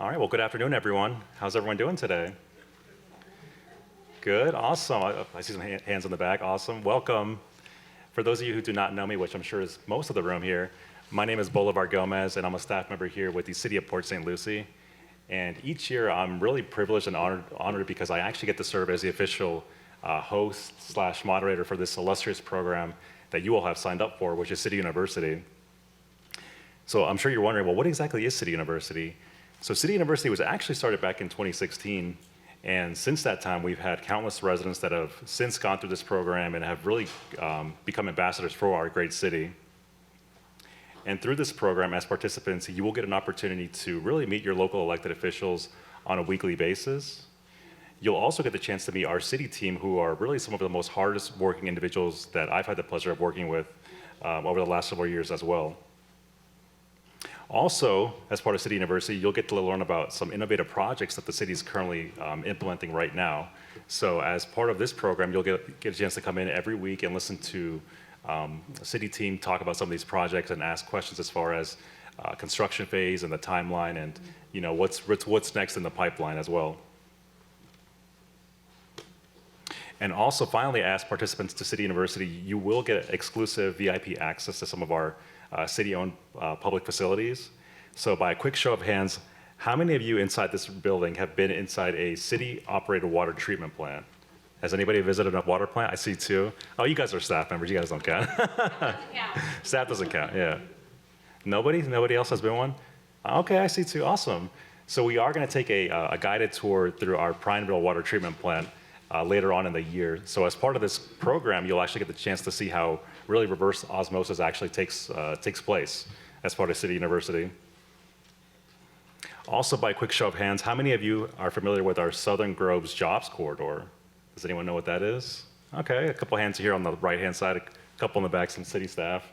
All right, well, good afternoon, everyone. How's everyone doing today? Good, awesome. I see some hands in the back, awesome. Welcome. For those of you who do not know me, which I'm sure is most of the room here, my name is Bolivar Gomez, and I'm a staff member here with the City of Port St. Lucie. And each year, I'm really privileged and honored because I actually get to serve as the official host/moderator for this illustrious program that you all have signed up for, which is City University. So I'm sure you're wondering, well, what exactly is City University? So City University was actually started back in 2016, and since that time, we've had countless residents that have since gone through this program and have really become ambassadors for our great city. And through this program, as participants, you will get an opportunity to really meet your local elected officials on a weekly basis. You'll also get the chance to meet our city team, who are really some of the most hardest working individuals that I've had the pleasure of working with over the last several years as well. Also, as part of City University, you'll get to learn about some innovative projects that the city is currently implementing right now. So as part of this program, you'll get a chance to come in every week and listen to a city team talk about some of these projects and ask questions as far as construction phase and the timeline and what's next in the pipeline as well. And also, finally, as participants to City University, you will get exclusive VIP access to some of our city-owned public facilities. So by a quick show of hands, how many of you inside this building have been inside a city-operated water treatment plant? Has anybody visited a water plant? I see two. Oh, you guys are staff members. You guys don't count. Staff doesn't count, yeah. Nobody? Nobody else has been one? Okay, I see two. Awesome. So we are going to take a guided tour through our Prineville water treatment plant later on in the year. So as part of this program, you'll actually get the chance to see how really reverse osmosis actually takes place as part of City University. Also, by a quick show of hands, how many of you are familiar with our Southern Groves Jobs Corridor? Does anyone know what that is? Okay, a couple hands here on the right-hand side, a couple in the back, some city staff.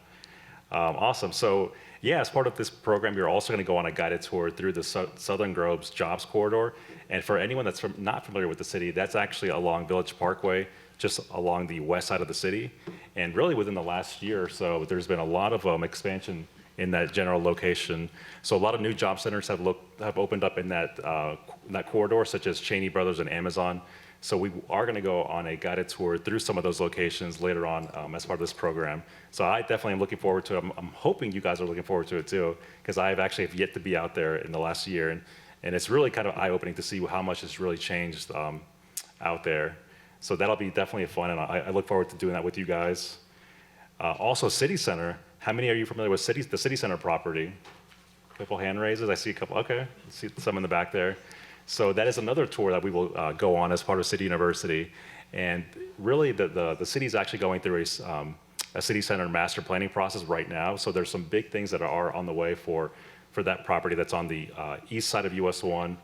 Awesome. So yeah, as part of this program, you're also going to go on a guided tour through the Southern Groves Jobs Corridor. And for anyone that's not familiar with the city, that's actually along Village Parkway, just along the west side of the city. And really within the last year or so, there's been a lot of expansion in that general location. So a lot of new job centers have opened up in that corridor, such as Cheney Brothers and Amazon. So we are going to go on a guided tour through some of those locations later on as part of this program. So I definitely am looking forward to it. I'm hoping you guys are looking forward to it too, because I've actually have yet to be out there in the last year. And it's really kind of eye-opening to see how much has really changed out there. So that'll be definitely fun, and I look forward to doing that with you guys. Also, City Center. How many are you familiar with the City Center property? A couple hand raises. I see a couple. Okay, I see some in the back there. So that is another tour that we will go on as part of City University. And really, the city is actually going through a city center master planning process right now. So there's some big things that are on the way for that property that's on the east side of US 1,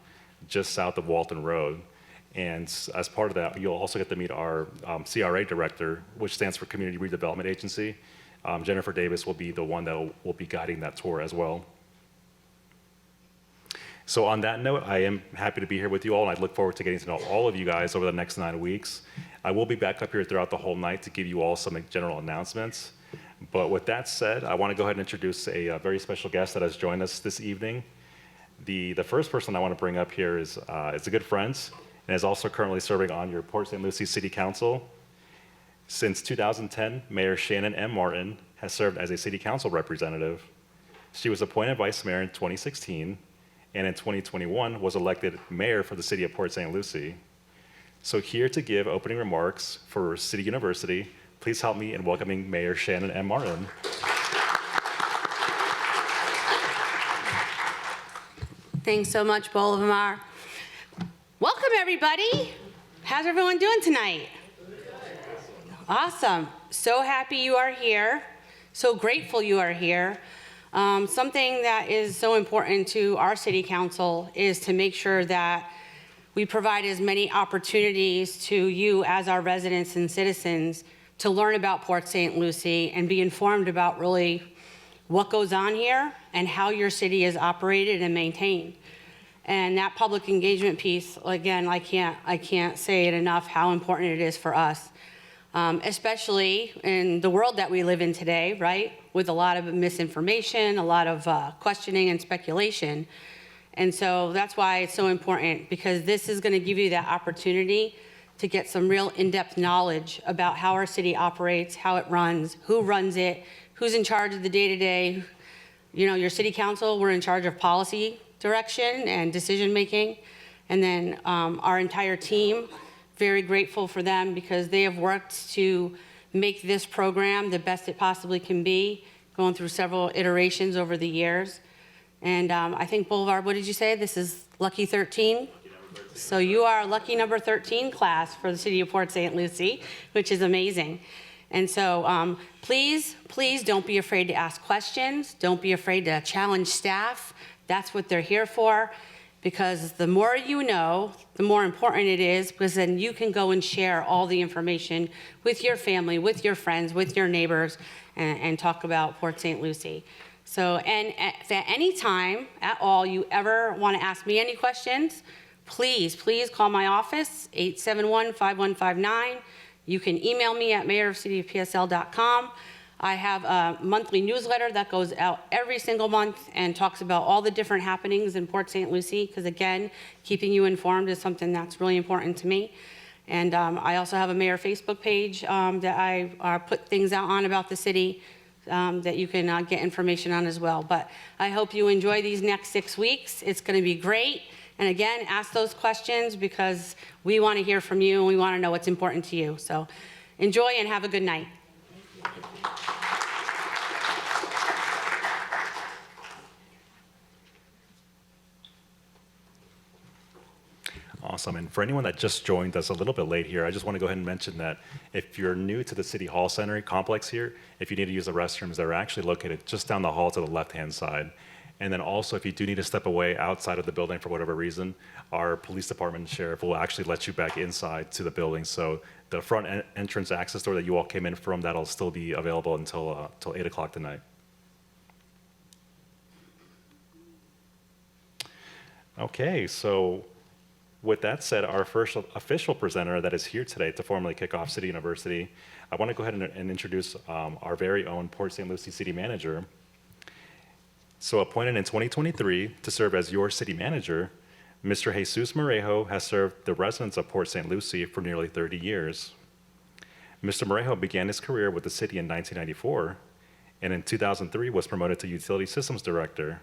just south of Walton Road. And as part of that, you'll also get to meet our CRA director, which stands for Community Redevelopment Agency. Jennifer Davis will be the one that will be guiding that tour as well. So on that note, I am happy to be here with you all, and I look forward to getting to know all of you guys over the next 9 weeks. I will be back up here throughout the whole night to give you all some general announcements. But with that said, I want to go ahead and introduce a very special guest that has joined us this evening. The first person I want to bring up here is a good friend, and is also currently serving on your Port St. Lucie City Council. Since 2010, Mayor Shannon M. Martin has served as a City Council representative. She was appointed Vice Mayor in 2016, and in 2021 was elected Mayor for the City of Port St. Lucie. So here to give opening remarks for City University, please help me in welcoming Mayor Shannon M. Martin. Thanks so much, Bolivar. Welcome, everybody. How's everyone doing tonight? Awesome. So happy you are here. So grateful you are here. Something that is so important to our city council is to make sure that we provide as many opportunities to you as our residents and citizens to learn about Port St. Lucie and be informed about really what goes on here and how your city is operated and maintained. And that public engagement piece, again, I can't say it enough how important it is for us, especially in the world that we live in today, right? With a lot of misinformation, a lot of questioning and speculation. And so that's why it's so important, because this is going to give you that opportunity to get some real in-depth knowledge about how our city operates, how it runs, who runs it, who's in charge of the day-to-day. You know, your city council, we're in charge of policy direction and decision-making. And then our entire team, very grateful for them because they have worked to make this program the best it possibly can be, going through several iterations over the years. And I think Boulevard, what did you say? This is lucky 13? So you are lucky number 13 class for the city of Port St. Lucie, which is amazing. And so please don't be afraid to ask questions. Don't be afraid to challenge staff. That's what they're here for, because the more you know, the more important it is, because then you can go and share all the information with your family, with your friends, with your neighbors, and talk about Port St. Lucie. So, and if at any time at all you ever want to ask me any questions, please call my office, 871-5159. You can email me at mayorofcityofpsl.com. I have a monthly newsletter that goes out every single month and talks about all the different happenings in Port St. Lucie, because again, keeping you informed is something that's really important to me. And I also have a mayor Facebook page that I put things out on about the city that you can get information on as well. But I hope you enjoy these next 6 weeks. It's going to be great. And again, ask those questions because we want to hear from you and we want to know what's important to you. So enjoy and have a good night. Awesome. And for anyone that just joined us a little bit late here, I just want to go ahead and mention that if you're new to the City Hall Center complex here, if you need to use the restrooms, they're actually located just down the hall to the left-hand side. And then also, if you do need to step away outside of the building for whatever reason, our police department and sheriff will actually let you back inside to the building. So the front entrance access door that you all came in from, that'll still be available until 8 o'clock tonight. Okay, so with that said, our first official presenter that is here today to formally kick off City University, I want to go ahead and introduce our very own Port St. Lucie City Manager. So appointed in 2023 to serve as your city manager, Mr. Jesus Merejo has served the residents of Port St. Lucie for nearly 30 years. Mr. Merejo began his career with the city in 1994, and in 2003 was promoted to Utility Systems Director.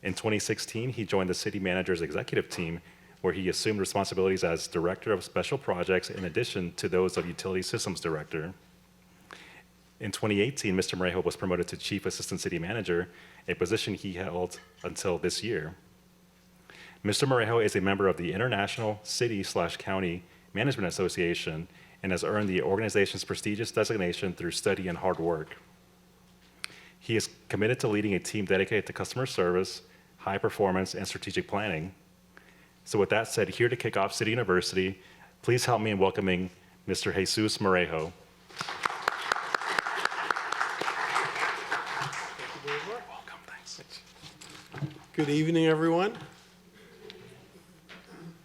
In 2016, he joined the city manager's executive team, where he assumed responsibilities as Director of Special Projects in addition to those of Utility Systems Director. In 2018, Mr. Merejo was promoted to Chief Assistant City Manager, a position he held until this year. Mr. Merejo is a member of the International City/County Management Association and has earned the organization's prestigious designation through study and hard work. He is committed to leading a team dedicated to customer service, high performance, and strategic planning. So with that said, here to kick off City University, please help me in welcoming Mr. Jesus Merejo. Welcome, thanks. Good evening, everyone.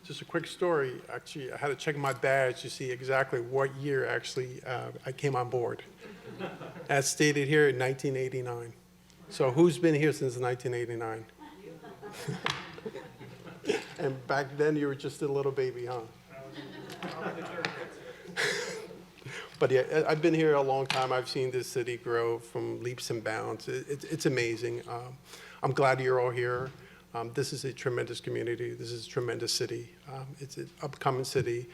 Just a quick story. Actually, I had to check my badge to see exactly what year I came on board. As stated here in 1989. So who's been here since 1989? And back then you were just a little baby, huh? But yeah, I've been here a long time. I've seen this city grow from leaps and bounds. It's amazing. I'm glad you're all here. This is a tremendous community. This is a tremendous city. It's an upcoming city.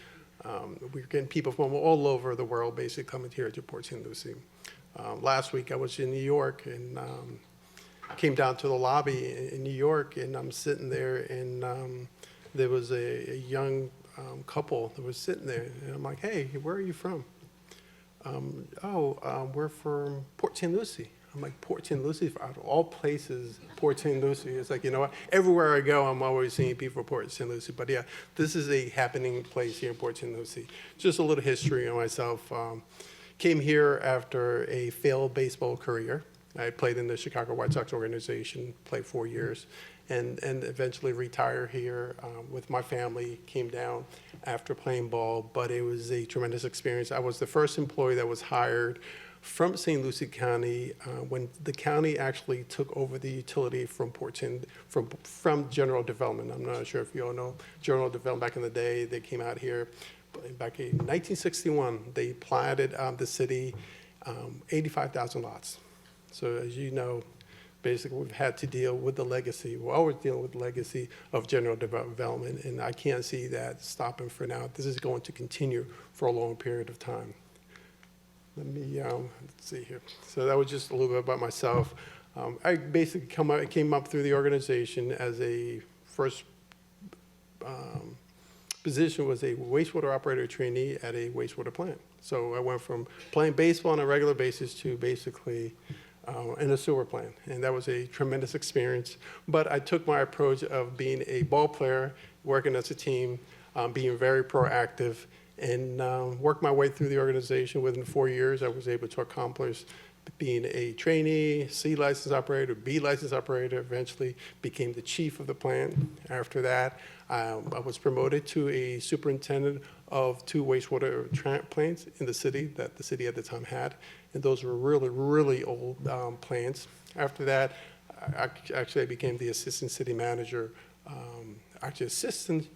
We're getting people from all over the world basically coming here to Port St. Lucie. Last week I was in New York and came down to the lobby in New York, and I'm sitting there, and there was a young couple that was sitting there, and I'm like, hey, where are you from? We're from Port St. Lucie. I'm like, Port St. Lucie? Out of all places, Port St. Lucie. It's like, you know what? Everywhere I go, I'm always seeing people from Port St. Lucie. But yeah, this is a happening place here in Port St. Lucie. Just a little history on myself. Came here after a failed baseball career. I played in the Chicago White Sox organization, played 4 years, and eventually retired here with my family, came down after playing ball, but it was a tremendous experience. I was the first employee that was hired from St. Lucie County when the county actually took over the utility from from General Development. I'm not sure if you all know General Development back in the day. They came out here back in 1961. They platted the city 85,000 lots. So as you know, basically we've had to deal with the legacy. We're always dealing with the legacy of General Development, and I can't see that stopping for now. This is going to continue for a long period of time. Let me, let's see here. So that was just a little bit about myself. I basically came up through the organization as a first position was a wastewater operator trainee at a wastewater plant. So I went from playing baseball on a regular basis to basically in a sewer plant. And that was a tremendous experience. But I took my approach of being a ball player, working as a team, being very proactive, and worked my way through the organization. Within 4 years, I was able to accomplish being a trainee, C license operator, B license operator, eventually became the chief of the plant. After that, I was promoted to a superintendent of 2 wastewater plants in the city that the city at the time had. And those were really, really old plants. After that, I became the assistant city manager, actually assistant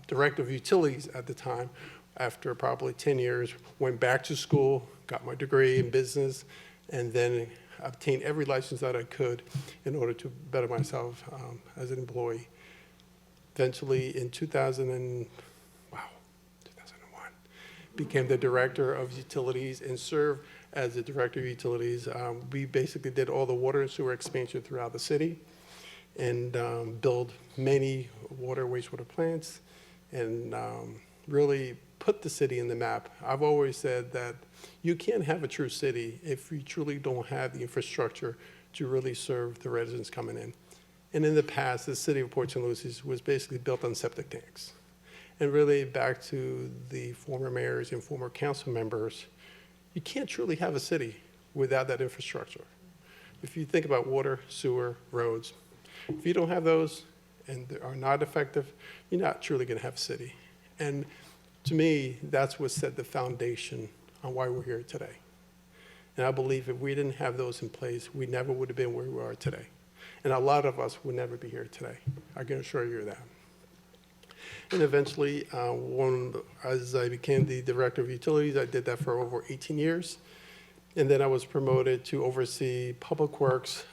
director of utilities at the time. After probably 10 years, went back to school, got my degree in business, and then obtained every license that I could in order to better myself as an employee. Eventually, in 2001, became the director of utilities and served as the director of utilities. We basically did all the water and sewer expansion throughout the city and built many water, wastewater plants and really put the city in the map. I've always said that you can't have a true city if you truly don't have the infrastructure to really serve the residents coming in. And in the past, the city of Port St. Lucie was basically built on septic tanks. And really back to the former mayors and former council members, you can't truly have a city without that infrastructure. If you think about water, sewer, roads, if you don't have those and they are not effective, you're not truly gonna have a city. And to me, that's what set the foundation on why we're here today. And I believe if we didn't have those in place, we never would have been where we are today. And a lot of us would never be here today. I can assure you that. And eventually, as I became the director of utilities, I did that for over 18 years. And then I was promoted to oversee public works,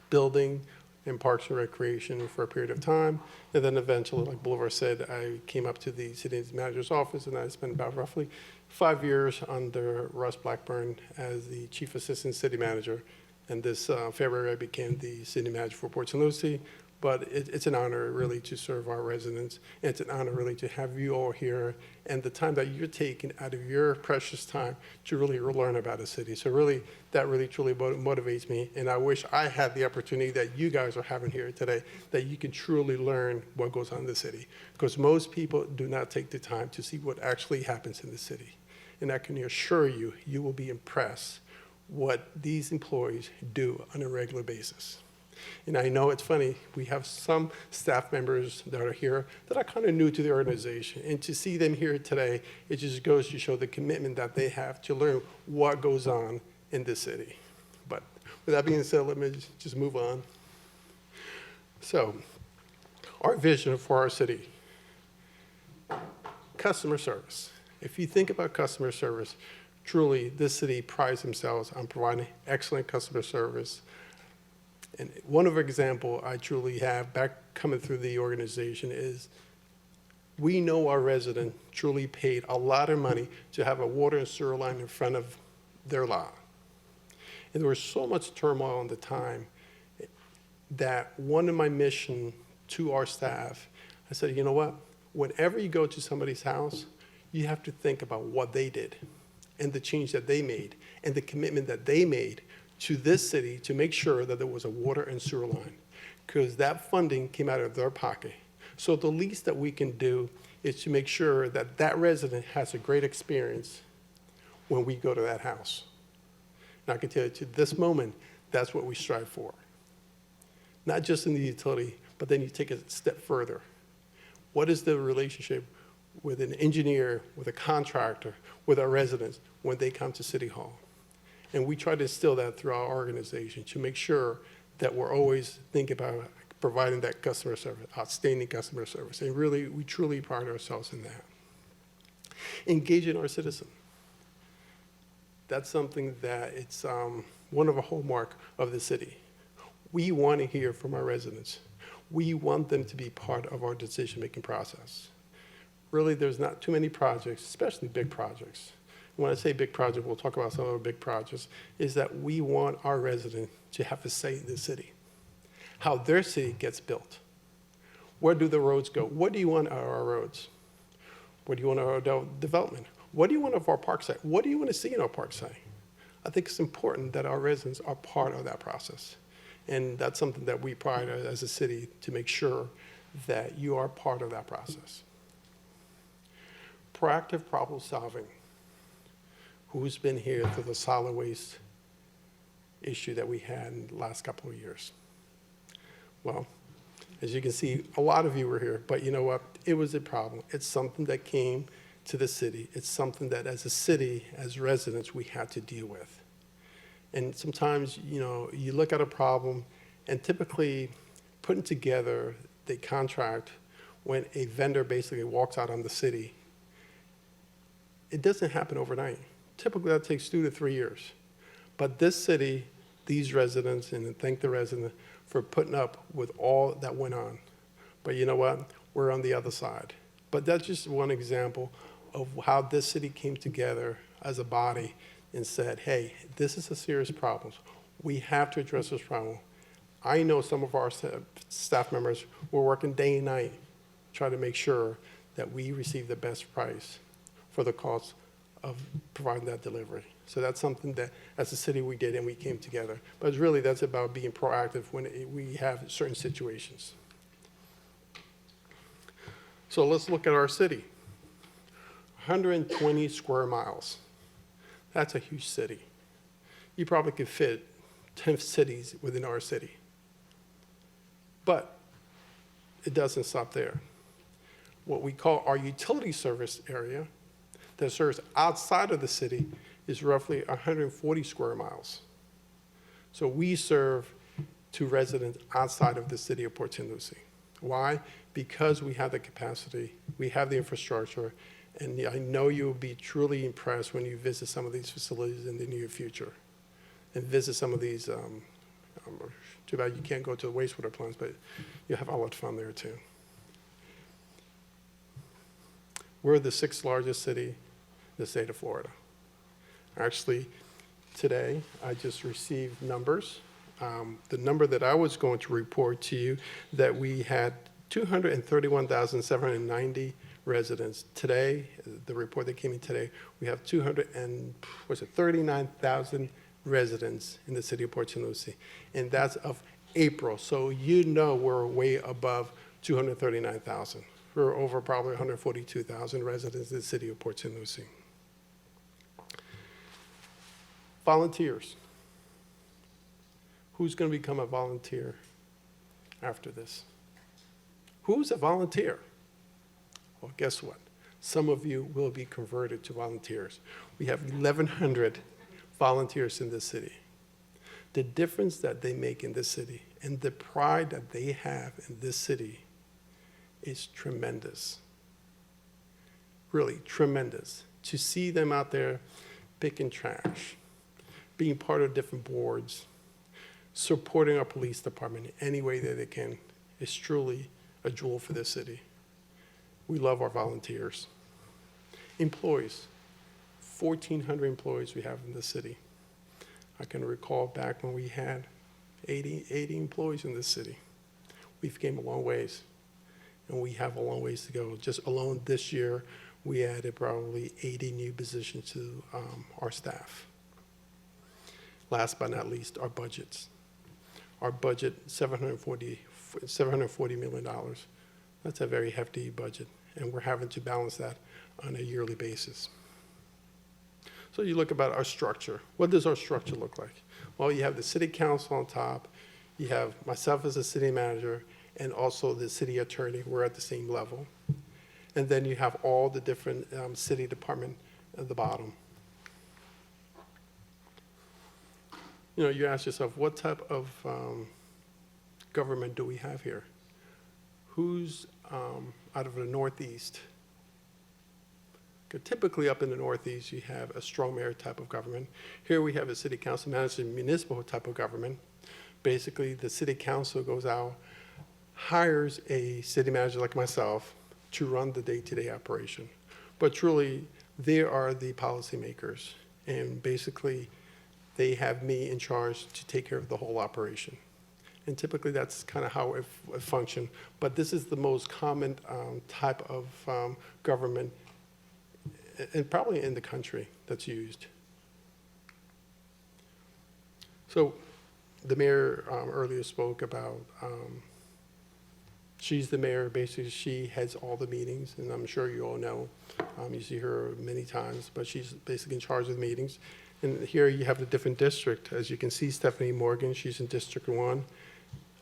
building, and parks and recreation for a period of time. And then eventually, like Boulevard said, I came up to the city manager's office, and I spent about roughly 5 years under Russ Blackburn as the chief assistant city manager. And this February, I became the city manager for Port St. Lucie. But it's an honor, really, to serve our residents. And it's an honor, really, to have you all here and the time that you're taking out of your precious time to really learn about the city. So really, that really, truly motivates me. And I wish I had the opportunity that you guys are having here today, that you can truly learn what goes on in the city. Because most people do not take the time to see what actually happens in the city. And I can assure you, you will be impressed what these employees do on a regular basis. And I know it's funny, we have some staff members that are here that are kind of new to the organization. And to see them here today, it just goes to show the commitment that they have to learn what goes on in this city. But with that being said, let me just move on. So, our vision for our city, customer service. If you think about customer service, truly, this city prides themselves on providing excellent customer service. And one of the example I truly have back coming through the organization is we know our resident truly paid a lot of money to have a water and sewer line in front of their lot. And there was so much turmoil in the time that one of my mission to our staff, I said, you know what? Whenever you go to somebody's house, you have to think about what they did and the change that they made and the commitment that they made to this city to make sure that there was a water and sewer line, because that funding came out of their pocket. So the least that we can do is to make sure that that resident has a great experience when we go to that house. And I can tell you, to this moment, that's what we strive for. Not just in the utility, but then you take it a step further. What is the relationship with an engineer, with a contractor, with our residents when they come to City Hall? And we try to instill that through our organization to make sure that we're always thinking about providing that customer service, outstanding customer service. And really, we truly pride ourselves in that. Engaging our citizen. That's something that it's one of a hallmark of the city. We want to hear from our residents. We want them to be part of our decision-making process. Really, there's not too many projects, especially big projects. When I say big project, we'll talk about some of our big projects, is that we want our residents to have a say in the city, how their city gets built. Where do the roads go? What do you want out of our roads? What do you want out of our development? What do you want of our park site? What do you want to see in our park site? I think it's important that our residents are part of that process. And that's something that we pride as a city to make sure that you are part of that process. Proactive problem solving. Who's been here through the solid waste issue that we had in the last couple of years? Well, as you can see, a lot of you were here, but you know what? It was a problem. It's something that came to the city. It's something that as a city, as residents, we had to deal with. And sometimes, you know, you look at a problem and typically putting together the contract when a vendor basically walks out on the city, it doesn't happen overnight. Typically that takes 2 to 3 years. But this city, these residents, and I thank the residents for putting up with all that went on. But you know what? We're on the other side. But that's just one example of how this city came together as a body and said, hey, this is a serious problem. We have to address this problem. I know some of our staff members were working day and night trying to make sure that we receive the best price for the cost of providing that delivery. So that's something that as a city we did and we came together. But really that's about being proactive when we have certain situations. So let's look at our city. 120 square miles. That's a huge city. You probably could fit 10 cities within our city. But it doesn't stop there. What we call our utility service area that serves outside of the city is roughly 140 square miles. So we serve to residents outside of the city of Port St. Lucie. Why? Because we have the capacity, we have the infrastructure, and I know you'll be truly impressed when you visit some of these facilities in the near future and visit some of these, too bad you can't go to the wastewater plants, but you'll have a lot of fun there too. We're the 6th largest city in the state of Florida. Actually, today I just received numbers. The number that I was going to report to you, that we had 231,790 residents. Today, the report that came in today, we have 39,000 residents in the city of Port St. Lucie, and that's of April. So you know we're way above 239,000. We're over probably 142,000 residents in the city of Port St. Lucie. Volunteers. Who's going to become a volunteer after this? Who's a volunteer? Well, guess what? Some of you will be converted to volunteers. We have 1,100 volunteers in this city. The difference that they make in this city and the pride that they have in this city is tremendous. Really tremendous. To see them out there picking trash, being part of different boards, supporting our police department in any way that they can is truly a jewel for this city. We love our volunteers. Employees, 1,400 employees we have in the city. I can recall back when we had 80 employees in this city. We've came a long ways, and we have a long ways to go. Just alone this year, we added probably 80 new positions to our staff. Last but not least, our budgets. Our budget, $740 million. That's a very hefty budget, and we're having to balance that on a yearly basis. So you look about our structure. What does our structure look like? Well, you have the city council on top. You have myself as a city manager, and also the city attorney. We're at the same level. And then you have all the different city departments at the bottom. You ask yourself, what type of government do we have here? Who's out of the Northeast? 'Cause typically up in the Northeast, you have a strong mayor type of government. Here we have a city council manager, municipal type of government. Basically, the city council goes out, hires a city manager like myself to run the day-to-day operation. But truly, they are the policymakers. And basically, they have me in charge to take care of the whole operation. And typically, that's kind of how it functions. But this is the most common type of government, and probably in the country, that's used. So the mayor earlier spoke about, she's the mayor, basically she heads all the meetings, and I'm sure you all know, you see her many times, but she's basically in charge of the meetings. And here you have the different district. As you can see, Stephanie Morgan, she's in District 1.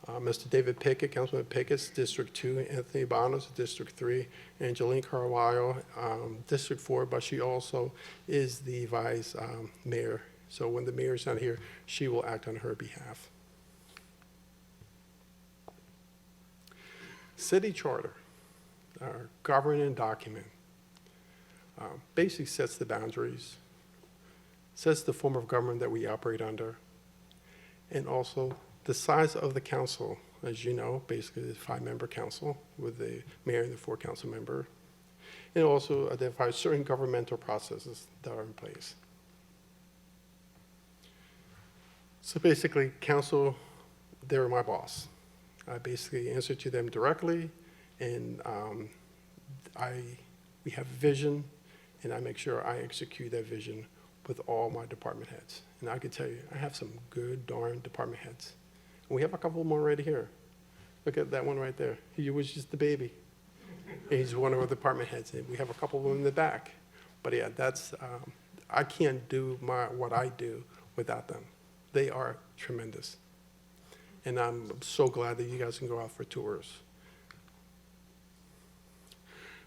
Mr. David Pickett, Councilman Pickett's District 2, Anthony Bonos, District 3, Angeline Carvalho, District 4, but she also is the vice mayor. So when the mayor's not here, she will act on her behalf. City charter, our governing document, basically sets the boundaries, sets the form of government that we operate under, and also the size of the council. As you know, basically it's a 5-member council with the mayor and the 4 council member. It also identifies certain governmental processes that are in place. So basically, council, they're my boss. I basically answer to them directly, and we have vision, and I make sure I execute that vision with all my department heads. And I can tell you, I have some good darn department heads. And we have a couple more right here. Look at that one right there. He was just the baby. And he's one of our department heads, and we have a couple of them in the back. But yeah, that's, I can't do what I do without them. They are tremendous. And I'm so glad that you guys can go out for tours.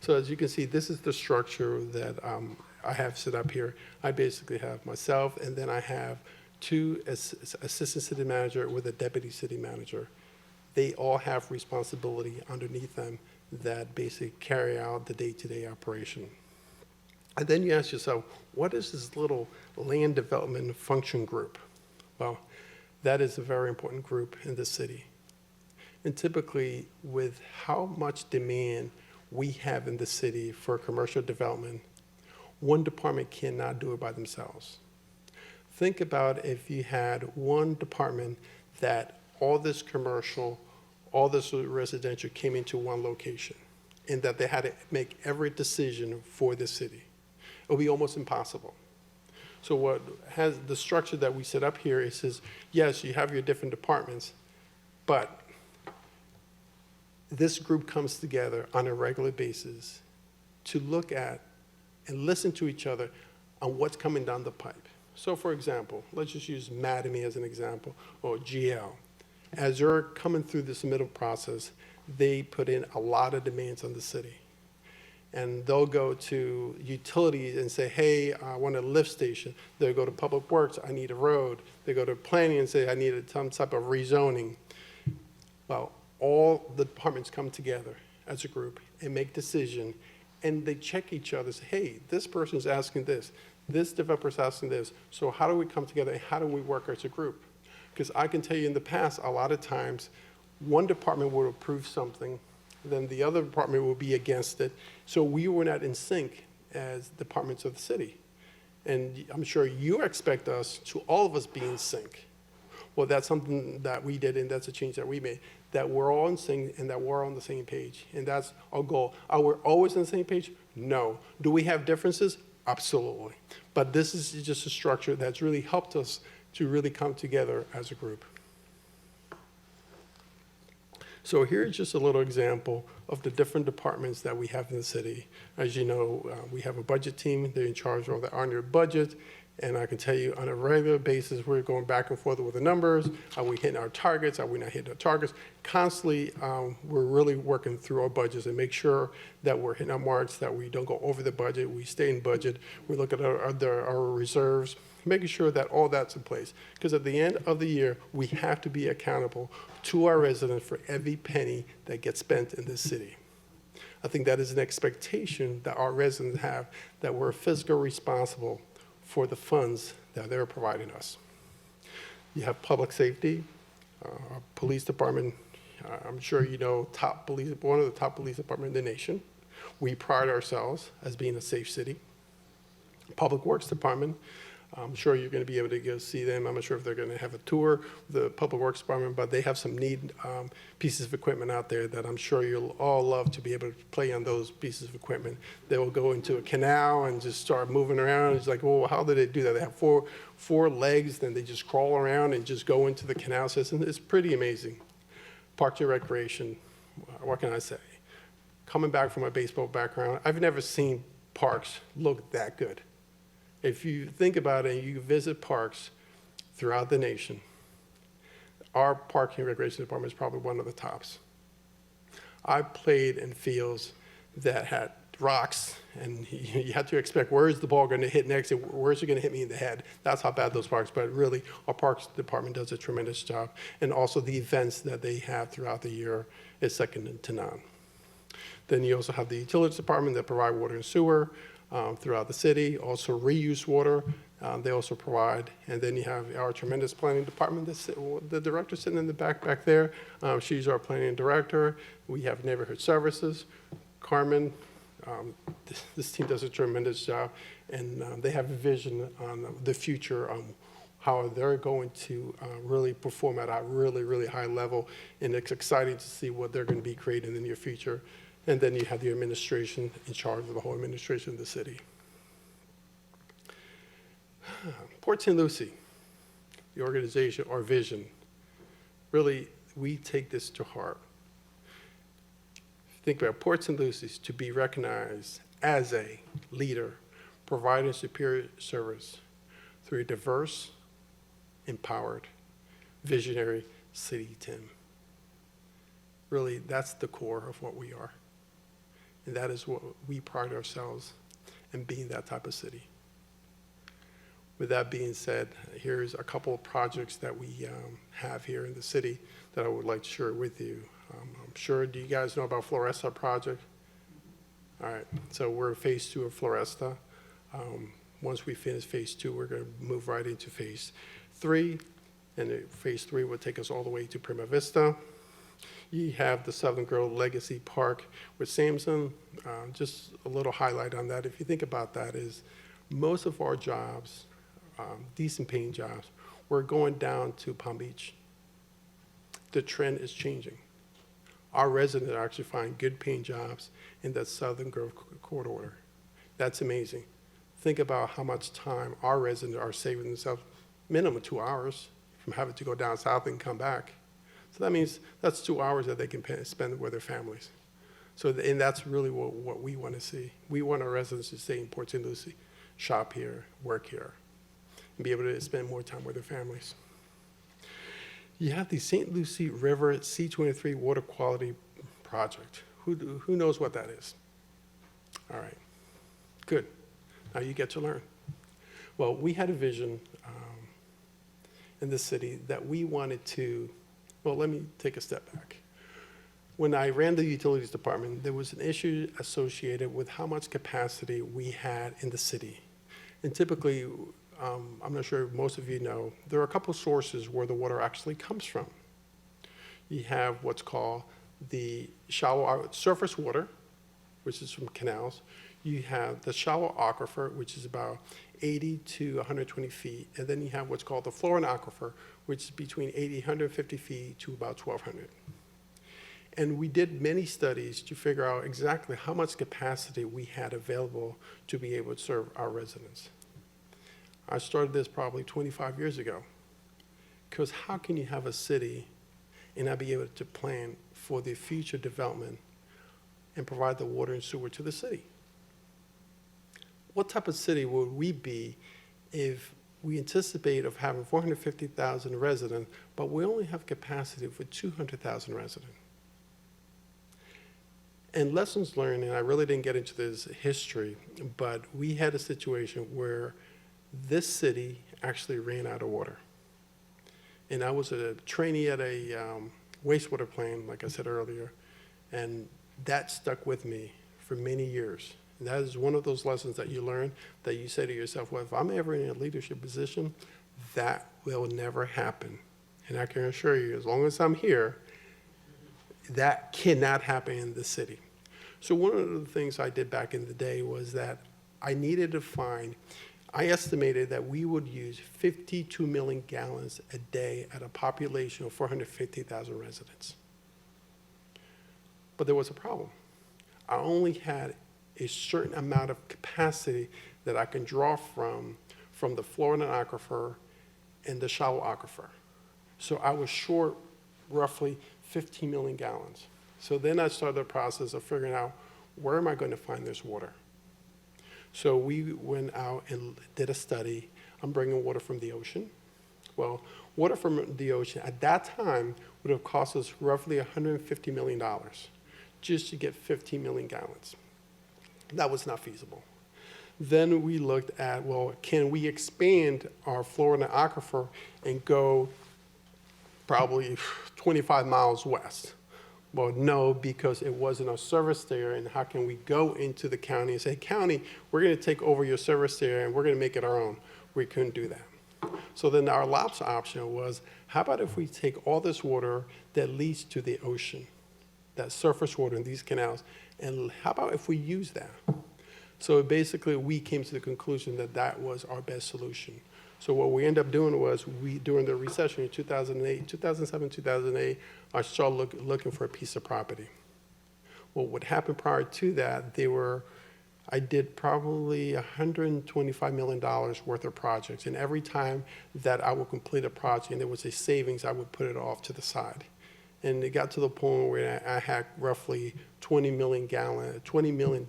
So as you can see, this is the structure that I have set up here. I basically have myself, and then I have 2 assistant city manager with a deputy city manager. They all have responsibility underneath them that basically carry out the day-to-day operation. And then you ask yourself, what is this little land development function group? Well, that is a very important group in the city. And typically, with how much demand we have in the city for commercial development, one department cannot do it by themselves. Think about if you had one department that all this commercial, all this residential came into one location, and that they had to make every decision for the city. It would be almost impossible. So what has the structure that we set up here is says, yes, you have your different departments, but this group comes together on a regular basis to look at and listen to each other on what's coming down the pipe. So for example, let's just use Mattamy as an example, or GL. As they're coming through this middle process, they put in a lot of demands on the city. And they'll go to utilities and say, hey, I want a lift station. They'll go to Public Works, I need a road. They go to planning and say, I need some type of rezoning. Well, all the departments come together as a group and make decision, and they check each other, say, hey, this person's asking this developer's asking this, so how do we come together and how do we work as a group? Because I can tell you in the past, a lot of times, one department will approve something, then the other department will be against it. So we were not in sync as departments of the city. And I'm sure you expect us to all of us be in sync. Well, that's something that we did, and that's a change that we made, that we're all in sync and that we're on the same page. And that's our goal. Are we always on the same page? No. Do we have differences? Absolutely. But this is just a structure that's really helped us to really come together as a group. So here's just a little example of the different departments that we have in the city. As you know, we have a budget team. They're in charge of the annual budget, And I can tell you on a regular basis, we're going back and forth with the numbers. Are we hitting our targets? Are we not hitting our targets? Constantly, we're really working through our budgets and make sure that we're hitting our marks, that we don't go over the budget, we stay in budget. We look at our reserves, making sure that all that's in place. Because at the end of the year, we have to be accountable to our residents for every penny that gets spent in this city. I think that is an expectation that our residents have, that we're fiscally responsible for the funds that they're providing us. You have public safety, our police department. I'm sure you know, one of the top police departments in the nation. We pride ourselves as being a safe city. Public Works Department, I'm sure you're going to be able to go see them. I'm not sure if they're going to have a tour of the Public Works Department, but they have some neat pieces of equipment out there that I'm sure you'll all love to be able to play on those pieces of equipment. They will go into a canal and just start moving around. It's like, well, how do they do that? They have four legs, then they just crawl around and just go into the canal system. It's pretty amazing. Parks and Recreation, what can I say? Coming back from my baseball background, I've never seen parks look that good. If you think about it, you visit parks throughout the nation, our Park and Recreation Department is probably one of the tops. I played in fields that had rocks, and you had to expect, where is the ball going to hit next, and where is it going to hit me in the head? That's how bad those parks, but really, our Parks Department does a tremendous job, and also the events that they have throughout the year is second to none. Then you also have the Utilities Department that provide water and sewer, throughout the city, also reuse water, they also provide. And then you have our tremendous planning department, the director sitting in the back there, she's our planning director. We have neighborhood services, Carmen, this team does a tremendous job, and they have a vision on the future, how they're going to really perform at a really, really high level, and it's exciting to see what they're going to be creating in the near future. And then you have the administration in charge of the whole administration of the city. Port St. Lucie, the organization, our vision, really, we take this to heart. Think about Port St. Lucie to be recognized as a leader, providing superior service through a diverse, empowered, visionary city team. Really, that's the core of what we are. And that is what we pride ourselves in, being that type of city. With that being said, here's a couple of projects that we have here in the city that I would like to share with you. I'm sure, do you guys know about Floresta project? All right, so we're in phase 2 of Floresta. Once we finish phase 2, we're going to move right into phase 3. And phase 3 will take us all the way to Prima Vista. You have the Southern Grove Legacy Park with Samson. Just a little highlight on that. If you think about that, is most of our jobs, decent paying jobs, we're going down to Palm Beach. The trend is changing. Our residents are actually finding good paying jobs in that Southern Grove corridor. That's amazing. Think about how much time our residents are saving themselves, minimum 2 hours from having to go down south and come back. So that means that's 2 hours that they can spend with their families. So, and that's really what we want to see. We want our residents to stay in Port St. Lucie, shop here, work here, and be able to spend more time with their families. You have the St. Lucie River C23 Water Quality Project. Who knows what that is? All right, good. Now you get to learn. Well, we had a vision in the city that we wanted to. Well, let me take a step back. When I ran the utilities department, there was an issue associated with how much capacity we had in the city. And typically, I'm not sure if most of you know, there are a couple of sources where the water actually comes from. You have what's called the shallow surface water, which is from canals. You have the shallow aquifer, which is about 80 to 120 feet. And then you have what's called the flowing aquifer, which is between 80 and 150 feet to about 1,200. And we did many studies to figure out exactly how much capacity we had available to be able to serve our residents. I started this probably 25 years ago. Because how can you have a city and not be able to plan for the future development and provide the water and sewer to the city? What type of city would we be if we anticipate of having 450,000 residents, but we only have capacity for 200,000 residents. And lessons learned, and I really didn't get into this history, but we had a situation where this city actually ran out of water. And I was a trainee at a wastewater plant, like I said earlier, and that stuck with me for many years. And that is one of those lessons that you learn that you say to yourself, well, if I'm ever in a leadership position, that will never happen. And I can assure you, as long as I'm here, that cannot happen in the city. So one of the things I did back in the day was that I needed to find, I estimated that we would use 52 million gallons a day at a population of 450,000 residents. But there was a problem. I only had a certain amount of capacity that I can draw from the Florida aquifer and the shallow aquifer. So I was short roughly 15 million gallons. So then I started the process of figuring out, where am I going to find this water? So we went out and did a study. I'm bringing water from the ocean. Well, water from the ocean at that time would have cost us roughly $150 million just to get 15 million gallons. That was not feasible. Then we looked at, well, can we expand our Florida aquifer and go probably 25 miles west? Well, no, because it wasn't a service area, and how can we go into the county and say, county, we're going to take over your service area and we're going to make it our own? We couldn't do that. So then our last option was, how about if we take all this water that leads to the ocean, that surface water in these canals, and how about if we use that? So basically, we came to the conclusion that that was our best solution. So what we ended up doing was, during the recession in 2007, 2008, I started looking for a piece of property. Well, what happened prior to that, I did probably $125 million worth of projects. And every time that I would complete a project and there was a savings, I would put it off to the side. And it got to the point where I had roughly $20 million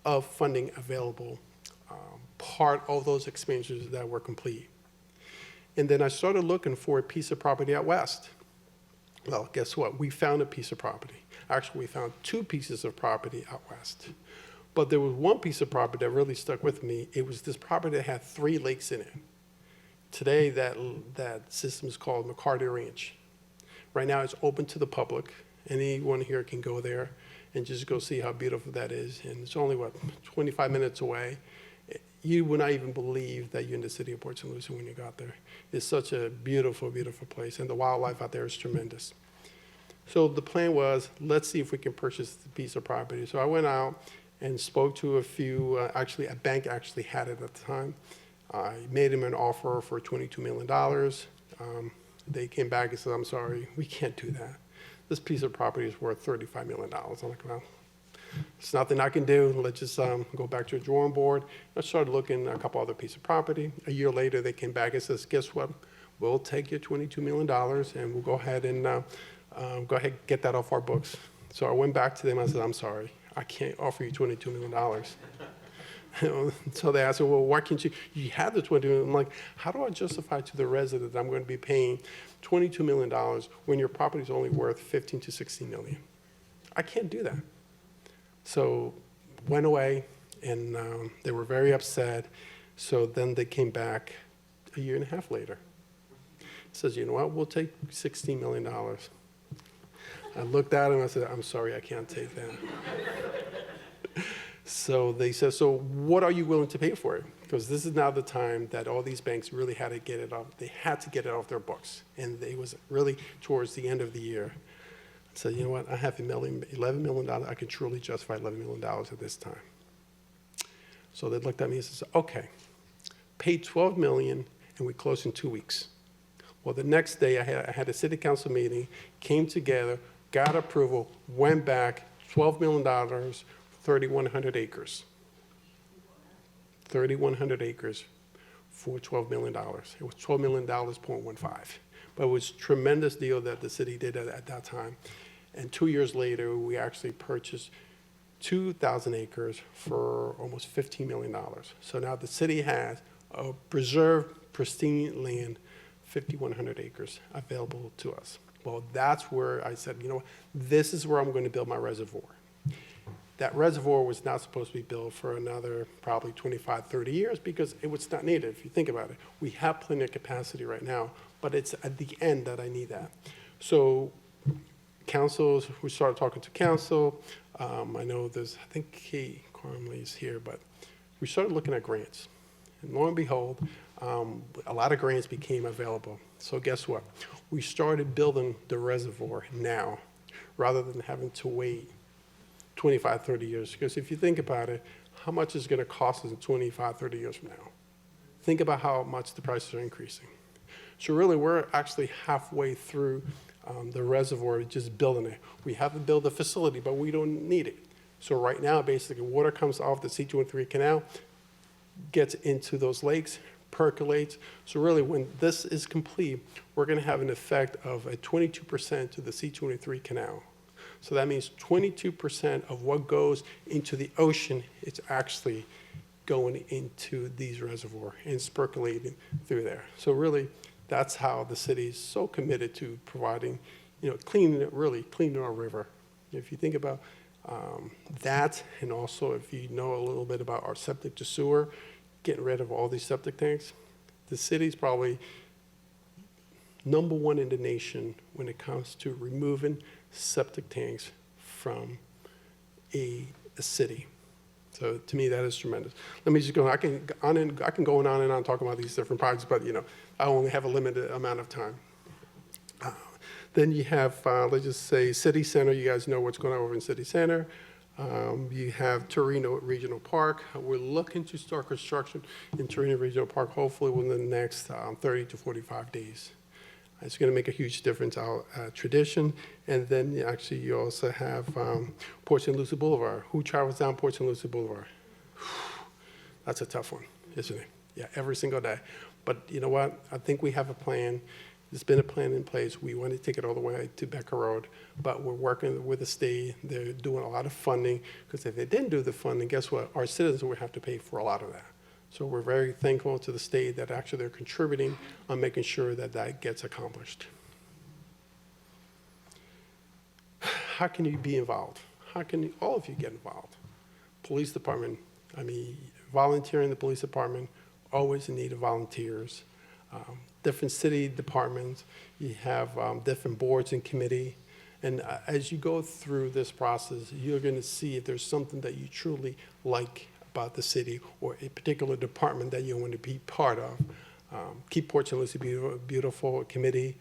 of funding available, part of those expenditures that were complete. And then I started looking for a piece of property out west. Well, guess what? We found a piece of property. Actually, we found two pieces of property out west. But there was one piece of property that really stuck with me. It was this property that had 3 lakes in it. Today, that system is called McCarty Ranch. Right now, it's open to the public. Anyone here can go there and just go see how beautiful that is. And it's only, 25 minutes away. You would not even believe that you're in the city of Port St. Lucie when you got there. It's such a beautiful, beautiful place, and the wildlife out there is tremendous. So the plan was, let's see if we can purchase the piece of property. So I went out and spoke to a few, actually a bank actually had it at the time. I made them an offer for $22 million. They came back and said, I'm sorry, we can't do that. This piece of property is worth $35 million. I'm like, well, it's nothing I can do. Let's just go back to the drawing board. I started looking at a couple other pieces of property. A year later, they came back and says, guess what? We'll take your $22 million and we'll go ahead and get that off our books. So I went back to them. I said, I'm sorry, I can't offer you $22 million. So they asked me, well, why can't you? You have the $22 million. I'm like, how do I justify to the resident that I'm going to be paying $22 million when your property is only worth 15 to 16 million? I can't do that. So went away, and they were very upset. So then they came back a year and a half later. Says, you know what, we'll take $16 million. I looked at him, I said, I'm sorry, I can't take that. So they said, so what are you willing to pay for it? Because this is now the time that all these banks really had to get it off. They had to get it off their books. And it was really towards the end of the year. I said, you know what, I have $11 million. I can truly justify $11 million at this time. So they looked at me and said, okay, pay $12 million and we close in 2 weeks. Well, the next day I had a city council meeting, came together, got approval, went back, $12 million, 3,100 acres. 3,100 acres for $12 million. It was $12 million, 0.15. But it was a tremendous deal that the city did at that time. And 2 years later, we actually purchased 2,000 acres for almost $15 million. So now the city has of preserved, pristine land, 5,100 acres available to us. Well, that's where I said, you know, this is where I'm going to build my reservoir. That reservoir was not supposed to be built for another probably 25, 30 years because it was not needed, if you think about it. We have plenty of capacity right now, but it's at the end that I need that. So councils, we started talking to council. I know I think Kate Parmelee is here, but we started looking at grants. And lo and behold, a lot of grants became available. So guess what? We started building the reservoir now rather than having to wait 25, 30 years. Because if you think about it, how much is it going to cost us in 25, 30 years from now? Think about how much the prices are increasing. So really, we're actually halfway through the reservoir, just building it. We have to build a facility, but we don't need it. So right now, basically, water comes off the C203 canal, gets into those lakes, percolates. So really, when this is complete, we're going to have an effect of a 22% to the C203 canal. So that means 22% of what goes into the ocean, it's actually going into these reservoirs and it's percolating through there. So really, that's how the city is so committed to providing, you know, cleaning our river. If you think about that, and also if you know a little bit about our septic to sewer, getting rid of all these septic tanks, the city's probably #1 in the nation when it comes to removing septic tanks from a city. So to me, that is tremendous. Let me just go, I can go on and on talking about these different projects, but you know, I only have a limited amount of time. Then you have, let's just say, City Center. You guys know what's going on over in City Center. You have Torino Regional Park. We're looking to start construction in Torino Regional Park, hopefully within the next 30 to 45 days. It's going to make a huge difference out at Tradition. And then actually you also have Port St. Lucie Boulevard. Who travels down Port St. Lucie Boulevard? That's a tough one, isn't it? Yeah, every single day. But you know what? I think we have a plan. There's been a plan in place. We want to take it all the way to Becker Road, but we're working with the state. They're doing a lot of funding, because if they didn't do the funding, guess what? Our citizens would have to pay for a lot of that. So we're very thankful to the state that actually they're contributing on making sure that that gets accomplished. How can you be involved? How can all of you get involved? Police department, I mean, volunteering in the police department, always in need of volunteers. Different city departments, you have different boards and committee. And as you go through this process, you're going to see if there's something that you truly like about the city or a particular department that you want to be part of. Keep Port St. Lucie Beautiful committee.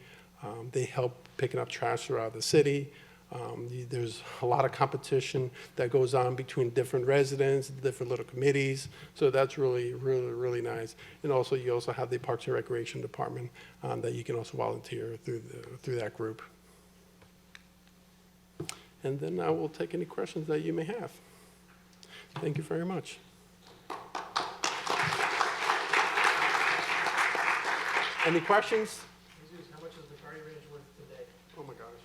They help picking up trash throughout the city. There's a lot of competition that goes on between different residents, different little committees. So that's really, really, really nice. And also, you also have the Parks and Recreation Department that you can also volunteer through that group. And then I will take any questions that you may have. Thank you very much. Any questions? How much is the Curry Ranch worth today? Oh my gosh,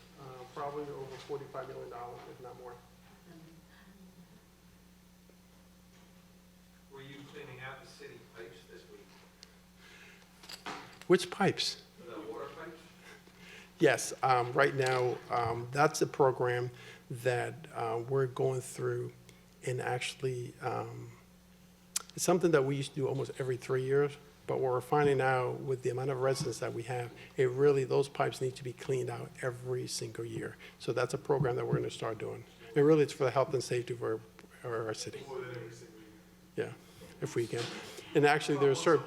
probably over $45 million, if not more. Were you cleaning out the city pipes this week? Which pipes? The water pipes? Yes, right now, that's a program that we're going through, and actually, it's something that we used to do almost every 3 years. But what we're finding out with the amount of residents that we have, those pipes need to be cleaned out every single year. So that's a program that we're going to start doing. And really, it's for the health and safety of our city. Yeah, if we can. And actually, there's certain,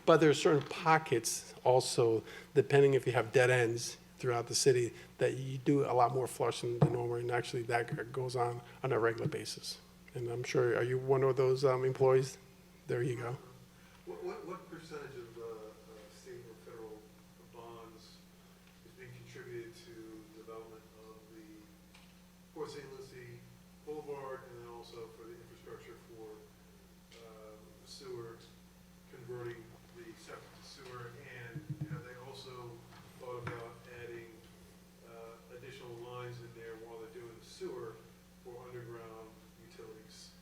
but there's certain pockets also, depending if you have dead ends throughout the city, that you do a lot more flushing than normal. And actually, that goes on a regular basis. And I'm sure, are you one of those employees? There you go. What percentage of state or federal bonds is being contributed to development of the Port St. Lucie Boulevard, and then also for the infrastructure for sewer, converting the septic to sewer, and have they also thought about adding additional lines in there while they're doing the sewer for underground utilities?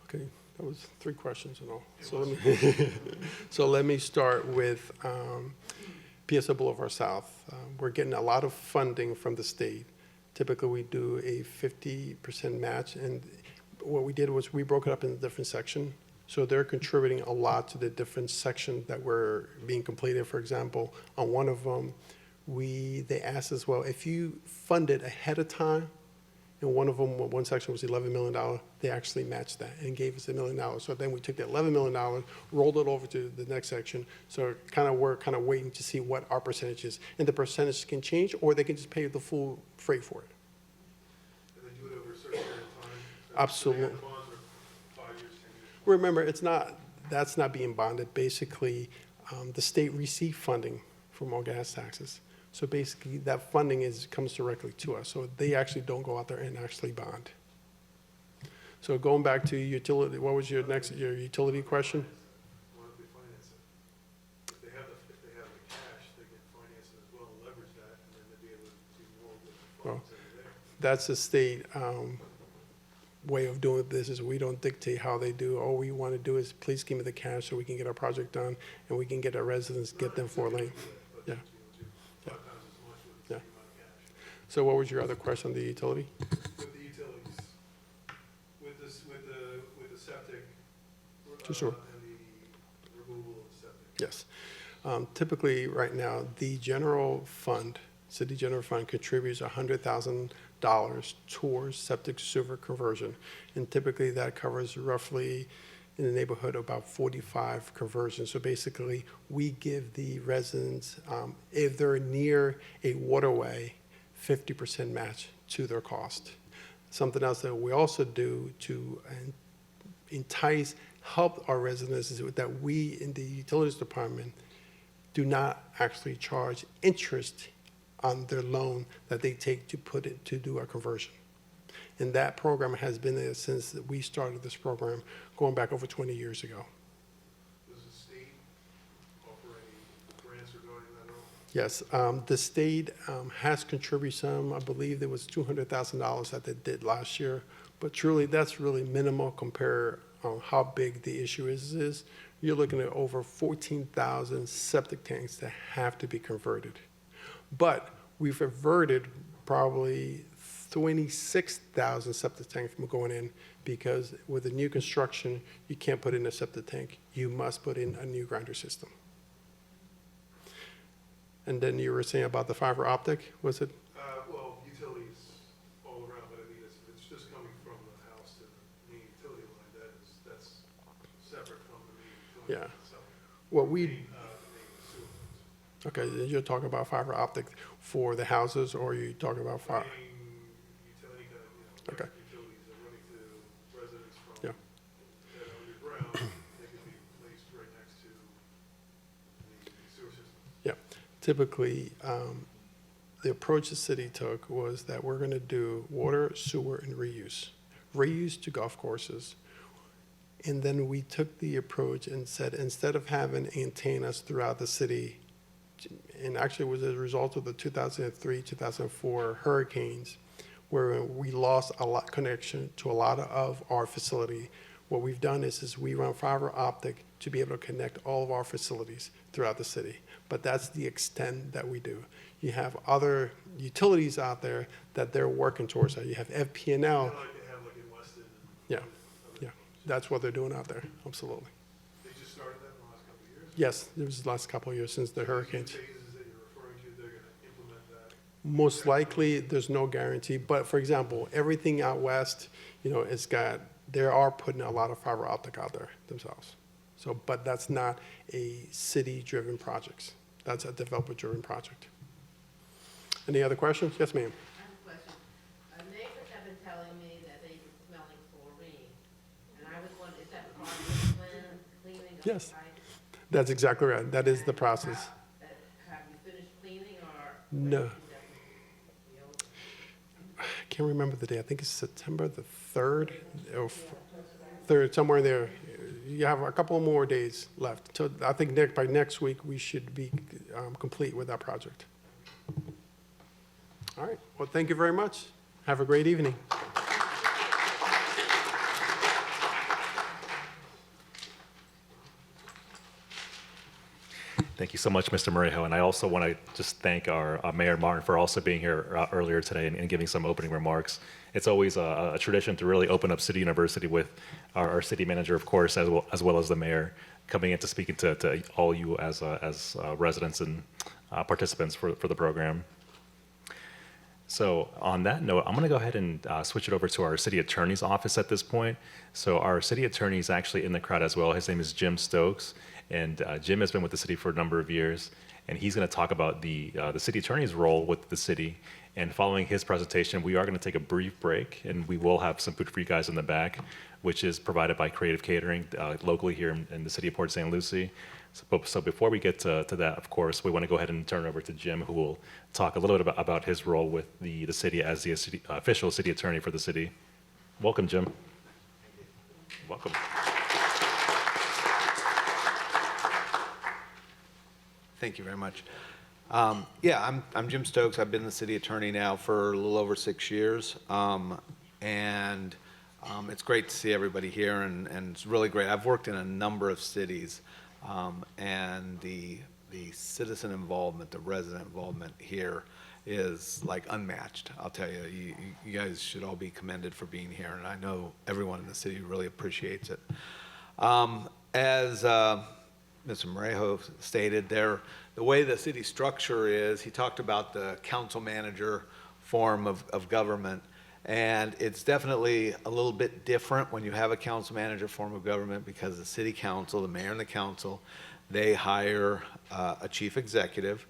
Okay. That was 3 questions in all. So let me start with PSO Boulevard South. We're getting a lot of funding from the state. Typically, we do a 50% match, and what we did was we broke it up into different sections. So they're contributing a lot to the different sections that were being completed. For example, on one of them, they asked us, well, if you fund it ahead of time, and one of them, one section was $11 million, they actually matched that and gave us $1 million. So then we took that $11 million, rolled it over to the next section. So we're kind of waiting to see what our percentage is. And the percentage can change, or they can just pay the full freight for it. And they do it over a certain period of time? Absolutely. So they have the bonds are 5 years, 10 years? Remember, that's not being bonded. Basically, the state received funding from all gas taxes. So basically, that funding comes directly to us. So they actually don't go out there and actually bond. So going back to utility, what was your utility question? Why don't they finance it? If they have the cash, they can finance it as well and leverage that, and then they'll be able to do more with the funds that are there. That's the state way of doing this. Is we don't dictate how they do. All we want to do is please give me the cash so we can get our project done and we can get our residents, get them 4 lane. Yeah. Yeah. So what was your other question on the utility? With the utilities, with the septic, Sure. and the removal of the septic. Yes. Typically, right now, the general fund, city general fund contributes $100,000 towards septic sewer conversion. And typically, that covers roughly in the neighborhood of about 45 conversions. So basically, we give the residents, if they're near a waterway, 50% match to their cost. Something else that we also do to help our residents is that we in the utilities department do not actually charge interest on their loan that they take to do a conversion. And that program has been there since we started this program, going back over 20 years ago. Does the state offer any grants regarding that at all? Yes, the state has contributed some. I believe there was $200,000 that they did last year, but truly that's really minimal compared on how big the issue is. You're looking at over 14,000 septic tanks that have to be converted. But we've averted probably 26,000 septic tanks from going in, because with the new construction, you can't put in a septic tank. You must put in a new grinder system. And then you were saying about the fiber optic, was it? Well, utilities all around, but I mean, if it's just coming from the house to the main utility line, that's separate from the main utility line Yeah. itself. What The we, main sewer lines. okay, you're talking about fiber optic for the houses, or are you talking about fiber? Main utility, Okay. utilities are running to residents from, Yeah. that are underground, they can be placed right next to the sewer system. Yeah, typically, the approach the city took was that we're gonna do water, sewer, and reuse. Reuse to golf courses. And then we took the approach and said, instead of having antennas throughout the city, and actually it was a result of the 2003, 2004 hurricanes, where we lost a lot connection to a lot of our facility. What we've done is we run fiber optic to be able to connect all of our facilities throughout the city. But that's the extent that we do. You have other utilities out there that they're working towards that. You have FP&L. Kind of like they have like in Weston. Yeah, yeah, that's what they're doing out there, absolutely. They just started that in the last couple of years? Yes, it was the last couple of years since the hurricanes. Phases that you're referring to, they're going to implement that. Most likely, there's no guarantee, but for example, everything out west, they are putting a lot of fiber optic out there themselves. So, but that's not a city-driven project. That's a developer-driven project. Any other questions? Yes, ma'am. I have a question. Neighbors have been telling me that they've been smelling chlorine, and I was wondering, is that part of the cleaning of the Yes. pipe? That's exactly right. That is the process. Have you finished cleaning, or? No. when is that be over? I can't remember the day. I think it's September the 3rd or 3rd, somewhere there. You have a couple more days left. So I think by next week, we should be complete with that project. All right. Well, thank you very much. Have a great evening. Thank you so much, Mr. Merejo. And I also want to just thank our Mayor Martin for also being here earlier today and giving some opening remarks. It's always a tradition to really open up City University with our city manager, of course, as well as the mayor, coming in to speaking to all you as residents and participants for the program. So on that note, I'm going to go ahead and switch it over to our city attorney's office at this point. So our city attorney is actually in the crowd as well. His name is Jim Stokes, and Jim has been with the city for a number of years, and he's going to talk about the city attorney's role with the city. And following his presentation, we are going to take a brief break, and we will have some food for you guys in the back, which is provided by Creative Catering locally here in the city of Port St. Lucie. So before we get to that, of course, we want to go ahead and turn it over to Jim, who will talk a little bit about his role with the city as the official city attorney for the city. Welcome, Jim. Welcome. Thank you very much. Yeah, I'm Jim Stokes. I've been the city attorney now for a little over 6 years. It's great to see everybody here, and it's really great. I've worked in a number of cities, and the citizen involvement, the resident involvement here is like unmatched. I'll tell you, you guys should all be commended for being here, and I know everyone in the city really appreciates it. As Mr. Merejo stated, the way the city structure is, he talked about the council manager form of government, and it's definitely a little bit different when you have a council manager form of government, because the city council, the mayor and the council, they hire a chief executive,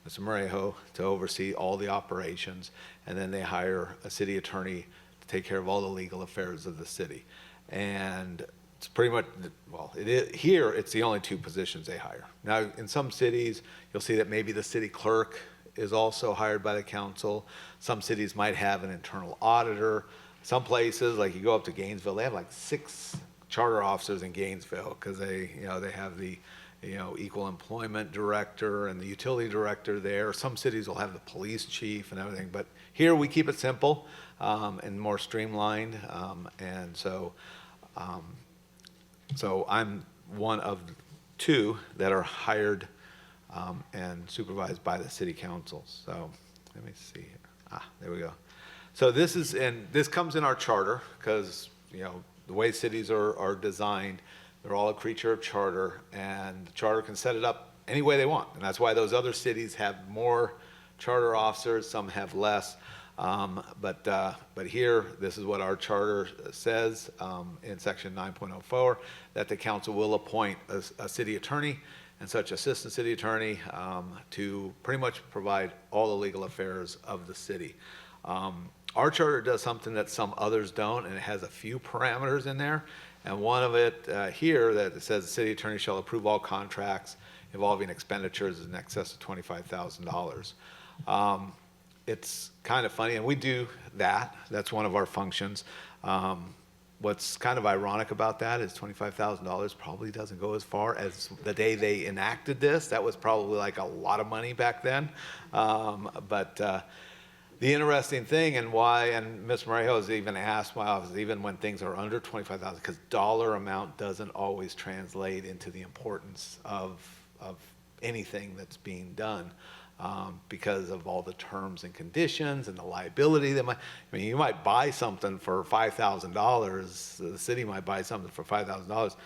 Mr. Merejo, to oversee all the operations, and then they hire a city attorney to take care of all the legal affairs of the city. And it's pretty much, well, here it's the only two positions they hire. Now, in some cities, you'll see that maybe the city clerk is also hired by the council. Some cities might have an internal auditor. Some places, like you go up to Gainesville, they have like 6 charter officers in Gainesville, because they have the equal employment director and the utility director there. Some cities will have the police chief and everything, but here we keep it simple and more streamlined. So I'm one of 2 that are hired and supervised by the city council. So let me see here. There we go. So this comes in our charter, because the way cities are designed, they're all a creature of charter, and the charter can set it up any way they want. And that's why those other cities have more charter officers, some have less. But here, this is what our charter says in section 9.04, that the council will appoint a city attorney and such assistant city attorney to pretty much provide all the legal affairs of the city. Our charter does something that some others don't, and it has a few parameters in there. And one of it here that it says the city attorney shall approve all contracts involving expenditures in excess of $25,000. It's kind of funny, and we do that. That's one of our functions. What's kind of ironic about that is $25,000 probably doesn't go as far as the day they enacted this. That was probably like a lot of money back then. But the interesting thing, and Ms. Merejo has even asked my office, even when things are under $25,000, because dollar amount doesn't always translate into the importance of anything that's being done. Because of all the terms and conditions and the liability that you might buy something for $5,000, the city might buy something for $5,000,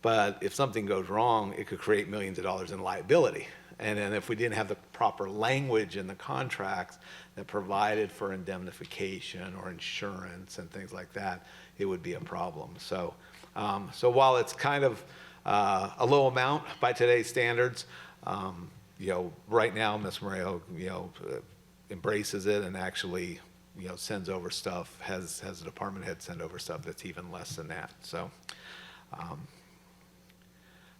but if something goes wrong, it could create millions of dollars in liability. And then if we didn't have the proper language in the contracts that provided for indemnification or insurance and things like that, it would be a problem. So while it's kind of a low amount by today's standards, right now, Ms. Merejo, embraces it and actually, sends over stuff, has the department head send over stuff that's even less than that. So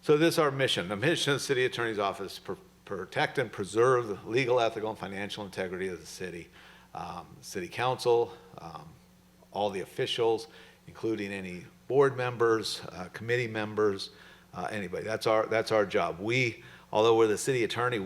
this is our mission. The mission of the city attorney's office: protect and preserve the legal, ethical, and financial integrity of the city. City council, all the officials, including any board members, committee members, anybody. That's our job. Although we're the city attorney,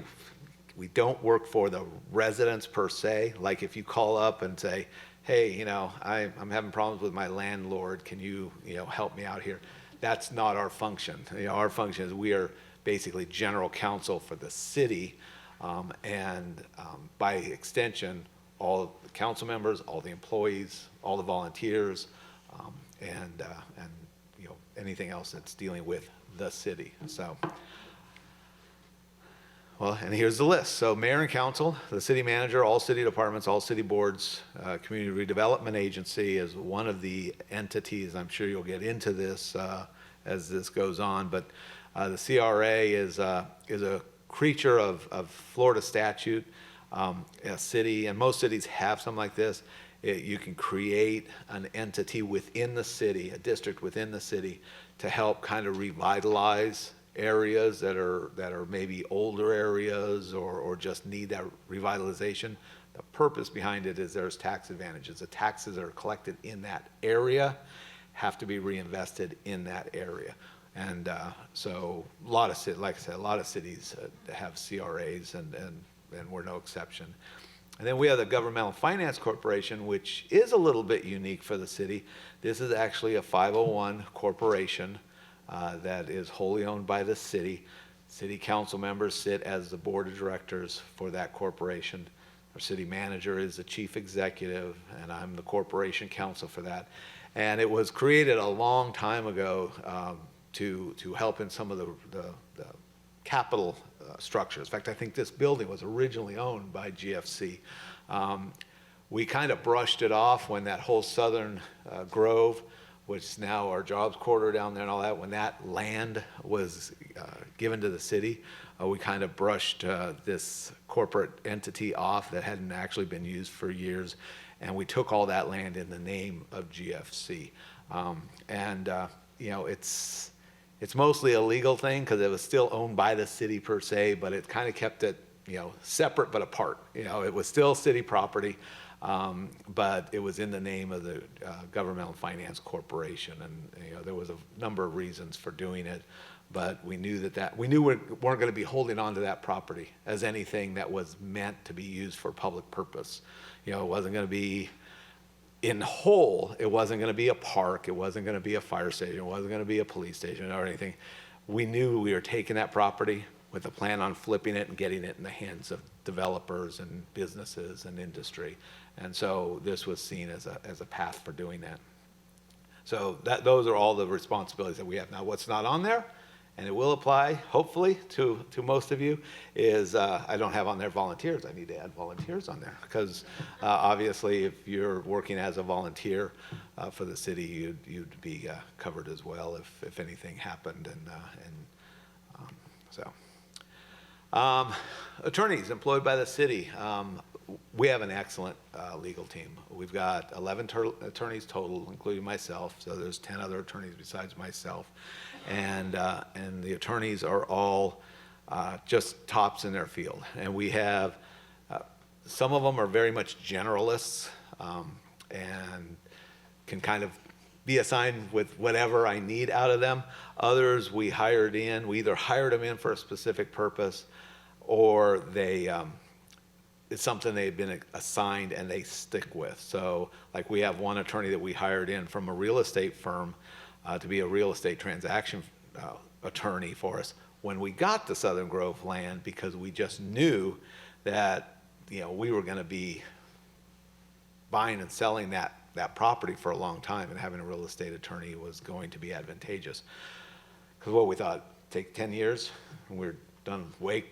we don't work for the residents per se. Like if you call up and say, hey, I'm having problems with my landlord, can you, help me out here? That's not our function. Our function is we are basically general counsel for the city, by extension, all the council members, all the employees, all the volunteers, and you know, anything else that's dealing with the city. So, well, and here's the list. So mayor and council, the city manager, all city departments, all city boards, community redevelopment agency is one of the entities. I'm sure you'll get into this as this goes on, but the CRA is a creature of Florida statute. A city, and most cities have something like this. You can create an entity within the city, a district within the city, to help kind of revitalize areas that are maybe older areas or just need that revitalization. The purpose behind it is there's tax advantages. The taxes that are collected in that area have to be reinvested in that area. And so a lot of cities, like I said, a lot of cities have CRAs, and we're no exception. And then we have the Governmental Finance Corporation, which is a little bit unique for the city. This is actually a 501 corporation that is wholly owned by the city. City council members sit as the board of directors for that corporation. Our city manager is the chief executive, and I'm the corporation counsel for that. And it was created a long time ago to help in some of the capital structures. In fact, I think this building was originally owned by GFC. We kind of brushed it off when that whole southern grove, which is now our jobs quarter down there and all that, when that land was given to the city, we kind of brushed this corporate entity off that hadn't actually been used for years, and we took all that land in the name of GFC. You know, it's mostly a legal thing because it was still owned by the city per se, but it kind of kept it, you know, separate but apart. You know, it was still city property, but it was in the name of the Governmental Finance Corporation, and you know, there was a number of reasons for doing it, but we knew we weren't going to be holding on to that property as anything that was meant to be used for public purpose. You know, it wasn't going to be in whole, it wasn't going to be a park, it wasn't going to be a fire station, it wasn't going to be a police station or anything. We knew we were taking that property with a plan on flipping it and getting it in the hands of developers and businesses and industry. And so this was seen as a path for doing that. So those are all the responsibilities that we have. Now, what's not on there, and it will apply, hopefully, to most of you, is I don't have on there volunteers. I need to add volunteers on there because obviously if you're working as a volunteer for the city, you'd be covered as well if anything happened. Attorneys employed by the city. We have an excellent legal team. We've got 11 attorneys total, including myself, so there's 10 other attorneys besides myself. And the attorneys are all just tops in their field. And we have, some of them are very much generalists and can kind of be assigned with whatever I need out of them. Others we either hired them in for a specific purpose, or it's something they've been assigned and they stick with. So like we have one attorney that we hired in from a real estate firm to be a real estate transaction attorney for us when we got the Southern Grove land, because we just knew that, you know, we were going to be buying and selling that property for a long time, and having a real estate attorney was going to be advantageous. Because what we thought, take 10 years, and we're done way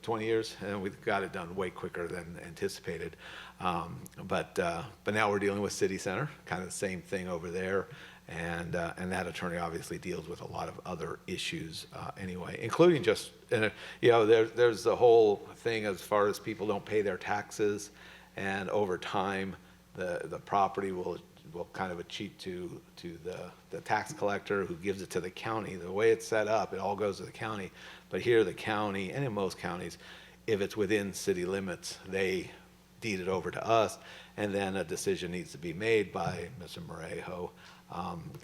20 years, and we've got it done way quicker than anticipated. But now we're dealing with City Center, kind of the same thing over there. And that attorney obviously deals with a lot of other issues anyway, including just, you know, there's the whole thing as far as people don't pay their taxes, and over time the property will kind of cheat to the tax collector, who gives it to the county. The way it's set up, it all goes to the county. But here the county, and in most counties, if it's within city limits, they deed it over to us, and then a decision needs to be made by Mr. Merejo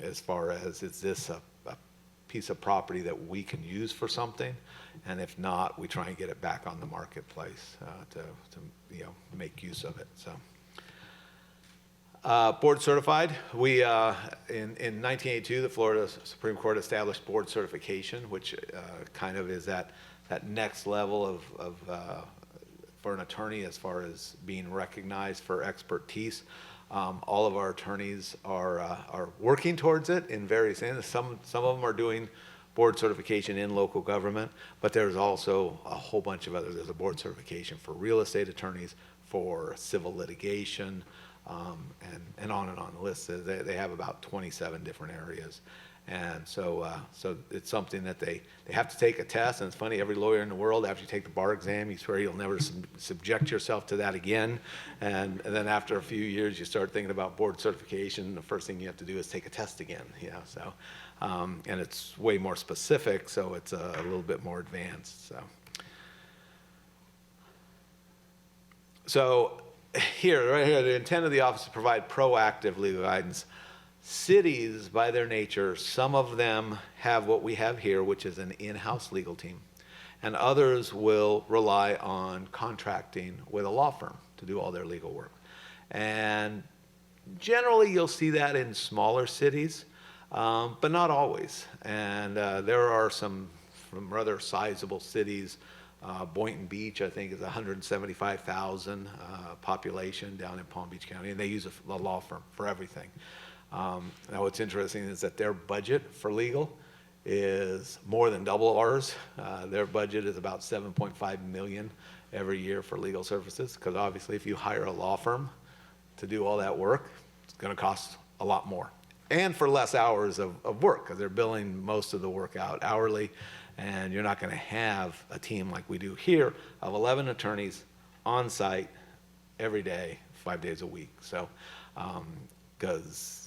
as far as, is this a piece of property that we can use for something? And if not, we try and get it back on the marketplace to you know, make use of it. So Board certified. We, in 1982, the Florida Supreme Court established board certification, which kind of is that next level of for an attorney as far as being recognized for expertise. All of our attorneys are working towards it in various ends. Some of them are doing board certification in local government, but there's also a whole bunch of others. There's a board certification for real estate attorneys, for civil litigation, and on the list. They have about 27 different areas. And so it's something that they have to take a test. And it's funny, every lawyer in the world, after you take the bar exam, you swear you'll never subject yourself to that again. And then after a few years, you start thinking about board certification. The first thing you have to do is take a test again. So, and it's way more specific, so it's a little bit more advanced. So here, right here, the intent of the office is to provide proactive legal guidance. Cities, by their nature, some of them have what we have here, which is an in-house legal team, and others will rely on contracting with a law firm to do all their legal work. And generally, you'll see that in smaller cities, but not always. And there are some rather sizable cities. Boynton Beach, I think, is 175,000 population down in Palm Beach County, and they use a law firm for everything. Now, what's interesting is that their budget for legal is more than double ours. Their budget is about $7.5 million every year for legal services, because obviously if you hire a law firm to do all that work, it's going to cost a lot more. And for less hours of work, because they're billing most of the work out hourly, and you're not going to have a team like we do here of 11 attorneys on site every day, 5 days a week. So, because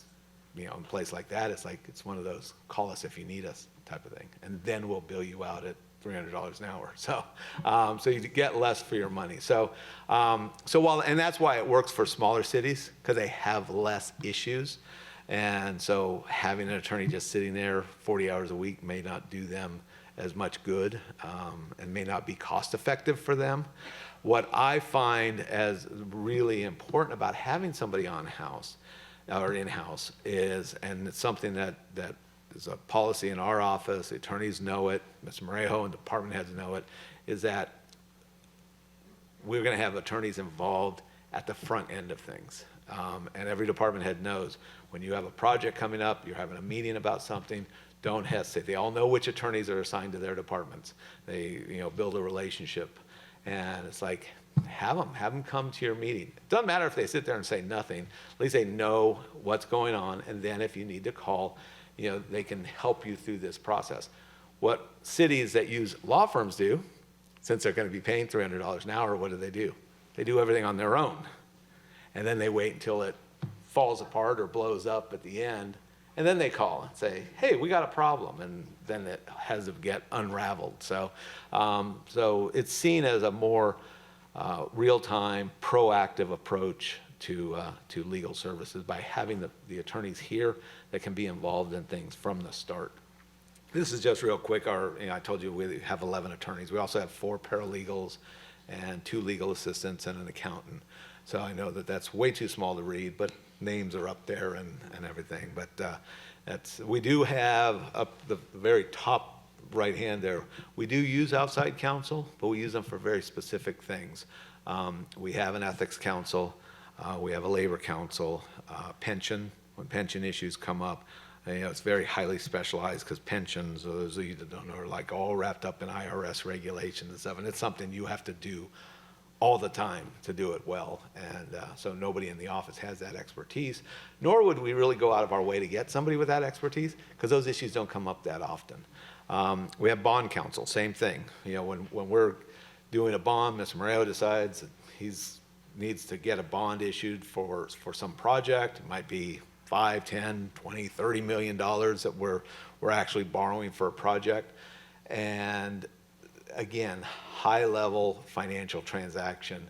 in a place like that, it's one of those call us if you need us type of thing, and then we'll bill you out at $300 an hour. So, so you get less for your money. So, and that's why it works for smaller cities, because they have less issues, and so having an attorney just sitting there 40 hours a week may not do them as much good, and may not be cost effective for them. What I find as really important about having somebody on-house or in-house is, and it's something that is a policy in our office, the attorneys know it, Mr. Merejo and department heads know it, is that we're going to have attorneys involved at the front end of things. And every department head knows when you have a project coming up, you're having a meeting about something, don't hesitate. They all know which attorneys are assigned to their departments. They, build a relationship, and it's like, have them come to your meeting. It doesn't matter if they sit there and say nothing. At least they know what's going on, and then if you need to call, they can help you through this process. What cities that use law firms do, since they're going to be paying $300 an hour, what do? They do everything on their own, and then they wait until it falls apart or blows up at the end. And then they call and say, hey, we got a problem. And then it has to get unraveled. So, so it's seen as a more real-time, proactive approach to legal services by having the attorneys here that can be involved in things from the start. This is just real quick. I told you we have 11 attorneys. We also have 4 paralegals and 2 legal assistants and an accountant. So I know that that's way too small to read, but names are up there and everything. But we do have up the very top right hand there, we do use outside counsel, but we use them for very specific things. We have an ethics counsel, we have a labor counsel, pension, when pension issues come up. It's very highly specialized, because pensions, those of you that don't know, are like all wrapped up in IRS regulations and stuff, and it's something you have to do all the time to do it well. And so nobody in the office has that expertise, nor would we really go out of our way to get somebody with that expertise, because those issues don't come up that often. We have bond counsel, same thing. When we're doing a bond, Mr. Merejo decides that he needs to get a bond issued for some project. It might be $5, $10, $20, $30 million that we're actually borrowing for a project. And again, high-level financial transaction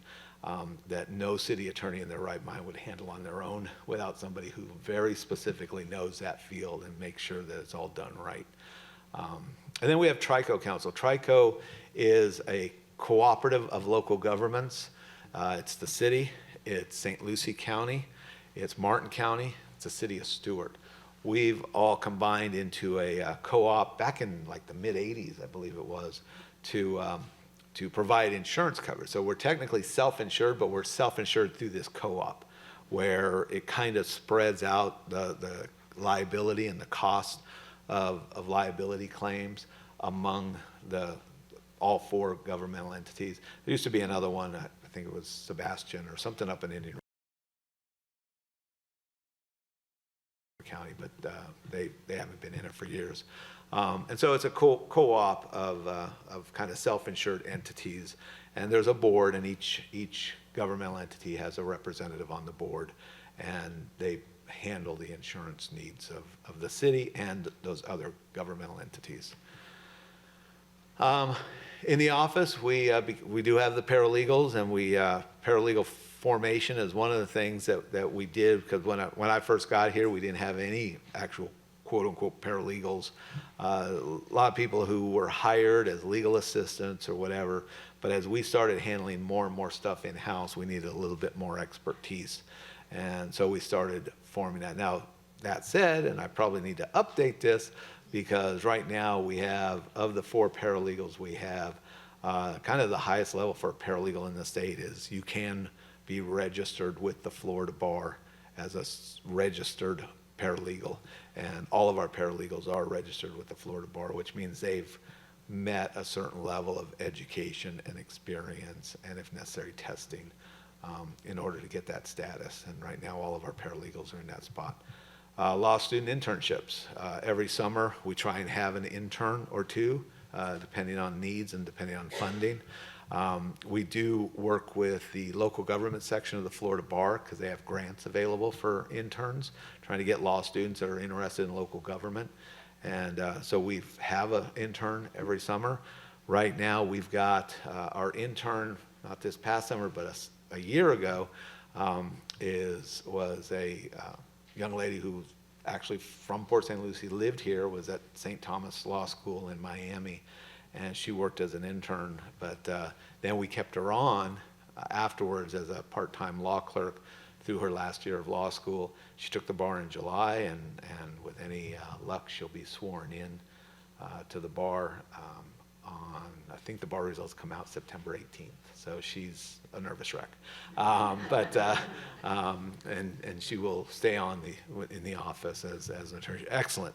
that no city attorney in their right mind would handle on their own without somebody who very specifically knows that field and makes sure that it's all done right. And then we have TRICO Council. TRICO is a cooperative of local governments. It's the city, it's St. Lucie County, It's Martin County, it's the city of Stewart. We've all combined into a co-op back in like the mid-'80s, I believe it was, to provide insurance coverage. So we're technically self-insured, but we're self-insured through this co-op, where it kind of spreads out the liability and the cost of liability claims among all 4 governmental entities. There used to be another one, I think it was Sebastian or something up in Indian County, but they haven't been in it for years. And so it's a co-op of kind of self-insured entities, and there's a board, and each governmental entity has a representative on the board, and they handle the insurance needs of the city and those other governmental entities. In the office, we do have the paralegals, and paralegal formation is one of the things that we did, because when I first got here, we didn't have any actual quote-unquote paralegals. A lot of people who were hired as legal assistants or whatever, but as we started handling more and more stuff in-house, we needed a little bit more expertise. And so we started forming that. Now, that said, and I probably need to update this, because right now we have, of the 4 paralegals we have, kind of the highest level for a paralegal in the state is you can be registered with the Florida Bar as a registered paralegal. And all of our paralegals are registered with the Florida Bar, which means they've met a certain level of education and experience, and if necessary, testing in order to get that status. And right now, all of our paralegals are in that spot. Law student internships. Every summer, we try and have an intern or 2, depending on needs and depending on funding. We do work with the local government section of the Florida Bar, because they have grants available for interns, trying to get law students that are interested in local government. And so we have an intern every summer. Right now, we've got our intern, not this past summer, but a year ago, was a young lady who actually from Port St. Lucie, lived here, was at St. Thomas Law School in Miami, and she worked as an intern. But then we kept her on afterwards as a part-time law clerk through her last year of law school. She took the bar in July, and with any luck, she'll be sworn in to the bar on, I think the bar results come out September 18th. So she's a nervous wreck. And she will stay on in the office as an attorney. Excellent.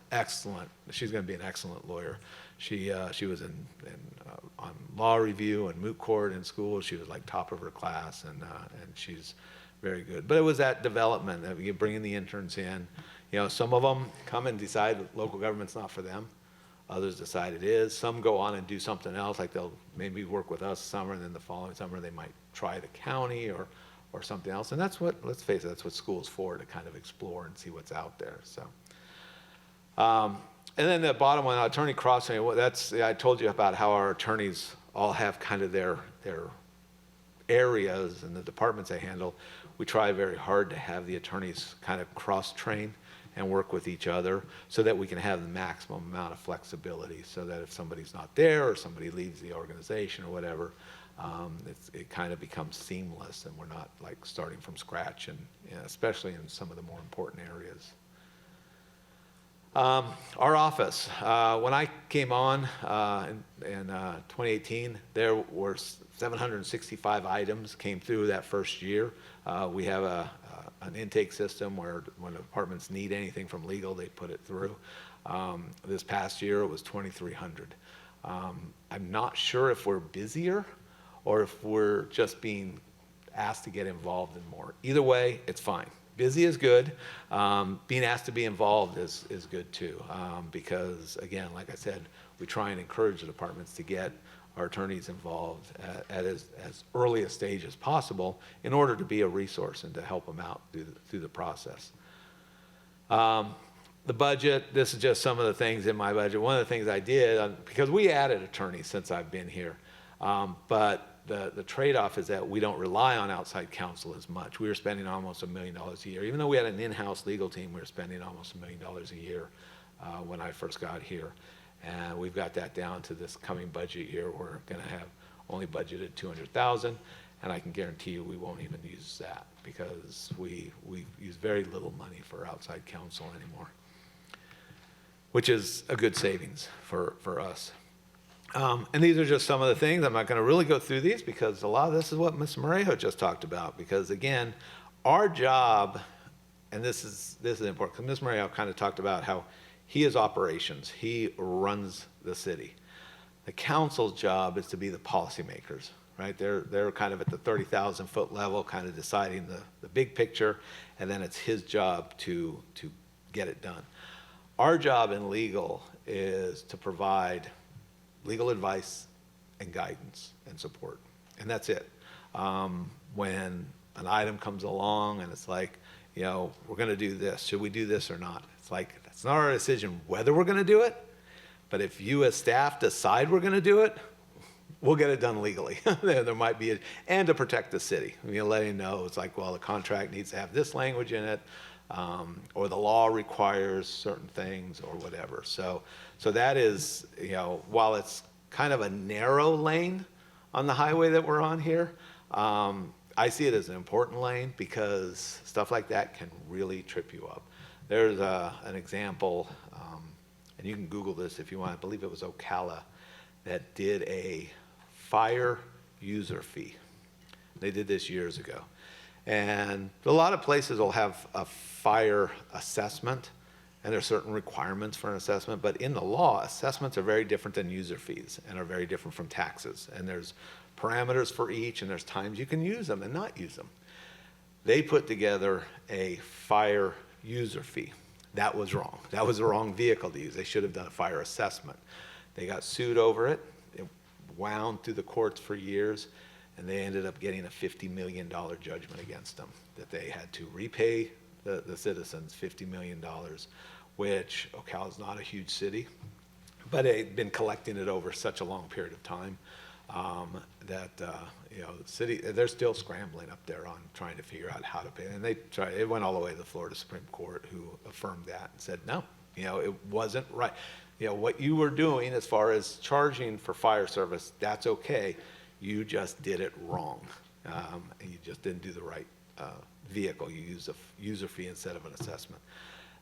She's going to be an excellent lawyer. She was on law review and moot court in school. She was like top of her class, and she's very good. But it was that development that you bringing the interns in. You know, some of them come and decide that local government's not for them. Others decide it is. Some go on and do something else, like they'll maybe work with us summer, and then the following summer they might try the county or something else. And that's what, let's face it, that's what school's for, to kind of explore and see what's out there. So, and then the bottom one, attorney cross-training. Well, I told you about how our attorneys all have kind of their areas and the departments they handle. We try very hard to have the attorneys kind of cross-train and work with each other so that we can have the maximum amount of flexibility, so that if somebody's not there or somebody leaves the organization or whatever, it kind of becomes seamless, and we're not like starting from scratch, and especially in some of the more important areas. Our office, when I came on in 2018, there were 765 items came through that first year. We have an intake system where when departments need anything from legal, they put it through. This past year, it was 2,300. I'm not sure if we're busier or if we're just being asked to get involved in more. Either way, it's fine. Busy is good. Being asked to be involved is good too, because again, like I said, we try and encourage the departments to get our attorneys involved at as early a stage as possible in order to be a resource and to help them out through the process. The budget, this is just some of the things in my budget. One of the things I did, because we added attorneys since I've been here, but the trade-off is that we don't rely on outside counsel as much. We were spending almost $1 million a year. Even though we had an in-house legal team, we were spending almost $1 million a year when I first got here. And we've got that down to this coming budget year. We're going to have only budgeted $200,000. And I can guarantee you we won't even use that because we use very little money for outside counsel anymore, which is a good savings for us. And these are just some of the things. I'm not going to really go through these because a lot of this is what Ms. Merejo just talked about. Because again, our job, and this is important, because Ms. Merejo kind of talked about how he is operations. He runs the city. The council's job is to be the policymakers, right? They're kind of at the 30,000 foot level, kind of deciding the big picture, and then it's his job to get it done. Our job in legal is to provide legal advice and guidance and support, and that's it. When an item comes along and it's like, you know, we're going to do this, should we do this or not? It's like, that's not our decision whether we're going to do it, but if you as staff decide we're going to do it, we'll get it done legally. There might be, and to protect the city. I mean, letting know, it's like, well, the contract needs to have this language in it, or the law requires certain things or whatever. So that is, you know, while it's kind of a narrow lane on the highway that we're on here, I see it as an important lane because stuff like that can really trip you up. There's an example, and you can Google this if you want. I believe it was Ocala that did a fire user fee. They did this years ago. And a lot of places will have a fire assessment, and there are certain requirements for an assessment, but in the law, assessments are very different than user fees and are very different from taxes. And there's parameters for each, and there's times you can use them and not use them. They put together a fire user fee. That was wrong. That was the wrong vehicle to use. They should have done a fire assessment. They got sued over it. It wound through the courts for years, and they ended up getting a $50 million judgment against them, that they had to repay the citizens $50 million, which Ocala's not a huge city, but they'd been collecting it over such a long period of time that you know, the city, they're still scrambling up there on trying to figure out how to pay. And it went all the way to the Florida Supreme Court, who affirmed that and said, no, you know, it wasn't right. You know, what you were doing as far as charging for fire service, that's okay. You just did it wrong. And you just didn't do the right vehicle. You used a user fee instead of an assessment.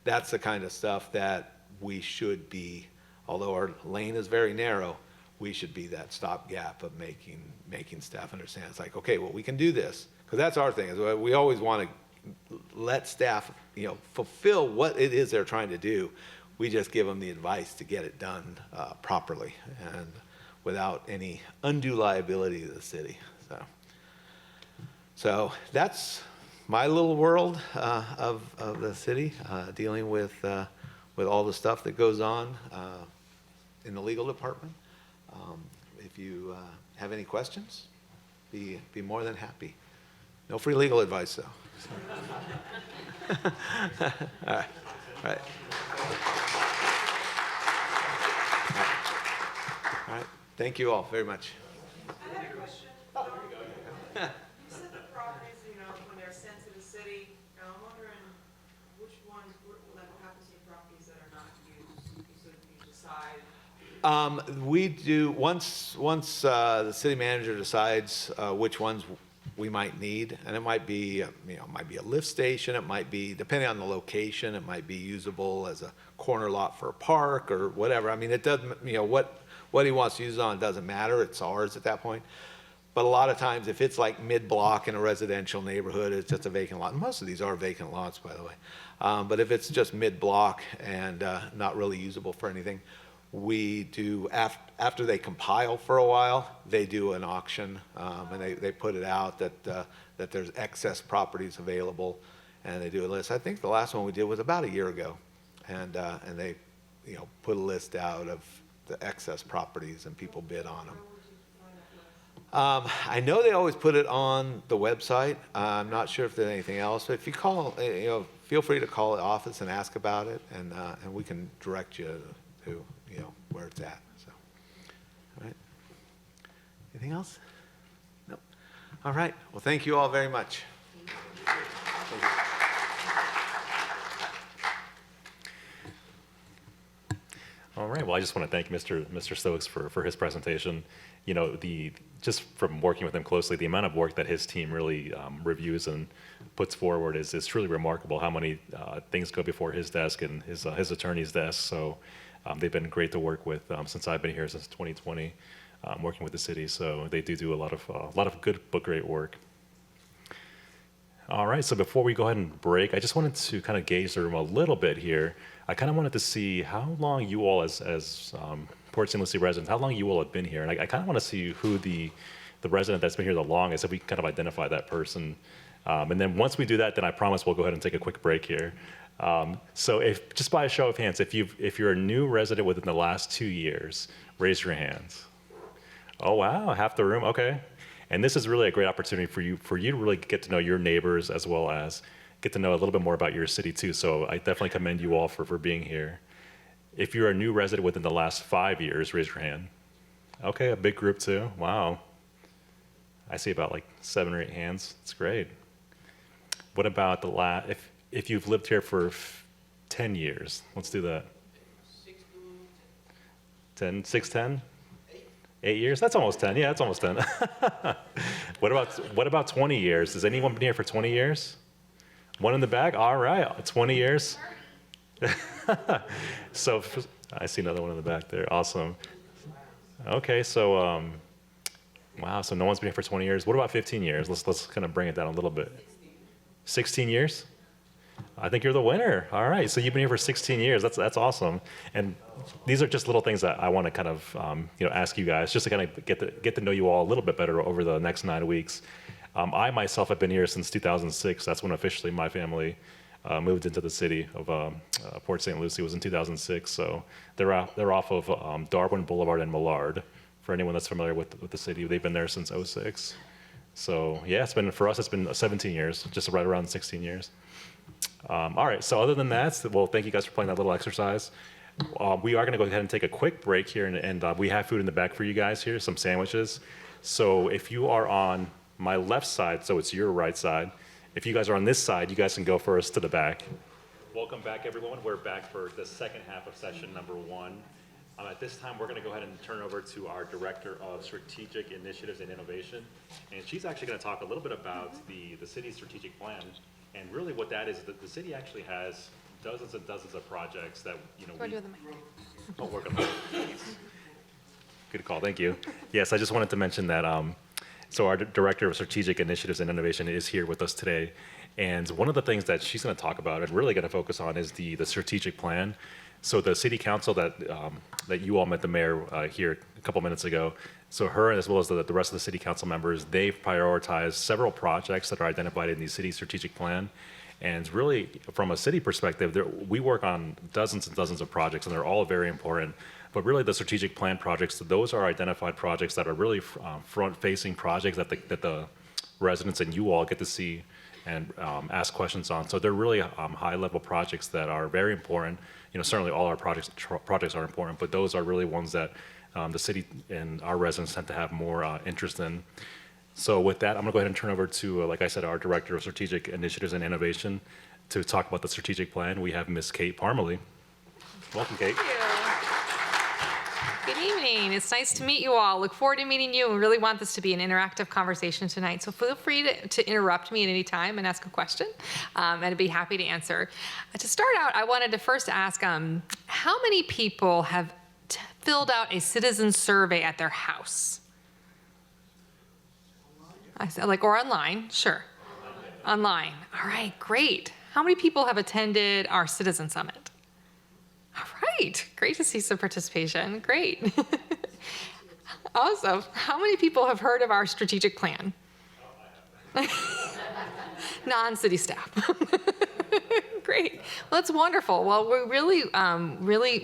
That's the kind of stuff that we should be, although our lane is very narrow, we should be that stopgap of making staff understand. It's like, okay, well, we can do this. Because that's our thing, is we always want to let staff, you know, fulfill what it is they're trying to do. We just give them the advice to get it done properly and without any undue liability to the city. So that's my little world of the city, dealing with all the stuff that goes on in the legal department. If you have any questions, be more than happy. No free legal advice, though. All right. All right. All right. Thank you all very much. I have a question. You said the properties, you know, when they're sent to the city, and I'm wondering which ones, like what happens to properties that are not used? You said you decide. We do, once the city manager decides which ones we might need, and it might be, you know, it might be a lift station, it might be, depending on the location, it might be usable as a corner lot for a park or whatever. I mean, it doesn't, you know, what he wants to use it on doesn't matter, it's ours at that point. But a lot of times, if it's like mid-block in a residential neighborhood, it's just a vacant lot. And most of these are vacant lots, by the way. But if it's just mid-block and not really usable for anything, we do, after they compile for a while, they do an auction, and they put it out that there's excess properties available, and they do a list. I think the last one we did was about a year ago, and they, you know, put a list out of the excess properties, and people bid on them. I know they always put it on the website. I'm not sure if there's anything else, but if you call, you know, feel free to call the office and ask about it, and we can direct you to, you know, where it's at. So, all right. Anything else? No. All right. Well, thank you all very much. Thank you. All right. Well, I just want to thank Mr. Stokes for his presentation. You know, just from working with him closely, the amount of work that his team really reviews and puts forward is truly remarkable. How many things go before his desk and his attorney's desk. So they've been great to work with since I've been here since 2020, working with the city. So they do a lot of good but great work. All right, so before we go ahead and break, I just wanted to kind of gauge the room a little bit here. I kind of wanted to see how long you all, as Port St. Lucie residents, how long you all have been here. And I kind of want to see who the resident that's been here the longest, if we can kind of identify that person. And then once we do that, then I promise we'll go ahead and take a quick break here. So if, just by a show of hands, if you're a new resident within the last 2 years, raise your hands. Oh, wow, half the room, okay. And this is really a great opportunity for you to really get to know your neighbors as well as get to know a little bit more about your city too. So I definitely commend you all for being here. If you're a new resident within the last 5 years, raise your hand. Okay, a big group too, wow. I see about like 7 or 8 hands, that's great. What about if you've lived here for 10 years, let's do that. 10? 8 years? That's almost 10. Yeah, that's almost 10. What about 20 years? Has anyone been here for 20 years? One in the back? All right, 20 years. So I see another one in the back there. Awesome. Okay, so wow, so no one's been here for 20 years. What about 15 years? Let's kind of bring it down a little bit. 16 years? I think you're the winner. All right, so you've been here for 16 years. That's awesome. And these are just little things that I want to kind of ask you guys, just to kind of get to know you all a little bit better over the next 9 weeks. I myself have been here since 2006. That's when officially my family moved into the city of Port St. Lucie. Was in 2006. So they're off of Darwin Boulevard and Millard. For anyone that's familiar with the city, they've been there since 2006. So yeah, for us it's been 17 years, just right around 16 years. All right, so other than that, well, thank you guys for playing that little exercise. We are going to go ahead and take a quick break here, and we have food in the back for you guys here, some sandwiches. So if you are on my left side, so it's your right side, if you guys are on this side, you guys can go first to the back. Welcome back, everyone. We're back for the second half of session number 1. At this time, we're going to go ahead and turn over to our Director of Strategic Initiatives and Innovation, and she's actually going to talk a little bit about the city's strategic plan. And really what that is, the city actually has dozens and dozens of projects that, I'll work on that. Good call, thank you. Yes, I just wanted to mention that, so our Director of Strategic Initiatives and Innovation is here with us today. And one of the things that she's gonna talk about and really gonna focus on is the strategic plan. So the city council that you all met the mayor here a couple minutes ago, so her as well as the rest of the city council members, they've prioritized several projects that are identified in the city strategic plan. And really, from a city perspective, we work on dozens and dozens of projects, and they're all very important. But really, the strategic plan projects, those are identified projects that are really front-facing projects that the residents and you all get to see and ask questions on. So they're really high-level projects that are very important. Certainly all our projects are important, but those are really ones that the city and our residents tend to have more interest in. So with that, I'm gonna go ahead and turn over to, like I said, our Director of Strategic Initiatives and Innovation to talk about the strategic plan. We have Ms. Kate Parmelee. Welcome, Kate. Thank you. Good evening. It's nice to meet you all. Look forward to meeting you. We really want this to be an interactive conversation tonight. So feel free to interrupt me at any time and ask a question, and I'd be happy to answer. To start out, I wanted to first ask, how many people have filled out a citizen survey at their house? I said, or online, sure. Online. All right, great. How many people have attended our Citizen Summit? All right, great to see some participation. Great. Awesome. How many people have heard of our strategic plan? Non-city staff. Great. Well, that's wonderful. Well, we really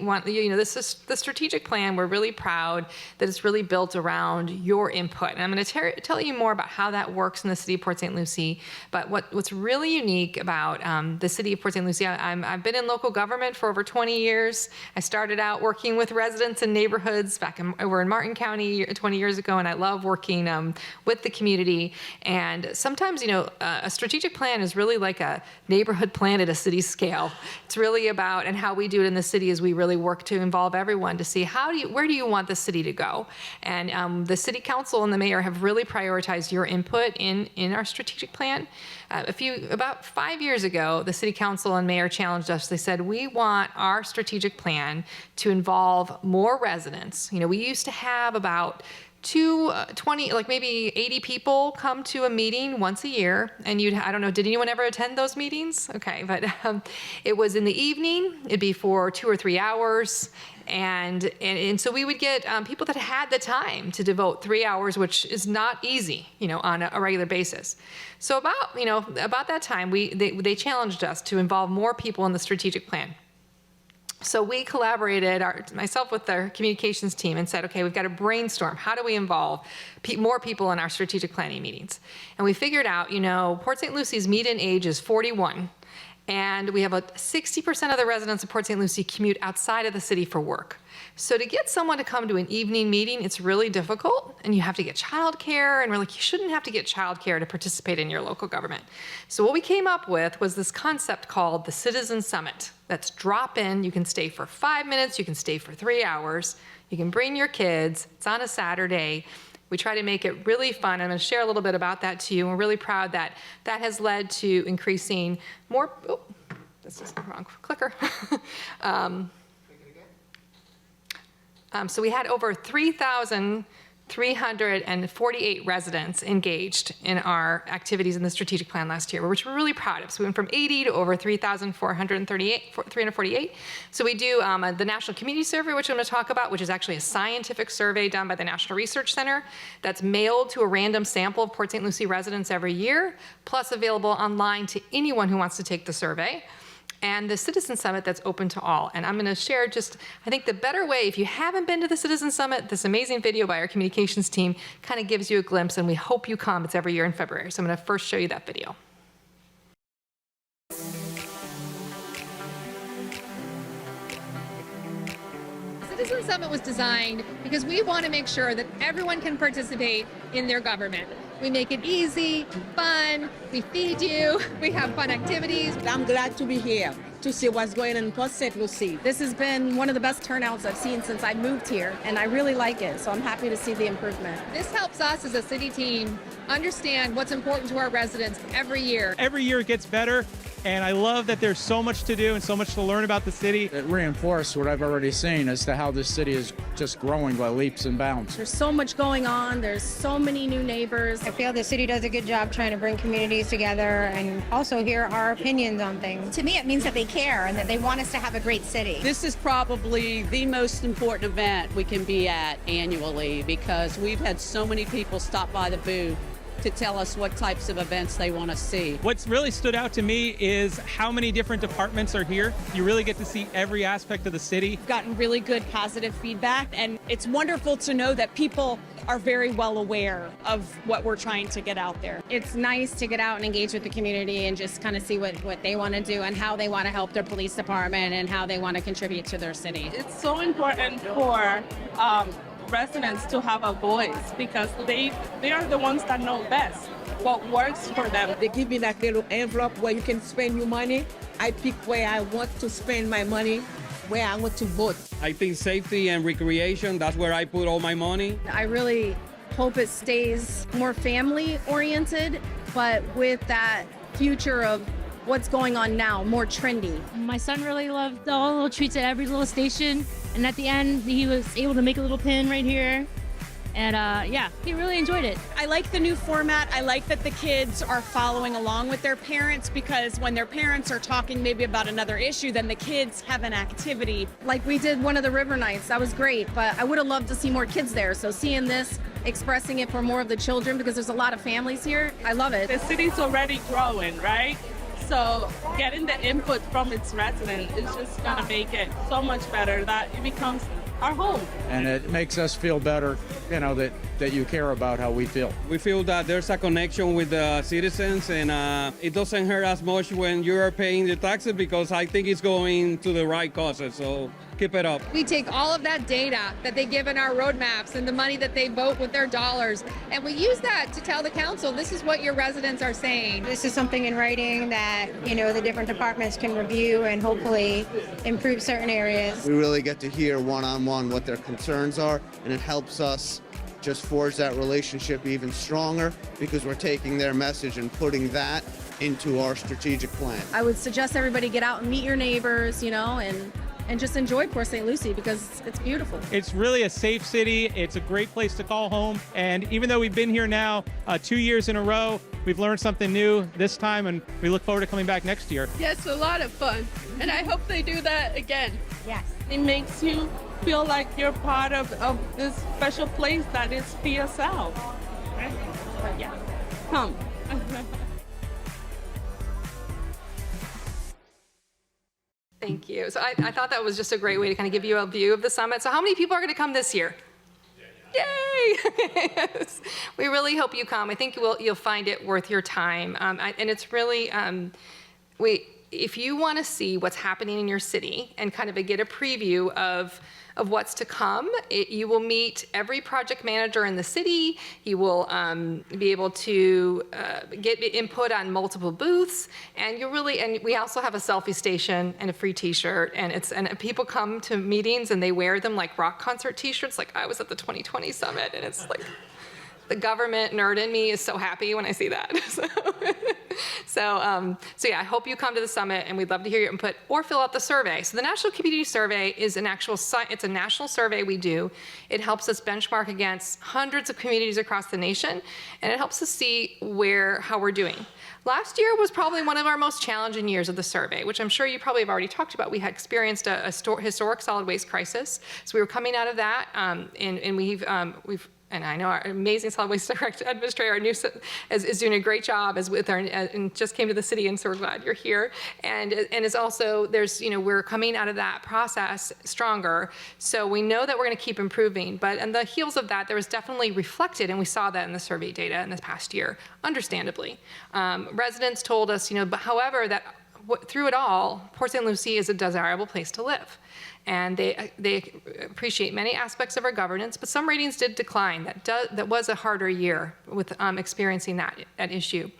want, this is the strategic plan. We're really proud that it's really built around your input. And I'm going to tell you more about how that works in the city of Port St. Lucie. But what's really unique about the city of Port St. Lucie, I've been in local government for over 20 years. I started out working with residents in neighborhoods over in Martin County 20 years ago, and I love working with the community. And sometimes, a strategic plan is really like a neighborhood plan at a city city scale. It's really about, and how we do it in the city is we really work to involve everyone to see where do you want the city to go? And the city council and the mayor have really prioritized your input in our strategic plan. About 5 years ago, the city council and mayor challenged us. They said, we want our strategic plan to involve more residents. You know, we used to have about 20, like maybe 80 people come to a meeting once a year, and I don't know, did anyone ever attend those meetings? Okay, but it was in the evening, it'd be for 2 or 3 hours, and so we would get people that had the time to devote 3 hours, which is not easy, you know, on a regular basis. So about that time, they challenged us to involve more people in the strategic plan. So we collaborated, myself with our communications team, and said, okay, we've got to brainstorm. How do we involve more people in our strategic planning meetings? And we figured out, you know, Port St. Lucie's median age is 41. And we have 60% of the residents of Port St. Lucie commute outside of the city for work. So to get someone to come to an evening meeting, it's really difficult, and you have to get childcare, and we're like, you shouldn't have to get childcare to participate in your local government. So what we came up with was this concept called the Citizen Summit. That's drop in, you can stay for 5 minutes, you can stay for 3 hours, you can bring your kids, it's on a Saturday. We try to make it really fun. I'm going to share a little bit about that to you. We're really proud that that has led to increasing more, oh, this is the wrong clicker. So we had over 3,348 residents engaged in our activities in the strategic plan last year, which we're really proud of. So we went from 80 to over 348. So we do the National Community Survey, which I'm going to talk about, which is actually a scientific survey done by the National Research Center that's mailed to a random sample of Port St. Lucie residents every year, plus available online to anyone who wants to take the survey. And the Citizen Summit that's open to all. And I'm going to share I think the better way, if you haven't been to the Citizen Summit, this amazing video by our communications team kind of gives you a glimpse, and we hope you come. It's every year in February. So I'm going to first show you that video. Citizen Summit was designed because we want to make sure that everyone can participate in their government. We make it easy, fun, we feed you, we have fun activities. I'm glad to be here to see what's going on in Port St. Lucie. This has been one of the best turnouts I've seen since I moved here, and I really like it, so I'm happy to see the improvement. This helps us as a city team understand what's important to our residents every year. Every year it gets better, and I love that there's so much to do and so much to learn about the city. It reinforced what I've already seen as to how this city is just growing by leaps and bounds. There's so much going on. There's so many new neighbors. I feel the city does a good job trying to bring communities together and also hear our opinions on things. To me, it means that they care and that they want us to have a great city. This is probably the most important event we can be at annually because we've had so many people stop by the booth to tell us what types of events they want to see. What's really stood out to me is how many different departments are here. You really get to see every aspect of the city. We've gotten really good positive feedback, and it's wonderful to know that people are very well aware of what we're trying to get out there. It's nice to get out and engage with the community and just kind of see what they want to do and how they want to help their police department and how they want to contribute to their city. It's so important for residents to have a voice because they are the ones that know best what works for them. They give me that little envelope where you can spend your money. I pick where I want to spend my money, where I want to vote. I think safety and recreation, that's where I put all my money. I really hope it stays more family oriented, but with that future of what's going on now, more trendy. My son really loved all the little treats at every little station, and at the end he was able to make a little pin right here, and yeah, he really enjoyed it. I like the new format. I like that the kids are following along with their parents because when their parents are talking maybe about another issue, then the kids have an activity. Like we did one of the river nights, that was great, but I would have loved to see more kids there. So seeing this, expressing it for more of the children because there's a lot of families here, I love it. The city's already growing, right? So getting the input from its residents is just gonna make it so much better that it becomes our home. And it makes us feel better, you know, that you care about how we feel. We feel that there's a connection with the citizens, and it doesn't hurt as much when you are paying the taxes, because I think it's going to the right causes. So keep it up. We take all of that data that they give in our roadmaps and the money that they vote with their dollars, and we use that to tell the council, this is what your residents are saying. This is something in writing that, you know, the different departments can review and hopefully improve certain areas. We really get to hear one-on-one what their concerns are, and it helps us just forge that relationship even stronger because we're taking their message and putting that into our strategic plan. I would suggest everybody get out and meet your neighbors, you know, and just enjoy Port St. Lucie because it's beautiful. It's really a safe city. It's a great place to call home. And even though we've been here now 2 years in a row, we've learned something new this time, and we look forward to coming back next year. Yes, a lot of fun. And I hope they do that again. Yes. It makes you feel like you're part of this special place that is PSL. Right? But yeah, come. Thank you. So I thought that was just a great way to kind of give you a view of the summit. So how many people are going to come this year? Yay! Yes. We really hope you come. I think you'll find it worth your time. And it's really, if you want to see what's happening in your city and kind of get a preview of what's to come, you will meet every project manager in the city. You will be able to get input on multiple booths, and we also have a selfie station and a free T-shirt, and people come to meetings and they wear them like rock concert T-shirts. Like I was at the 2020 summit, and it's like the government nerd in me is so happy when I see that. So yeah, I hope you come to the summit, and we'd love to hear your input or fill out the survey. So the National Community Survey is it's a national survey we do. It helps us benchmark against hundreds of communities across the nation, and it helps us see how we're doing. Last year was probably one of our most challenging years of the survey, which I'm sure you probably have already talked about. We had experienced a historic solid waste crisis. So we were coming out of that, and we've and I know our amazing solid waste administrator, is doing a great job and just came to the city, and so we're glad you're here. And it's also, we're coming out of that process stronger. So we know that we're going to keep improving, but on the heels of that, there was definitely reflected, and we saw that in the survey data in this past year, understandably. Residents told us, but however, that through it all, Port St. Lucie is a desirable place to live. And they appreciate many aspects of our governance, but some ratings did decline. That was a harder year with experiencing that issue.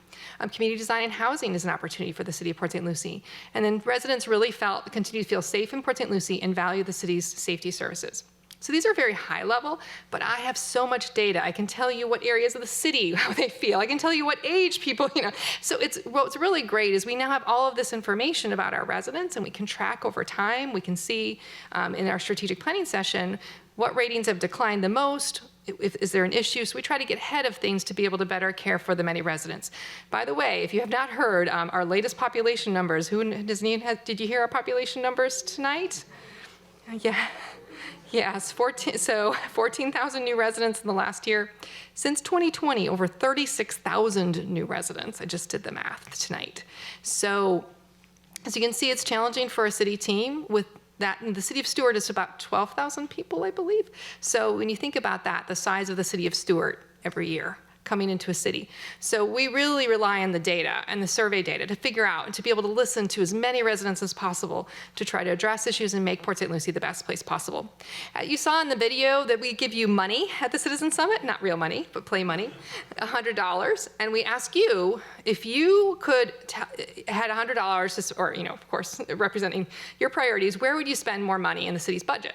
Community design and housing is an opportunity for the city of Port St. Lucie. And then residents really continue to feel safe in Port St. Lucie and value the city's safety services. So these are very high level, but I have so much data. I can tell you what areas of the city, how they feel. I can tell you what age people, So what's really great is we now have all of this information about our residents, and we can track over time. We can see in our strategic planning session what ratings have declined the most. Is there an issue? So we try to get ahead of things to be able to better care for the many residents. By the way, if you have not heard our latest population numbers, did you hear our population numbers tonight? Yeah. Yes, 14,000 new residents in the last year. Since 2020, over 36,000 new residents. I just did the math tonight. So as you can see, it's challenging for a city team with that. And the city of Stuart is about 12,000 people, I believe. So when you think about that, the size of the city of Stuart every year coming into a city. So we really rely on the data and the survey data to figure out and to be able to listen to as many residents as possible to try to address issues and make Port St. Lucie the best place possible. You saw in the video that we give you money at the Citizen Summit, not real money, but play money, $100. And we ask you if you had $100, or, of course, representing your priorities, where would you spend more money in the city's budget?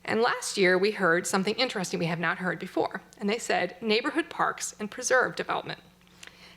And last year, we heard something interesting we have not heard before. And they said neighborhood parks and preserve development.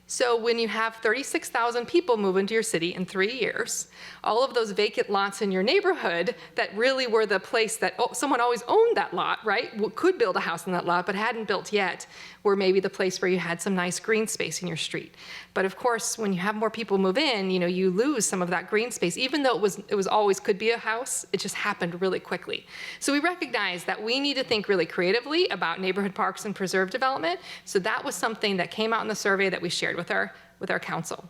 So when you have 36,000 people move into your city in 3 years, all of those vacant lots in your neighborhood that really were the place that someone always owned that lot, right? Could build a house on that lot, but hadn't built yet, were maybe the place where you had some nice green space in your street. But of course, when you have more people move in, you lose some of that green space, even though it was always could be a house. It just happened really quickly. So we recognize that we need to think really creatively about neighborhood parks and preserve development. So that was something that came out in the survey that we shared with our council.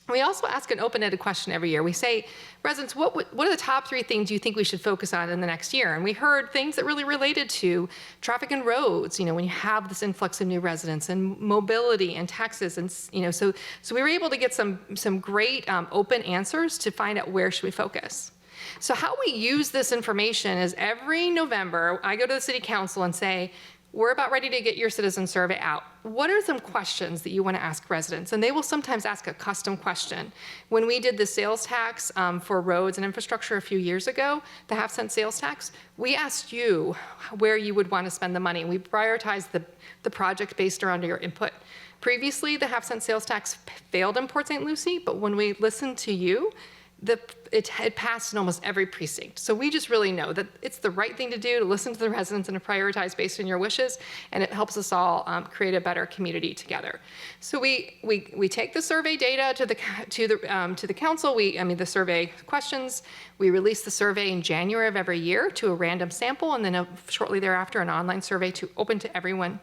We also ask an open-ended question every year. We say, residents, what are the top 3 things you think we should focus on in the next year? And we heard things that really related to traffic and roads, when you have this influx of new residents, and mobility and taxes. And, so we were able to get some great open answers to find out where should we focus. So how we use this information is every November, I go to the city council and say, we're about ready to get your citizen survey out. What are some questions that you want to ask residents? And they will sometimes ask a custom question. When we did the sales tax for roads and infrastructure a few years ago, the half-cent sales tax, we asked you where you would want to spend the money. We prioritized the project based around your input. Previously, the half-cent sales tax failed in Port St. Lucie, but when we listened to you, it had passed in almost every precinct. So we just really know that it's the right thing to do to listen to the residents and to prioritize based on your wishes, and it helps us all create a better community together. So we take the survey data to the council. The survey questions. We release the survey in January of every year to a random sample, and then shortly thereafter an online survey open to everyone.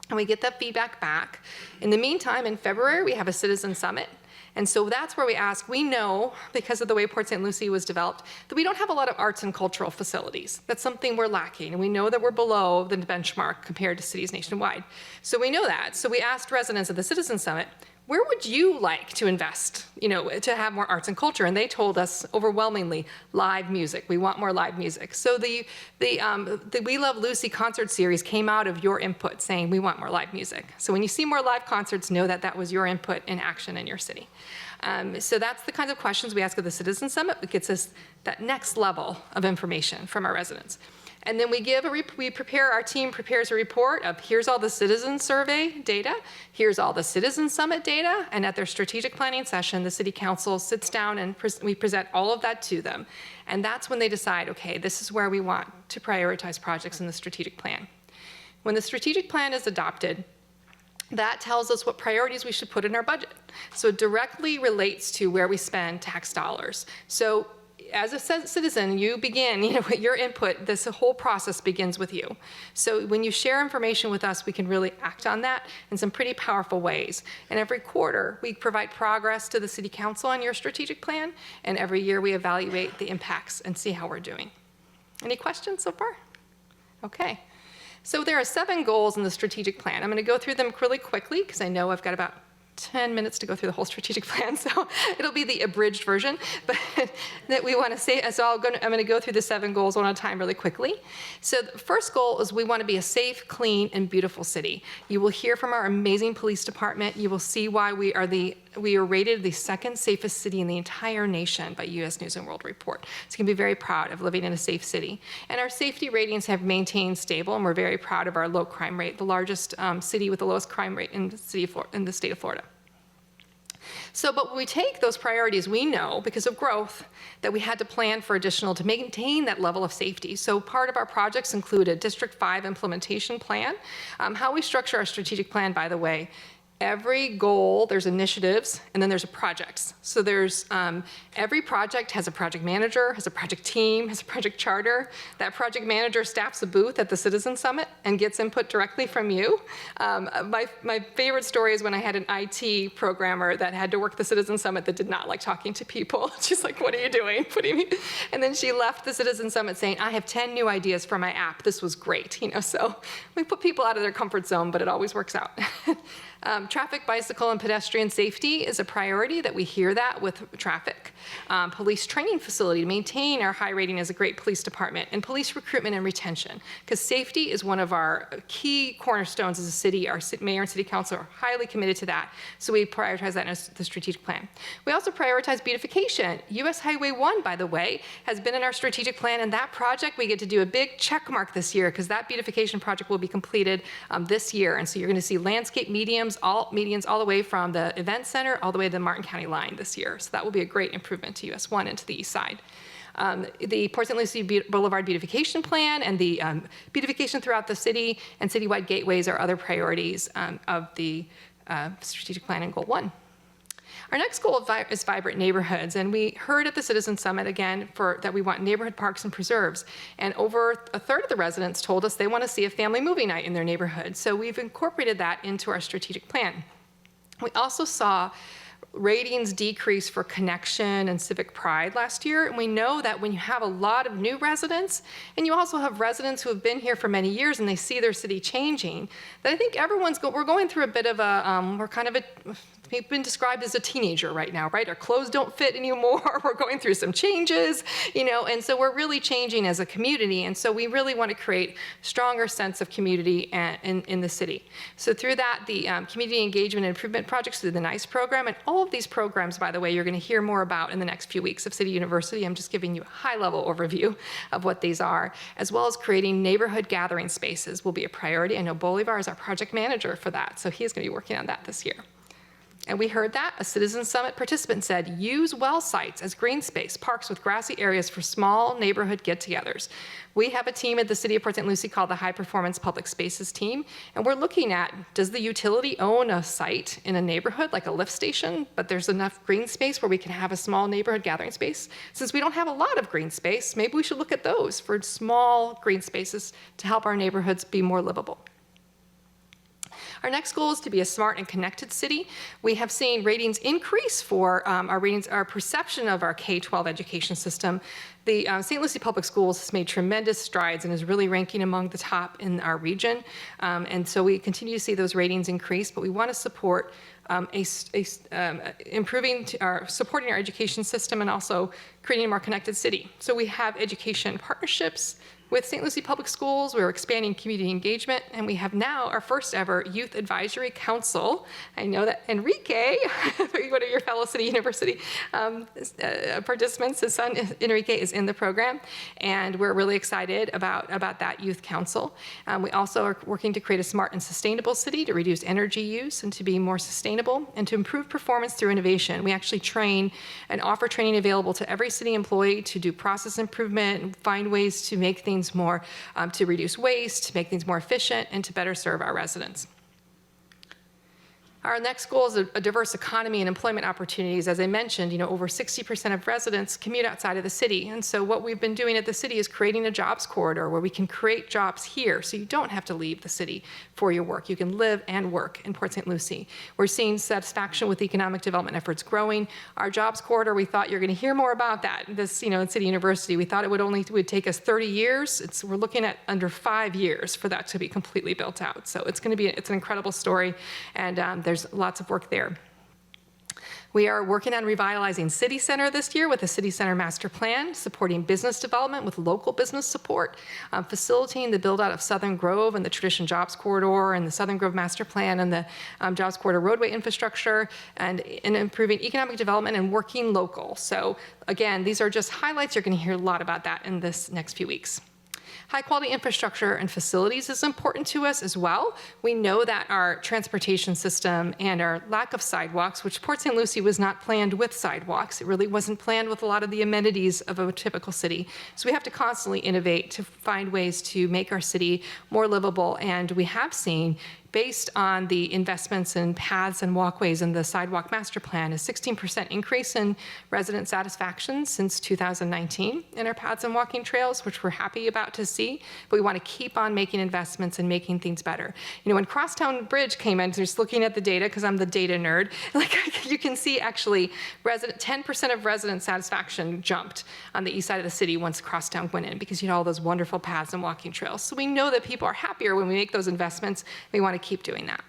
And we get that feedback back. In the meantime, in February, we have a citizen summit. And so that's where we ask, we know, because of the way Port St. Lucie was developed, that we don't have a lot of arts and cultural facilities. That's something we're lacking, and we know that we're below the benchmark compared to cities nationwide. So we know that. So we asked residents at the Citizen Summit, where would you like to invest, to have more arts and culture? And they told us overwhelmingly, live music. We want more live music. So the We Love Lucy concert series came out of your input saying we want more live music. So when you see more live concerts, know that that was your input in action in your city. So that's the kinds of questions we ask at the Citizen Summit. It gets us that next level of information from our residents. And then our team prepares a report of here's all the citizen survey data, here's all the Citizen Summit data, and at their strategic planning session, the city council sits down and we present all of that to them. And that's when they decide, okay, this is where we want to prioritize projects in the strategic plan. When the strategic plan is adopted, that tells us what priorities we should put in our budget. So it directly relates to where we spend tax dollars. So as a citizen, you begin, your input, this whole process begins with you. So when you share information with us, we can really act on that in some pretty powerful ways. And every quarter, we provide progress to the city council on your strategic plan, and every year we evaluate the impacts and see how we're doing. Any questions so far? Okay. So there are 7 goals in the strategic plan. I'm going to go through them really quickly because I know I've got about 10 minutes to go through the whole strategic plan, so it'll be the abridged version, but that we want to say, so I'm going to go through the 7 goals one at a time really quickly. So the first goal is we want to be a safe, clean, and beautiful city. You will hear from our amazing police department. You will see why we are rated the 2nd safest city in the entire nation by U.S. News & World Report. So you can be very proud of living in a safe city. And our safety ratings have maintained stable, and we're very proud of our low crime rate, the largest city with the lowest crime rate in the state of Florida. So, but when we take those priorities, we know, because of growth, that we had to plan for additional to maintain that level of safety. So part of our projects include a District 5 implementation plan. How we structure our strategic plan, by the way, every goal, there's initiatives, and then there's projects. So there's, every project has a project manager, has a project team, has a project charter. That project manager staffs a booth at the Citizen Summit and gets input directly from you. My favorite story is when I had an IT programmer that had to work the Citizen Summit that did not like talking to people. She's like, what are you doing? What do you mean? And then she left the Citizen Summit saying, I have 10 new ideas for my app. This was great. So we put people out of their comfort zone, but it always works out. Traffic, bicycle, and pedestrian safety is a priority that we hear that with traffic. Police training facility to maintain our high rating as a great police department, and police recruitment and retention, because safety is one of our key cornerstones as a city. Our mayor and city council are highly committed to that, so we prioritize that in the strategic plan. We also prioritize beautification. US Highway 1, by the way, has been in our strategic plan, and that project we get to do a big check mark this year, because that beautification project will be completed this year, and so you're going to see landscape medians all the way from the event center all the way to the Martin County line this year. So that will be a great improvement to US 1 and to the east side. The Port St. Lucie Boulevard beautification plan and the beautification throughout the city and citywide gateways are other priorities of the strategic plan in Goal 1. Our next goal is vibrant neighborhoods, and we heard at the Citizen Summit again that we want neighborhood parks and preserves, and over a third of the residents told us they want to see a family movie night in their neighborhood, so we've incorporated that into our strategic plan. We also saw ratings decreased for connection and civic pride last year. And we know that when you have a lot of new residents, and you also have residents who have been here for many years and they see their city changing, that I think we're going through a bit of we've been described as a teenager right now, right? Our clothes don't fit anymore. We're going through some changes, and so we're really changing as a community. And so we really want to create a stronger sense of community in the city. So through that, the community engagement and improvement projects through the NICE program, and all of these programs, by the way, you're going to hear more about in the next few weeks of City University. I'm just giving you a high-level overview of what these are, as well as creating neighborhood gathering spaces will be a priority. I know Bolivar is our project manager for that, so he's going to be working on that this year. And we heard that. A Citizen Summit participant said, use well sites as green space, parks with grassy areas for small neighborhood get-togethers. We have a team at the City of Port St. Lucie called the High Performance Public Spaces team, and we're looking at, does the utility own a site in a neighborhood, like a lift station, but there's enough green space where we can have a small neighborhood gathering space? Since we don't have a lot of green space, maybe we should look at those for small green spaces to help our neighborhoods be more livable. Our next goal is to be a smart and connected city. We have seen ratings increase for our perception of our K-12 education system. The St. Lucie Public Schools has made tremendous strides and is really ranking among the top in our region. And so we continue to see those ratings increase, but we want to support supporting our education system and also creating a more connected city. So we have education partnerships with St. Lucie Public Schools. We're expanding community engagement, and we have now our first ever Youth Advisory Council. I know that Enrique, one of your fellow City University participants, his son Enrique is in the program, and we're really excited about that Youth Council. We also are working to create a smart and sustainable city to reduce energy use and to be more sustainable and to improve performance through innovation. We actually train and offer training available to every city employee to do process improvement and find ways to make things more, to reduce waste, to make things more efficient, and to better serve our residents. Our next goal is a diverse economy and employment opportunities. As I mentioned, over 60% of residents commute outside of the city. And so what we've been doing at the city is creating a jobs corridor where we can create jobs here so you don't have to leave the city for your work. You can live and work in Port St. Lucie. We're seeing satisfaction with economic development efforts growing. Our jobs corridor, we thought you're going to hear more about that. This, in City University, we thought it would take us 30 years. We're looking at under 5 years for that to be completely built out. So it's an incredible story, and there's lots of work there. We are working on revitalizing City Center this year with a City Center master plan, supporting business development with local business support, facilitating the build out of Southern Grove and the Tradition Jobs Corridor and the Southern Grove master plan and the Jobs Corridor roadway infrastructure, and improving economic development and working local. So again, these are just highlights. You're going to hear a lot about that in this next few weeks. High quality infrastructure and facilities is important to us as well. We know that our transportation system and our lack of sidewalks, which Port St. Lucie was not planned with sidewalks. It really wasn't planned with a lot of the amenities of a typical city. So we have to constantly innovate to find ways to make our city more livable. And we have seen, based on the investments in paths and walkways in the sidewalk master plan, a 16% increase in resident satisfaction since 2019 in our paths and walking trails, which we're happy about to see. But we want to keep on making investments and making things better. When Crosstown Bridge came in, just looking at the data, because I'm the data nerd, you can see actually 10% of resident satisfaction jumped on the east side of the city once Crosstown went in, because all those wonderful paths and walking trails. So we know that people are happier when we make those investments. We want to keep doing that.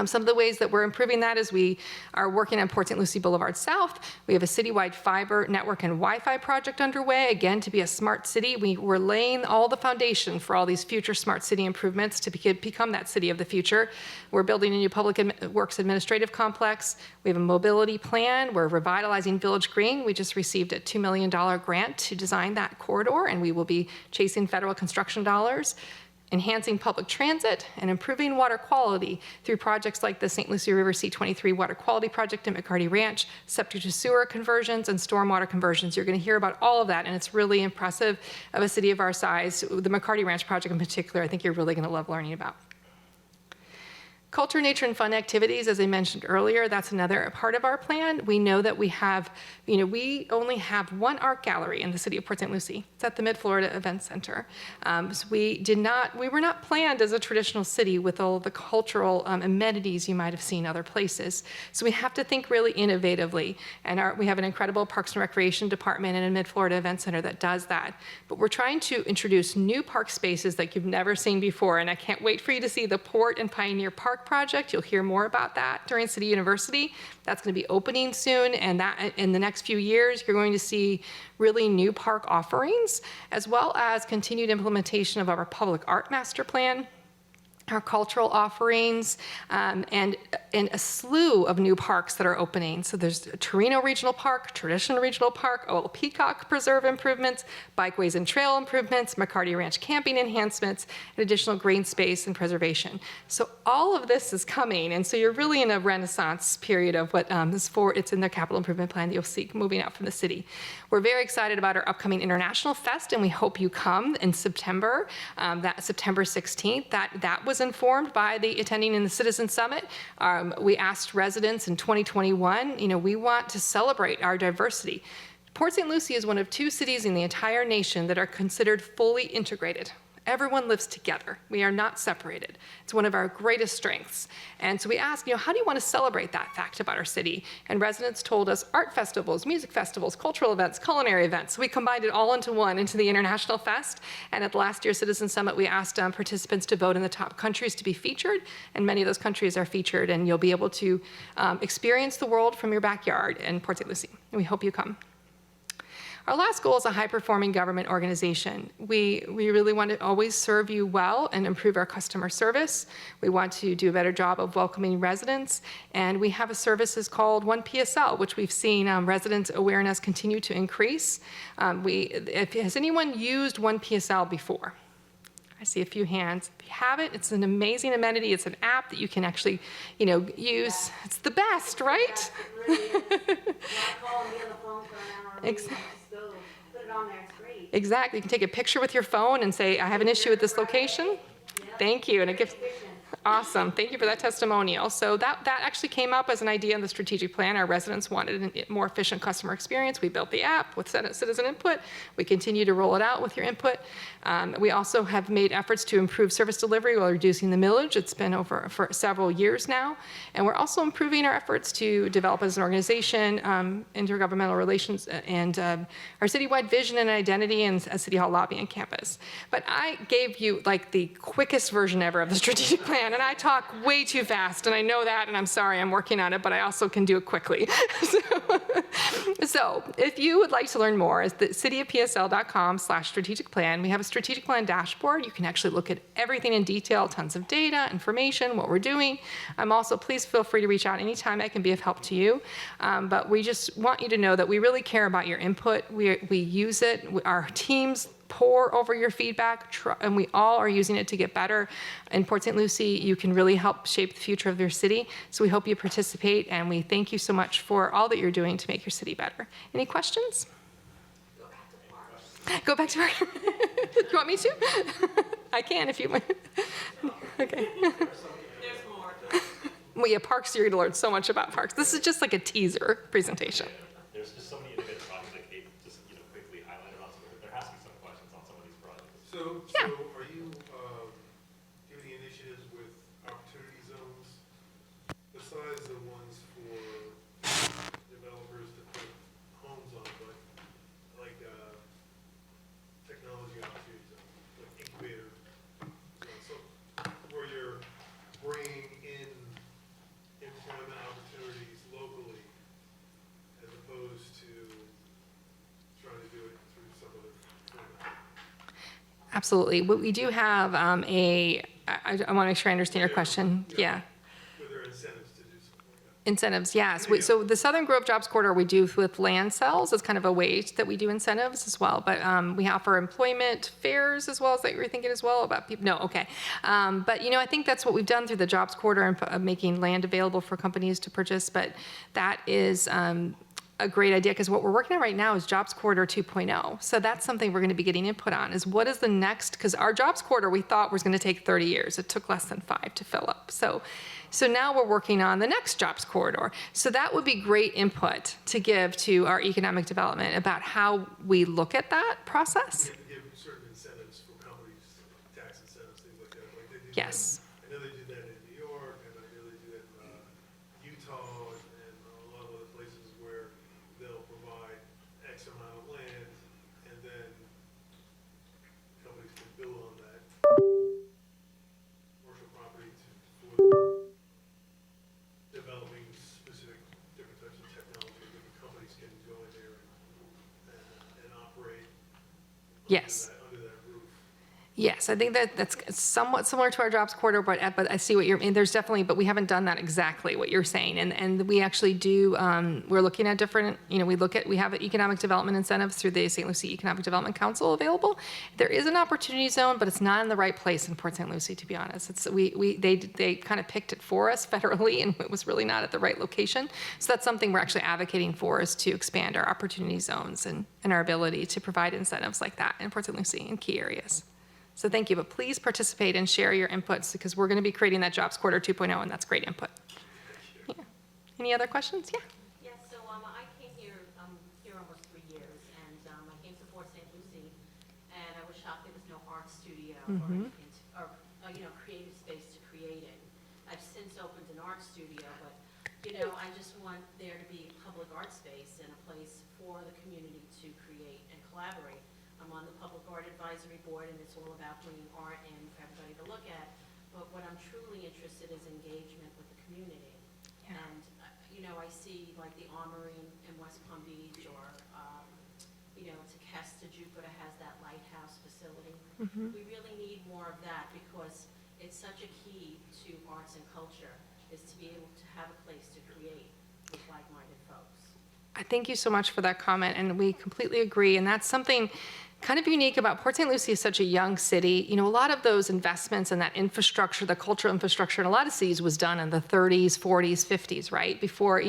Some of the ways that we're improving that is we are working on Port St. Lucie Boulevard South. We have a citywide fiber network and Wi-Fi project underway, again, to be a smart city. We're laying all the foundation for all these future smart city improvements to become that city of the future. We're building a new public works administrative complex. We have a mobility plan. We're revitalizing Village Green. We just received a $2 million grant to design that corridor, and we will be chasing federal construction dollars. Enhancing public transit and improving water quality through projects like the St. Lucie River C23 Water Quality Project in McCarty Ranch, septic to sewer conversions, and stormwater conversions. You're going to hear about all of that, and it's really impressive of a city of our size. The McCarty Ranch project in particular, I think you're really going to love learning about. Culture, nature, and fun activities, as I mentioned earlier, that's another part of our plan. We know that we only have one art gallery in the city of Port St. Lucie. It's at the Mid-Florida Event Center. So we were not planned as a traditional city with all the cultural amenities you might have seen other places. So we have to think really innovatively. And we have an incredible Parks and Recreation department and a Mid-Florida Event Center that does that. But we're trying to introduce new park spaces that you've never seen before. And I can't wait for you to see the Port and Pioneer Park project. You'll hear more about that during City University. That's going to be opening soon, and that in the next few years, you're going to see really new park offerings, as well as continued implementation of our public art master plan, our cultural offerings, and a slew of new parks that are opening. So there's Torino Regional Park, Traditional Regional Park, Old Peacock Preserve improvements, bikeways and trail improvements, McCarty Ranch camping enhancements, and additional green space and preservation. So all of this is coming, and so you're really in a renaissance period of what it's in their capital improvement plan that you'll see moving out from the city. We're very excited about our upcoming International Fest, and we hope you come in September, that September 16th. That was informed by the attending in the Citizen Summit. We asked residents in 2021, we want to celebrate our diversity. Port St. Lucie is one of 2 cities in the entire nation that are considered fully integrated. Everyone lives together. We are not separated. It's one of our greatest strengths. And so we asked, how do you want to celebrate that fact about our city? And residents told us art festivals, music festivals, cultural events, culinary events. So we combined it all into one, into the International Fest. And at last year's Citizen Summit, we asked participants to vote in the top countries to be featured. And many of those countries are featured. And you'll be able to experience the world from your backyard in Port St. Lucie. And we hope you come. Our last goal is a high-performing government organization. We really want to always serve you well and improve our customer service. We want to do a better job of welcoming residents, and we have a service called 1PSL, which we've seen resident awareness continue to increase. Has anyone used 1PSL before? I see a few hands. If you haven't, it's an amazing amenity. It's an app that you can actually, use. Yeah. It's the best, right? Yeah, it really is. Call and be on the phone for an hour. Exactly. Put it on there. It's great. Exactly. You can take a picture with your phone and say, I have an issue with this location. Yeah. Thank you. And it gives. Awesome. Thank you for that testimonial. So that actually came up as an idea in the strategic plan. Our residents wanted a more efficient customer experience. We built the app with citizen input. We continue to roll it out with your input. We also have made efforts to improve service delivery while reducing the millage. It's been over for several years now. And we're also improving our efforts to develop as an organization, intergovernmental relations, and our citywide vision and identity and a City Hall lobby and campus. But I gave you like the quickest version ever of the strategic plan. And I talk way too fast, and I know that, and I'm sorry, I'm working on it, but I also can do it quickly. So if you would like to learn more, it's the cityofpsl.com/strategic plan. We have a strategic plan dashboard. You can actually look at everything in detail, tons of data, information, what we're doing. Please feel free to reach out anytime I can be of help to you. But we just want you to know that we really care about your input. We use it. Our teams pore over your feedback, and we all are using it to get better. In Port St. Lucie, you can really help shape the future of your city. So we hope you participate, and we thank you so much for all that you're doing to make your city better. Any questions? Go back to park. You want me to? I can if you want. Okay. There's more. Well, yeah, parks, you're going to learn so much about parks. This is just like a teaser presentation. There's just so many innovative projects that Kate just quickly highlighted on. There has to be some questions on some of these projects. So are you doing initiatives with opportunity zones besides the ones for developers to put homes on, but like technology opportunity zones, like incubator zones, so where you're bringing in employment opportunities locally as opposed to trying to do it through some other format? Absolutely. We do have I want to make sure I understand your question. Yeah. Were there incentives to do something like that? Incentives, yes. So the Southern Grove Jobs Corridor we do with land sales. It's kind of a way that we do incentives as well. But we offer employment fairs as well. Is that what you're thinking as well about people? No, okay. But I think that's what we've done through the Jobs Corridor and making land available for companies to purchase. But that is a great idea, because what we're working on right now is Jobs Corridor 2.0. So that's something we're going to be getting input on, is what is the next, because our Jobs Corridor we thought was going to take 30 years. It took less than 5 to fill up. So now we're working on the next Jobs Corridor. So that would be great input to give to our economic development about how we look at that process. You have to give certain incentives for companies, tax incentives, things like that. Like they do Yes. that- I know they do that in New York, and I know they do that in Utah, and a lot of other places where they'll provide X amount of land, and then companies can build on that commercial property for developing specific different types of technology. Different companies can go in there and operate Yes. under that roof. Yes, I think that's somewhat similar to our Jobs Corridor, but I see what you're, and there's definitely, but we haven't done that exactly what you're saying. And we actually do, we're looking at different, we have economic development incentives through the St. Lucie Economic Development Council available. There is an opportunity zone, but it's not in the right place in Port St. Lucie, to be honest. They kind of picked it for us federally, and it was really not at the right location. So that's something we're actually advocating for, is to expand our opportunity zones and our ability to provide incentives like that in Port St. Lucie in key areas. So thank you, but please participate and share your inputs, because we're going to be creating that Jobs Corridor 2.0, and that's great input. Yeah. Any other questions? Yeah. Yes, so I came here, here almost 3 years, and I came to Port St. Lucie, and I was shocked there was no art studio Mhm. or creative space to create in. I've since opened an art studio, but, I just want there to be a public art space and a place for the community to create and collaborate. I'm on the Public Art Advisory Board, and it's all about bringing art in for everybody to look at. But what I'm truly interested is engagement with the community. Yeah. And, I see like the Armory in West Palm Beach, or, Tequesta, Jupiter has that lighthouse facility. Mhm. We really need more of that, because it's such a key to arts and culture, is to be able to have a place to create with like-minded folks. I thank you so much for that comment, and we completely agree. And that's something kind of unique about Port St. Lucie. Is such a young city. A lot of those investments and that infrastructure, the cultural infrastructure in a lot of cities, was done in the 30s, 40s, 50s, right? Before,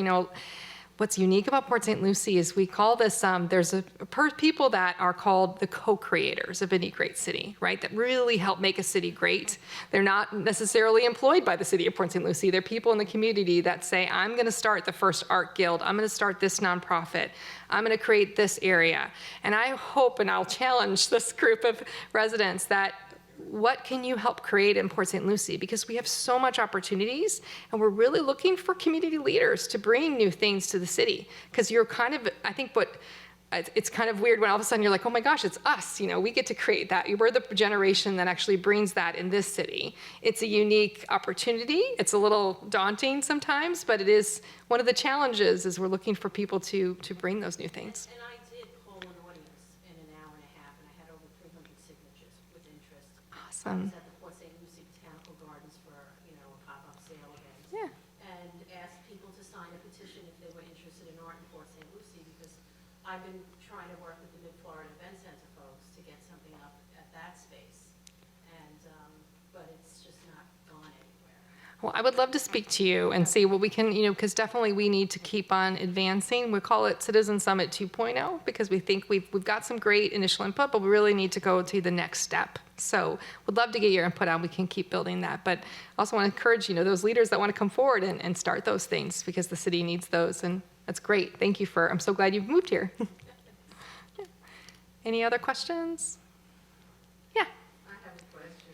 what's unique about Port St. Lucie is we call this, there's people that are called the co-creators of any great city, right? That really help make a city great. They're not necessarily employed by the city of Port St. Lucie. They're people in the community that say, I'm going to start the first art guild. I'm going to start this nonprofit. I'm going to create this area. And I hope, and I'll challenge this group of residents, that what can you help create in Port St. Lucie? Because we have so much opportunities, and we're really looking for community leaders to bring new things to the city. Because you're kind of, I think it's kind of weird when all of a sudden you're like, oh my gosh, it's us. We get to create that. We're the generation that actually brings that in this city. It's a unique opportunity. It's a little daunting sometimes, but it is one of the challenges, is we're looking for people to bring those new things. And I did poll an audience in an hour and a half, and I had over 300 signatures with interest. Awesome. I was at the Port St. Lucie Botanical Gardens for, a pop-up sale event. Yeah. And asked people to sign a petition if they were interested in art in Port St. Lucie, because I've been trying to work with the Mid-Florida Event Center folks to get something up at that space. And, but it's just not gone anywhere. Well, I would love to speak to you and see what we can, because definitely we need to keep on advancing. We call it Citizen Summit 2.0, because we think we've got some great initial input, but we really need to go to the next step. So would love to get your input on. We can keep building that. But I also want to encourage, those leaders that want to come forward and start those things, because the city needs those. And that's great. Thank you I'm so glad you've moved here. Yeah. Any other questions? Yeah. I have a question.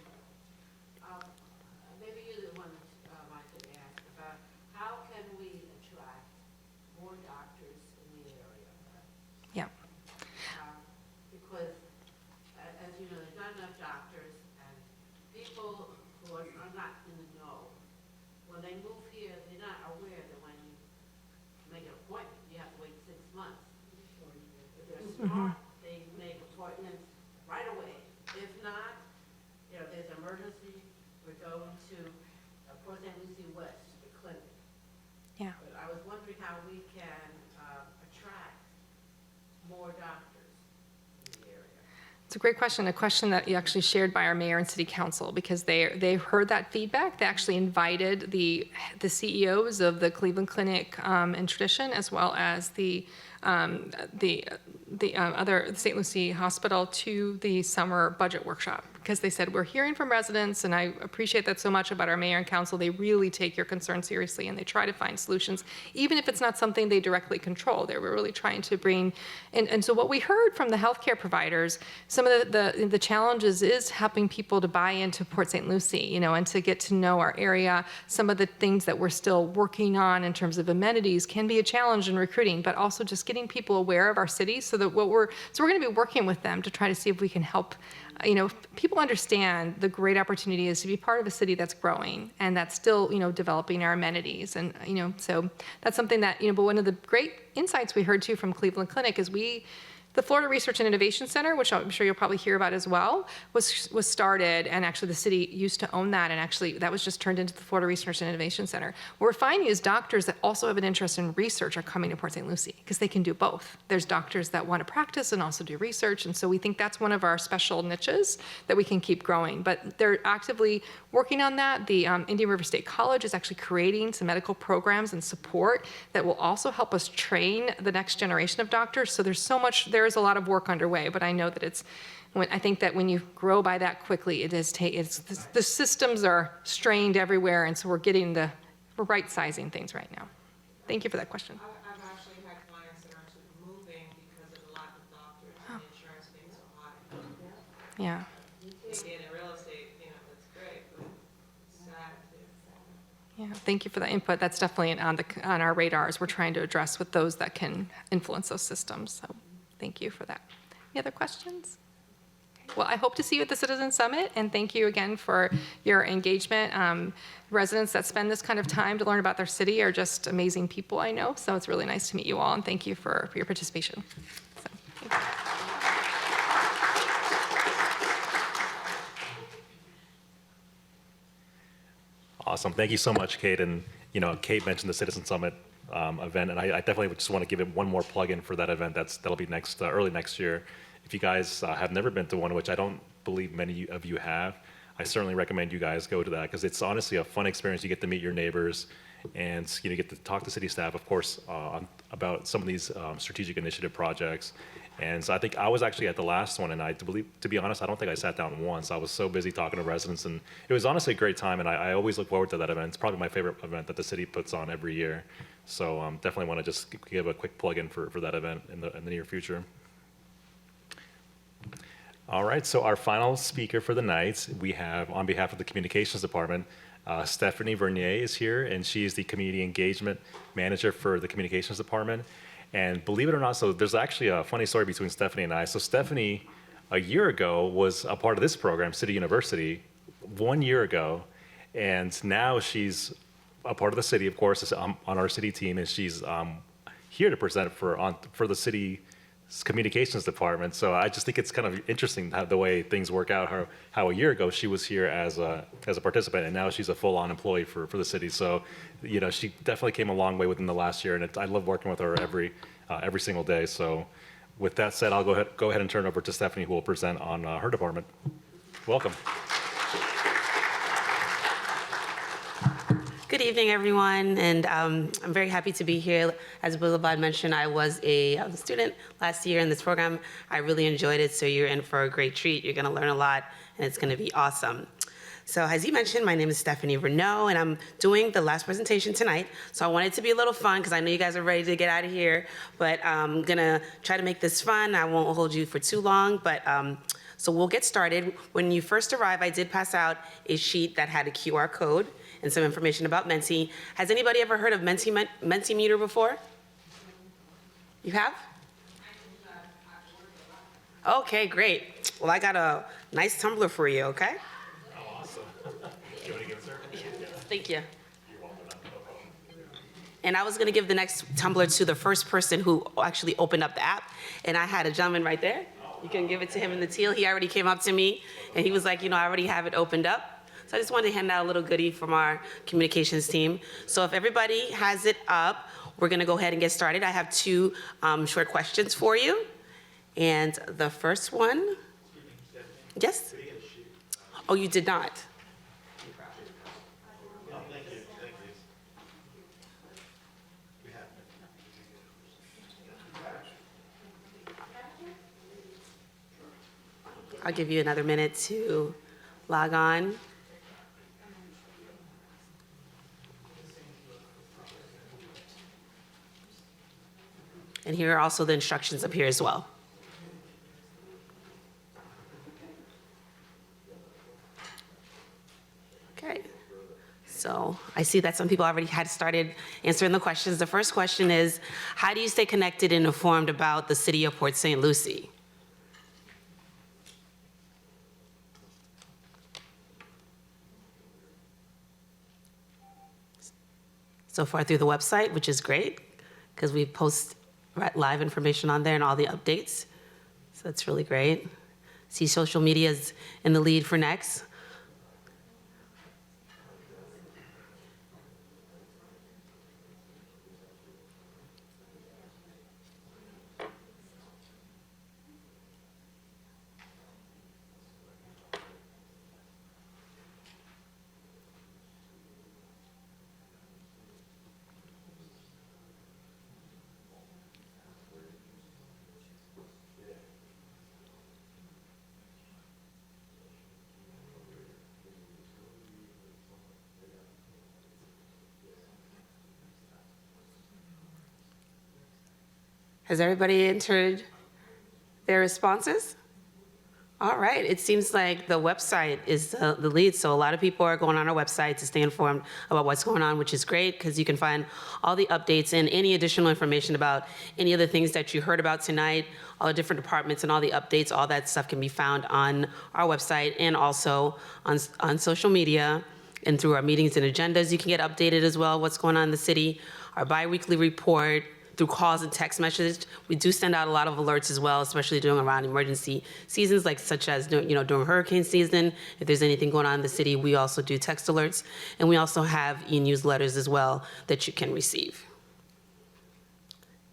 Maybe you're the one I could ask about, how can we attract more doctors in the area? Yeah. Because, as you know, there's not enough doctors, and people who are not in the know, when they move here, they're not aware that when you make an appointment, you have to wait 6 months. If they're smart, they make appointments right away. If not, there's an emergency, we're going to Port St. Lucie West, the clinic. Yeah. But I was wondering how we can attract more doctors in the area. It's It's a great question, a question that you actually shared by our mayor and city council, because they heard that feedback. They actually invited the CEOs of the Cleveland Clinic and Tradition, as well as the other St. Lucie Hospital, to the summer budget workshop, because they said, we're hearing from residents, and I appreciate that so much about our mayor and council. They really take your concerns seriously, and they try to find solutions, even if it's not something they directly control. They were really trying to bring, and so what we heard from the healthcare providers, some of the challenges is helping people to buy into Port St. Lucie, and to get to know our area. Some of the things that we're still working on in terms of amenities can be a challenge in recruiting, but also just getting people aware of our city, so that we're going to be working with them to try to see if we can help people understand the great opportunity is to be part of a city that's growing and that's still, developing our amenities. And, so that's something that, but one of the great insights we heard too from Cleveland Clinic is the Florida Research and Innovation Center, which I'm sure you'll probably hear about as well, was started, and actually the city used to own that, and actually that was just turned into the Florida Research and Innovation Center. What we're finding is doctors that also have an interest in research are coming to Port St. Lucie, because they can do both. There's doctors that want to practice and also do research, and so we think that's one of our special niches that we can keep growing. But they're actively working on that. The Indian River State College is actually creating some medical programs and support that will also help us train the next generation of doctors. So there's a lot of work underway, but I know that I think that when you grow by that quickly, the systems are strained everywhere, and so we're right sizing things right now. Thank you for that question. I've actually had clients that are actually moving because of the lack of doctors and insurance being so high. Yeah. Again, in real estate, that's great, but it's sad too. Yeah, thank you for that input. That's definitely on our radars. We're trying to address with those that can influence those systems. So thank you for that. Any other questions? Okay. Well, I hope to see you at the Citizen Summit, and thank you again for your engagement. Residents that spend this kind of time to learn about their city are just amazing people, I know. So it's really nice to meet you all, and thank you for your participation. So, thank you. Awesome. Thank you so much, Kate. And, Kate mentioned the Citizen Summit event, and I definitely just want to give it one more plug-in for that event. That'll be early next year. If you guys have never been to one, which I don't believe many of you have, I certainly recommend you guys go to that, because it's honestly a fun experience. You get to meet your neighbors, and you get to talk to city staff, of course, about some of these strategic initiative projects. And so I think I was actually at the last one, and to be honest, I don't think I sat down once. I was so busy talking to residents, and it was honestly a great time, and I always look forward to that event. It's probably my favorite event that the city puts on every year. So definitely want to just give a quick plug-in for that event in the near future. All right, so our final speaker for the night, we have, on behalf of the Communications Department, Stephanie Vernot is here, and she is the Community Engagement Manager for the Communications Department. And believe it or not, so there's actually a funny story between Stephanie and I. So Stephanie, a year ago, was a part of this program, City University, 1 year ago, and now she's a part of the city, of course, on our city team, and she's here to present for the city's communications department. So I just think it's kind of interesting the way things work out. How a year ago she was here as a participant, and now she's a full-on employee for the city. So, she definitely came a long way within the last year, and I love working with her every single day. So, with that said, I'll go ahead and turn it over to Stephanie, who will present on her department. Welcome. Good evening, everyone, and I'm very happy to be here. As Boulevard mentioned, I was a student last year in this program. I really enjoyed it, so you're in for a great treat. You're going to learn a lot, and it's going to be awesome. So as you mentioned, my name is Stephanie Vernot, and I'm doing the last presentation tonight. So I want it to be a little fun, because I know you guys are ready to get out of here, but I'm going to try to make this fun. I won't hold you for too long, but so we'll get started. When you first arrive, I did pass out a sheet that had a QR code and some information about Menti. Has anybody ever heard of Mentimeter before? You have? Okay, great. Well, I got a nice tumbler for you, okay? Oh, awesome. You want to give it, sir? Thank you. And I was going to give the next tumbler to the first person who actually opened up the app, and I had a gentleman right there. You can give it to him in the teal. He already came up to me, and he was like, I already have it opened up. So I just wanted to hand out a little goodie from our communications team. So if everybody has it up, we're going to go ahead and get started. I have two short questions for you. And the first one. Yes? Oh, you did not? I'll give you another minute to log on. And here are also the instructions up here as well. Okay. So I see that some people already had started answering the questions. The first question is, how do you stay connected and informed about the city of Port St. Lucie? So far through the website, which is great, because we post live information on there and all the updates. So that's really great. See, social media is in the lead for next. Has everybody entered their responses? All right, it seems like the website is the lead, so a lot of people are going on our website to stay informed about what's going on, which is great, because you can find all the updates and any additional information about any of the things that you heard about tonight, all the different departments and all the updates, all that stuff can be found on our website and also on social media and through our meetings and agendas. You can get updated as well, what's going on in the city, our bi-weekly report, through calls and text messages. We do send out a lot of alerts as well, especially during around emergency seasons, like such as during hurricane season. If there's anything going on in the city, we also do text alerts. And we also have e-newsletters as well that you can receive.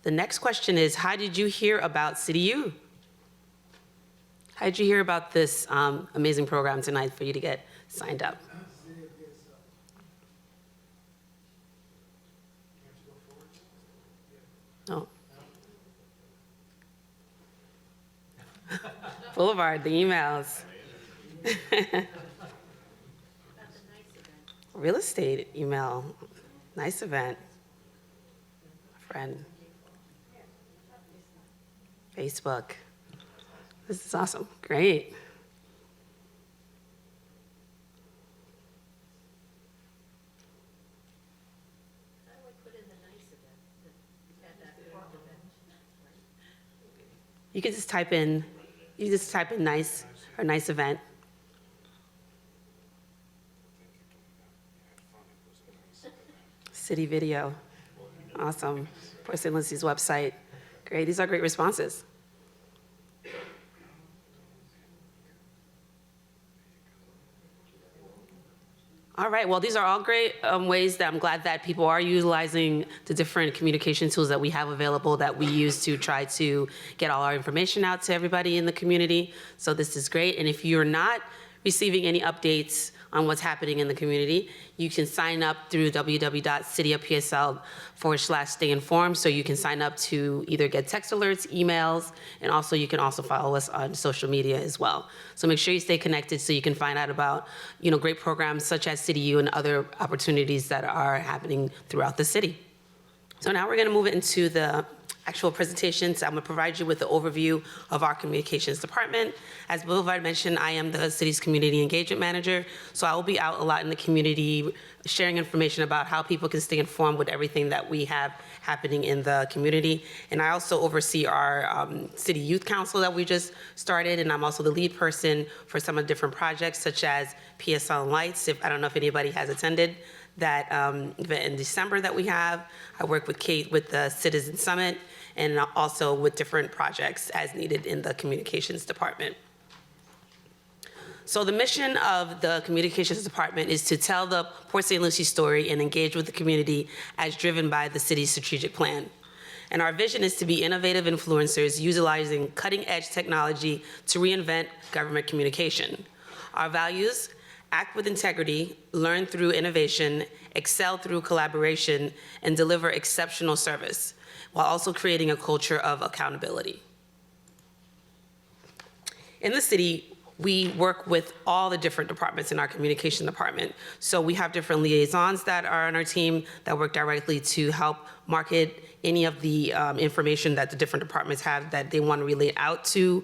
The next question is, how did you hear about City U? How did you hear about this amazing program tonight for you to get signed up? No. Boulevard, the emails. Real estate email. Nice event. Friend. Facebook. This is awesome. Great. You can just type in, nice or nice event. City video. Awesome. Port St. Lucie's website. Great. These are great responses. All right, well, these are all great ways that I'm glad that people are utilizing the different communication tools that we have available that we use to try to get all our information out to everybody in the community. So this is great. And if you're not receiving any updates on what's happening in the community, you can sign up through www.cityofpsl.com/stay informed. So you can sign up to either get text alerts, emails, and also you can also follow us on social media as well. So make sure you stay connected so you can find out about great programs such as City U and other opportunities that are happening throughout the city. So now we're going to move into the actual presentations. I'm going to provide you with the overview of our communications department. As Boulevard mentioned, I am the city's community engagement manager, so I will be out a lot in the community sharing information about how people can stay informed with everything that we have happening in the community. And I also oversee our City Youth Council that we just started, and I'm also the lead person for some of the different projects such as PSL Lights. I don't know if anybody has attended that event in December that we have. I work with Kate with the Citizen Summit and also with different projects as needed in the communications department. So the mission of the communications department is to tell the Port St. Lucie story and engage with the community as driven by the city's strategic plan. And our vision is to be innovative influencers utilizing cutting-edge technology to reinvent government communication. Our values: act with integrity, learn through innovation, excel through collaboration, and deliver exceptional service, while also creating a culture of accountability. In the city, we work with all the different departments in our communication department. So we have different liaisons that are on our team that work directly to help market any of the information that the different departments have that they want to relay out to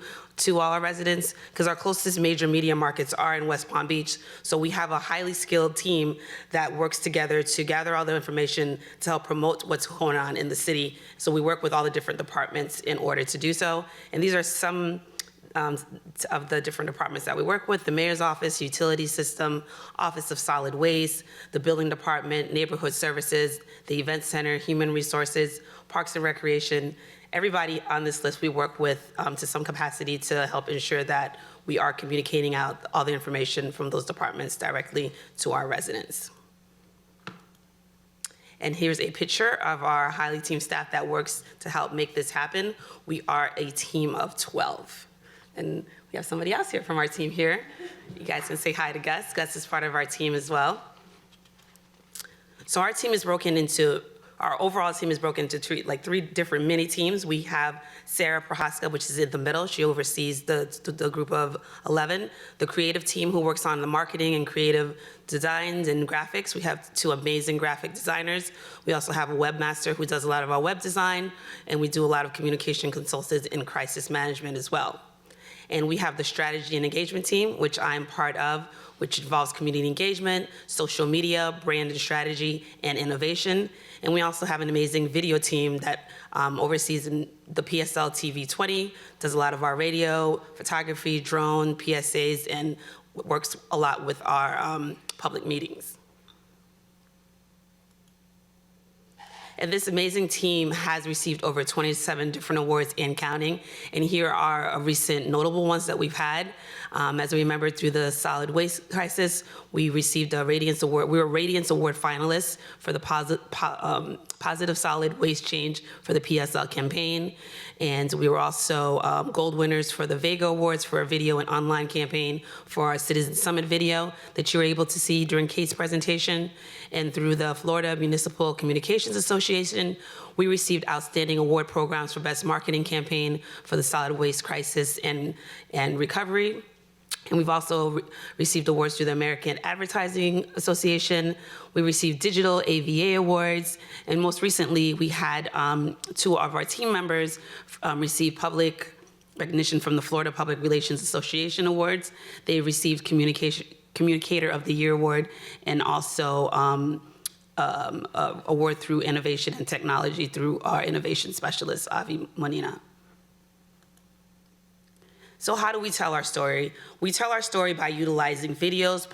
all our residents, because our closest major media markets are in West Palm Beach. So we have a highly skilled team that works together to gather all the information to help promote what's going on in the city. So we work with all the different departments in order to do so. And these are some of the different departments that we work with: the mayor's office, utility system, office of solid waste, the building department, neighborhood services, the event center, human resources, parks and recreation. Everybody on this list we work with to some capacity to help ensure that we are communicating out all the information from those departments directly to our residents. And here's a picture of our highly team staff that works to help make this happen. We are a team of 12. And we have somebody else here from our team here. You guys can say hi to Gus. Gus is part of our team as well. So our team is broken into, our overall team is broken into three different mini teams. We have Sarah Prohaska, which is in the middle. She oversees the group of 11. The creative team, who works on the marketing and creative designs and graphics. We have 2 amazing graphic designers. We also have a webmaster who does a lot of our web design, and we do a lot of communication consultants in crisis management as well. And we have the strategy and engagement team, which I'm part of, which involves community engagement, social media, brand and strategy, and innovation. And we also have an amazing video team that oversees the PSL TV 20, does a lot of our radio, photography, drone, PSAs, and works a lot with our public meetings. And this amazing team has received over 27 different awards and counting. And here are recent notable ones that we've had. As we remember, through the solid waste crisis, we received a Radiance Award. We were Radiance Award finalists for the positive solid waste change for the PSL campaign. And we were also gold winners for the Vega Awards for a video and online campaign for our Citizen Summit video that you were able to see during Kate's presentation. And through the Florida Municipal Communications Association, we received outstanding award programs for best marketing campaign for the solid waste crisis and recovery. And we've also received awards through the American Advertising Association. We received digital AVA awards. And most recently, we had 2 of our team members receive public recognition from the Florida Public Relations Association Awards. They received Communicator of the Year Award, and also award through innovation and technology through our innovation specialist, Avi Monina. So how do we tell our story? We tell our story by utilizing videos,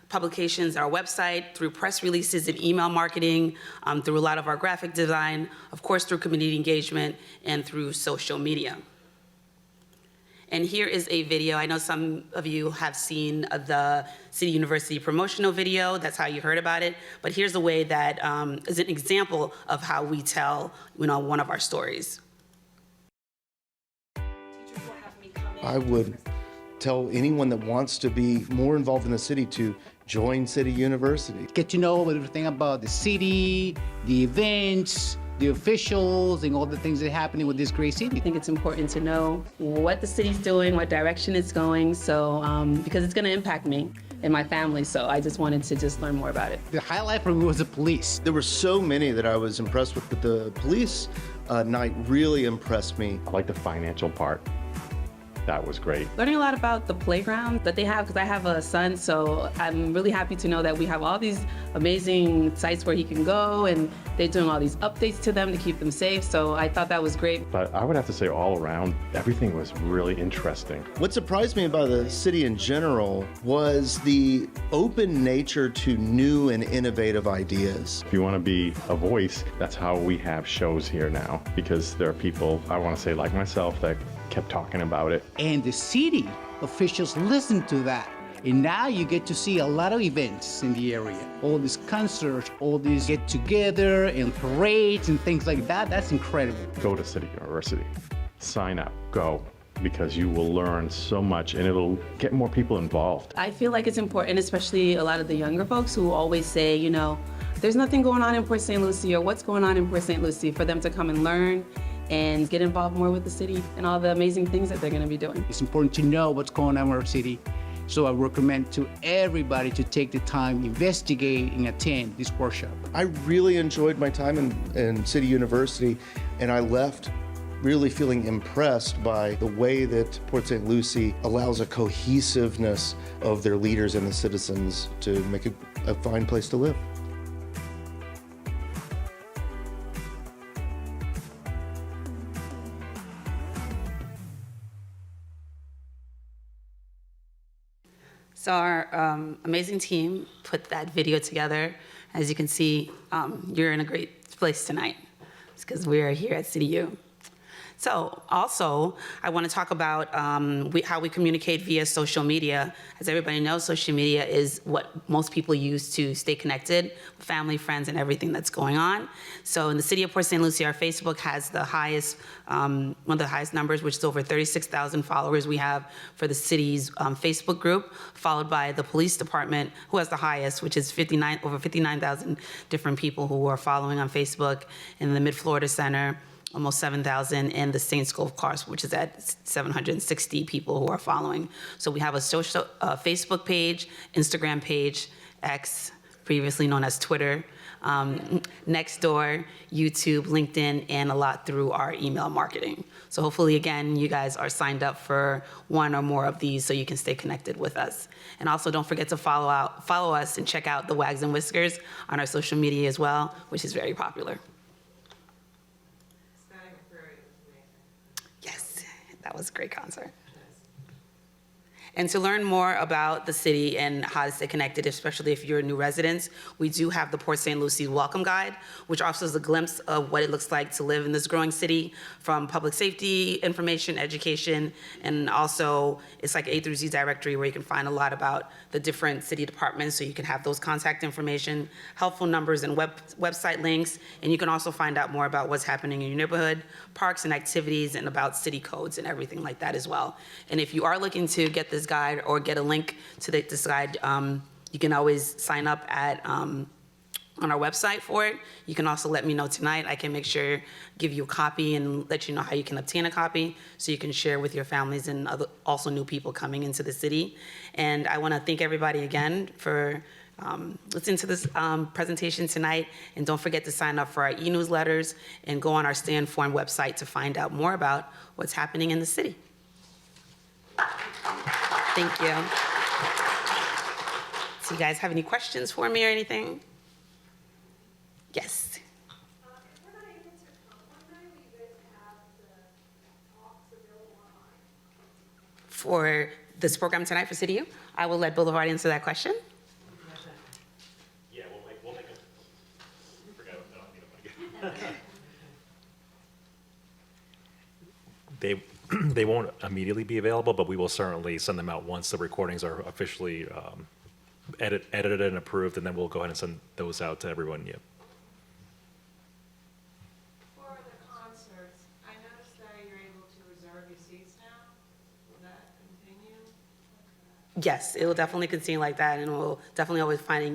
publications, our website, through press releases and email marketing, through a lot of our graphic design, of course through community engagement, and through social media. And here is a video. I know some of you have seen the City University promotional video. That's how you heard about it. But here's a way that is an example of how we tell, one of our stories. I would tell anyone that wants to be more involved in the city to join City University. Get to know everything about the city, the events, the officials, and all the things that are happening with this great city. I think it's important to know what the city's doing, what direction it's going, so because it's going to impact me and my family, so I just wanted to just learn more about it. The highlight for me was the police. There were so many that I was impressed with, but the police night really impressed me. I like the financial part. That was great. Learning a lot about the playground that they have, because I have a son, so I'm really happy to know that we have all these amazing sites where he can go, and they're doing all these updates to them to keep them safe, so I thought that was great. But I would have to say all around, everything was really interesting. What surprised me about the city in general was the open nature to new and innovative ideas. If you want to be a voice, that's how we have shows here now, because there are people, I want to say like myself, that kept talking about it. And the city officials listened to that. And now you get to see a lot of events in the area. All these concerts, all these get together and parades and things like that. That's incredible. Go to City University. Sign up. Go. Because you will learn so much and it'll get more people involved. I feel like it's important, especially a lot of the younger folks who always say, you know, there's nothing going on in Port St. Lucie or what's going on in Port St. Lucie, for them to come and learn and get involved more with the city and all the amazing things that they're going to be doing. It's important to know what's going on in our city. So I recommend to everybody to take the time, investigate, and attend this workshop. I really enjoyed my time in City University, and I left really feeling impressed by the way that Port St. Lucie allows a cohesiveness of their leaders and the citizens to make a fine place to live. So our amazing team put that video together. As you can see, you're in a great place tonight. It's because we are here at City U. So also, I want to talk about how we communicate via social media. As everybody knows, social media is what most people use to stay connected with family, friends, and everything that's going on. So in the city of Port St. Lucie, our Facebook has the highest, one of the highest numbers, which is over 36,000 followers we have for the city's Facebook group, followed by the police department, who has the highest, which is over 59,000 different people who are following on Facebook. In the Mid-Florida Center, almost 7,000, and the St. School of Cars, which is at 760 people who are following. So we have a social Facebook page, Instagram page, X, previously known as Twitter, Nextdoor, YouTube, LinkedIn, and a lot through our email marketing. So hopefully, again, you guys are signed up for one or more of these so you can stay connected with us. And also, don't forget to follow us and check out the Wags and Whiskers on our social media as well, which is very popular. That was a great concert. And to learn more about the city and how to stay connected, especially if you're new residents, we do have the Port St. Lucie Welcome Guide, which offers a glimpse of what it looks like to live in this growing city, from public safety information, education, and also it's like A through Z directory where you can find a lot about the different city departments, so you can have those contact information, helpful numbers and website links, and you can also find out more about what's happening in your neighborhood, parks and activities, and about city codes and everything like that as well. And if you are looking to get this guide or get a link to this guide, you can always sign up at on our website for it. You can also let me know tonight. I can make sure, give you a copy and let you know how you can obtain a copy so you can share with your families and also new people coming into the city. And I want to thank everybody again for listening to this presentation tonight. And don't forget to sign up for our e-newsletters and go on our Stay Informed website to find out more about what's happening in the city. Thank you. So you guys have any questions for me or anything? Yes. For this program tonight for City U, I will let Boulevard answer that question. Yeah, we'll make it. Forgot about that. They won't immediately be available, but we will certainly send them out once the recordings are officially edited and approved, and then we'll go ahead and send those out to everyone. Yeah. For the concerts, I noticed that you're able to reserve your seats now. Will that continue? Yes, it will definitely continue like that, and we'll definitely always finding,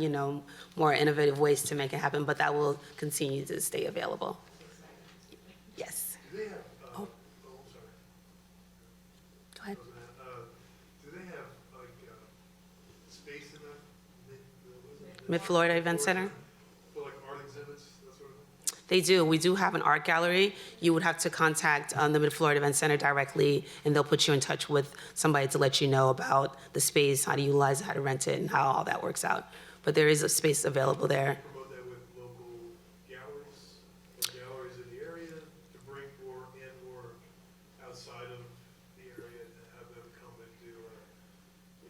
more innovative ways to make it happen, but that will continue to stay available. Yes. Do they have, sorry. Go ahead. do they have, like, space in the Mid-Florida Event Center? for, like, art exhibits, that sort of thing? They do. We do have an art gallery. You would have to contact the Mid-Florida Event Center directly, and they'll put you in touch with somebody to let you know about the space, how to utilize it, how to rent it, and how all that works out. But there is a space available there. Promote that with local galleries, or galleries in the area to bring or outside of the area to have them come and do,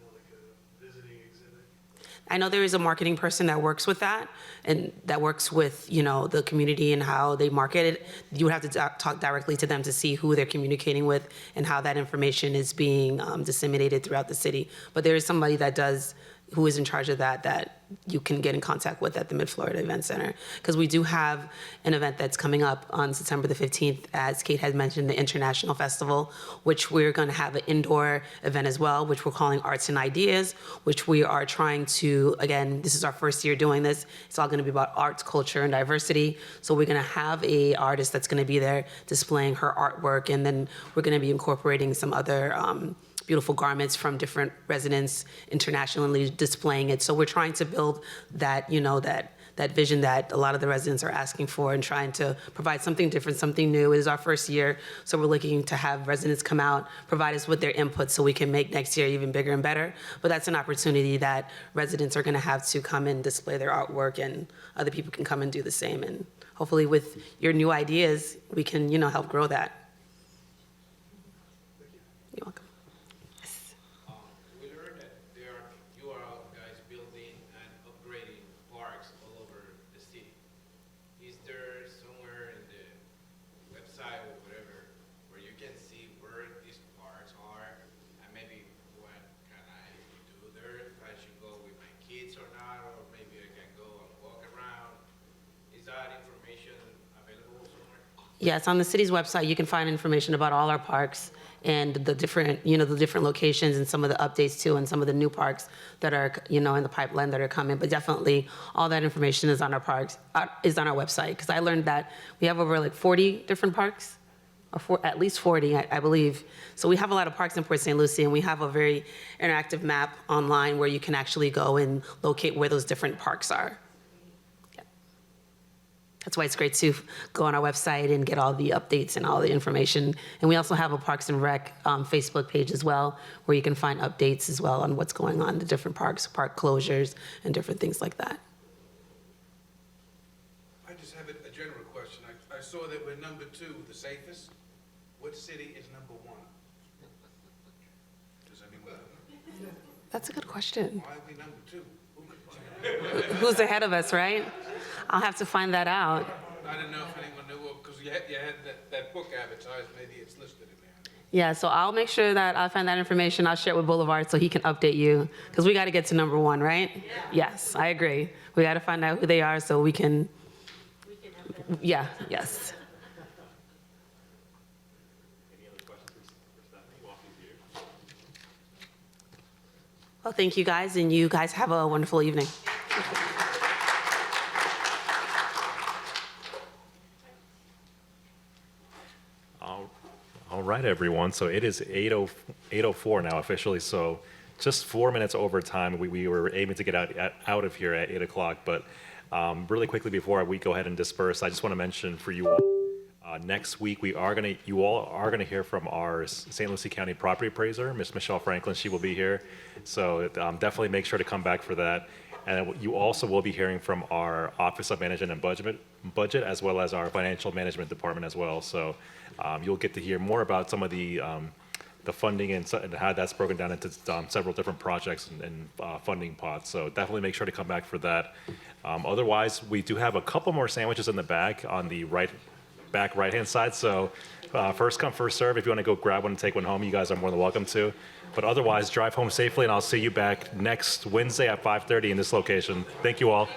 like a visiting exhibit. I know there is a marketing person that works with that and that works with, the community and how they market it. You would have to talk directly to them to see who they're communicating with and how that information is being disseminated throughout the city. But there is somebody who is in charge of that you can get in contact with at the Mid-Florida Event Center. Because we do have an event that's coming up on September the 15th, as Kate had mentioned, the International Festival, which we're going to have an indoor event as well, which we're calling Arts and Ideas, which we are trying to, again, this is our first year doing this. It's all going to be about arts, culture, and diversity. So we're going to have an artist that's going to be there displaying her artwork, and then we're going to be incorporating some other beautiful garments from different residents internationally displaying it. So we're trying to build that, that vision that a lot of the residents are asking for and trying to provide something different, something new. It is our first year, so we're looking to have residents come out, provide us with their input so we can make next year even bigger and better. But that's an opportunity that residents are gonna have to come and display their artwork, and other people can come and do the same. And hopefully with your new ideas, we can, help grow that. You're welcome. Yes, on the city's website, you can find information about all our parks and the different, the different locations and some of the updates too, and some of the new parks that are, in the pipeline that are coming. But definitely, all that information is on our parks, is on our website. Because I learned that we have over 40 different parks, or at least 40, I believe. So we have a lot of parks in Port St. Lucie, and we have a very interactive map online where you can actually go and locate where those different parks are. That's why it's great to go on our website and get all the updates and all the information. And we also have a Parks and Rec Facebook page as well, where you can find updates as well on what's going on in the different parks, park closures, and different things like that. I just have a general question. I saw that we're number 2, the safest. What city is number 1? Does anyone know? That's a good question. Why are we number 2? Who's ahead of us, right? I'll have to find that out. I didn't know if anyone knew, because you had that book advertised, maybe it's listed in there. Yeah, so I'll make sure that I find that information. I'll share it with Boulevard so he can update you, because we got to get to number 1, right? Yeah. Yes, I agree. We got to find out who they are so we can. Yeah, yes. Any other questions for Stephanie while she's here? Well, thank you guys, and you guys have a wonderful evening. All right, everyone. So it is 8:04 now officially. So just 4 minutes over time. We were aiming to get out of here at 8 o'clock. But really quickly before we go ahead and disperse, I just want to mention for you all, next week you all are gonna hear from our St. Lucie County property appraiser, Miss Michelle Franklin. She will be here. So definitely make sure to come back for that. And you also will be hearing from our Office of Management and Budget, as well as our Financial Management Department as well. So you'll get to hear more about some of the funding and how that's broken down into several different projects and funding pots. So definitely make sure to come back for that. Otherwise, we do have a couple more sandwiches in the back on the back right-hand side. So first come, first serve. If you want to go grab one and take one home, you guys are more than welcome to. But otherwise, drive home safely, and I'll see you back next Wednesday at 5:30 in this location. Thank you all.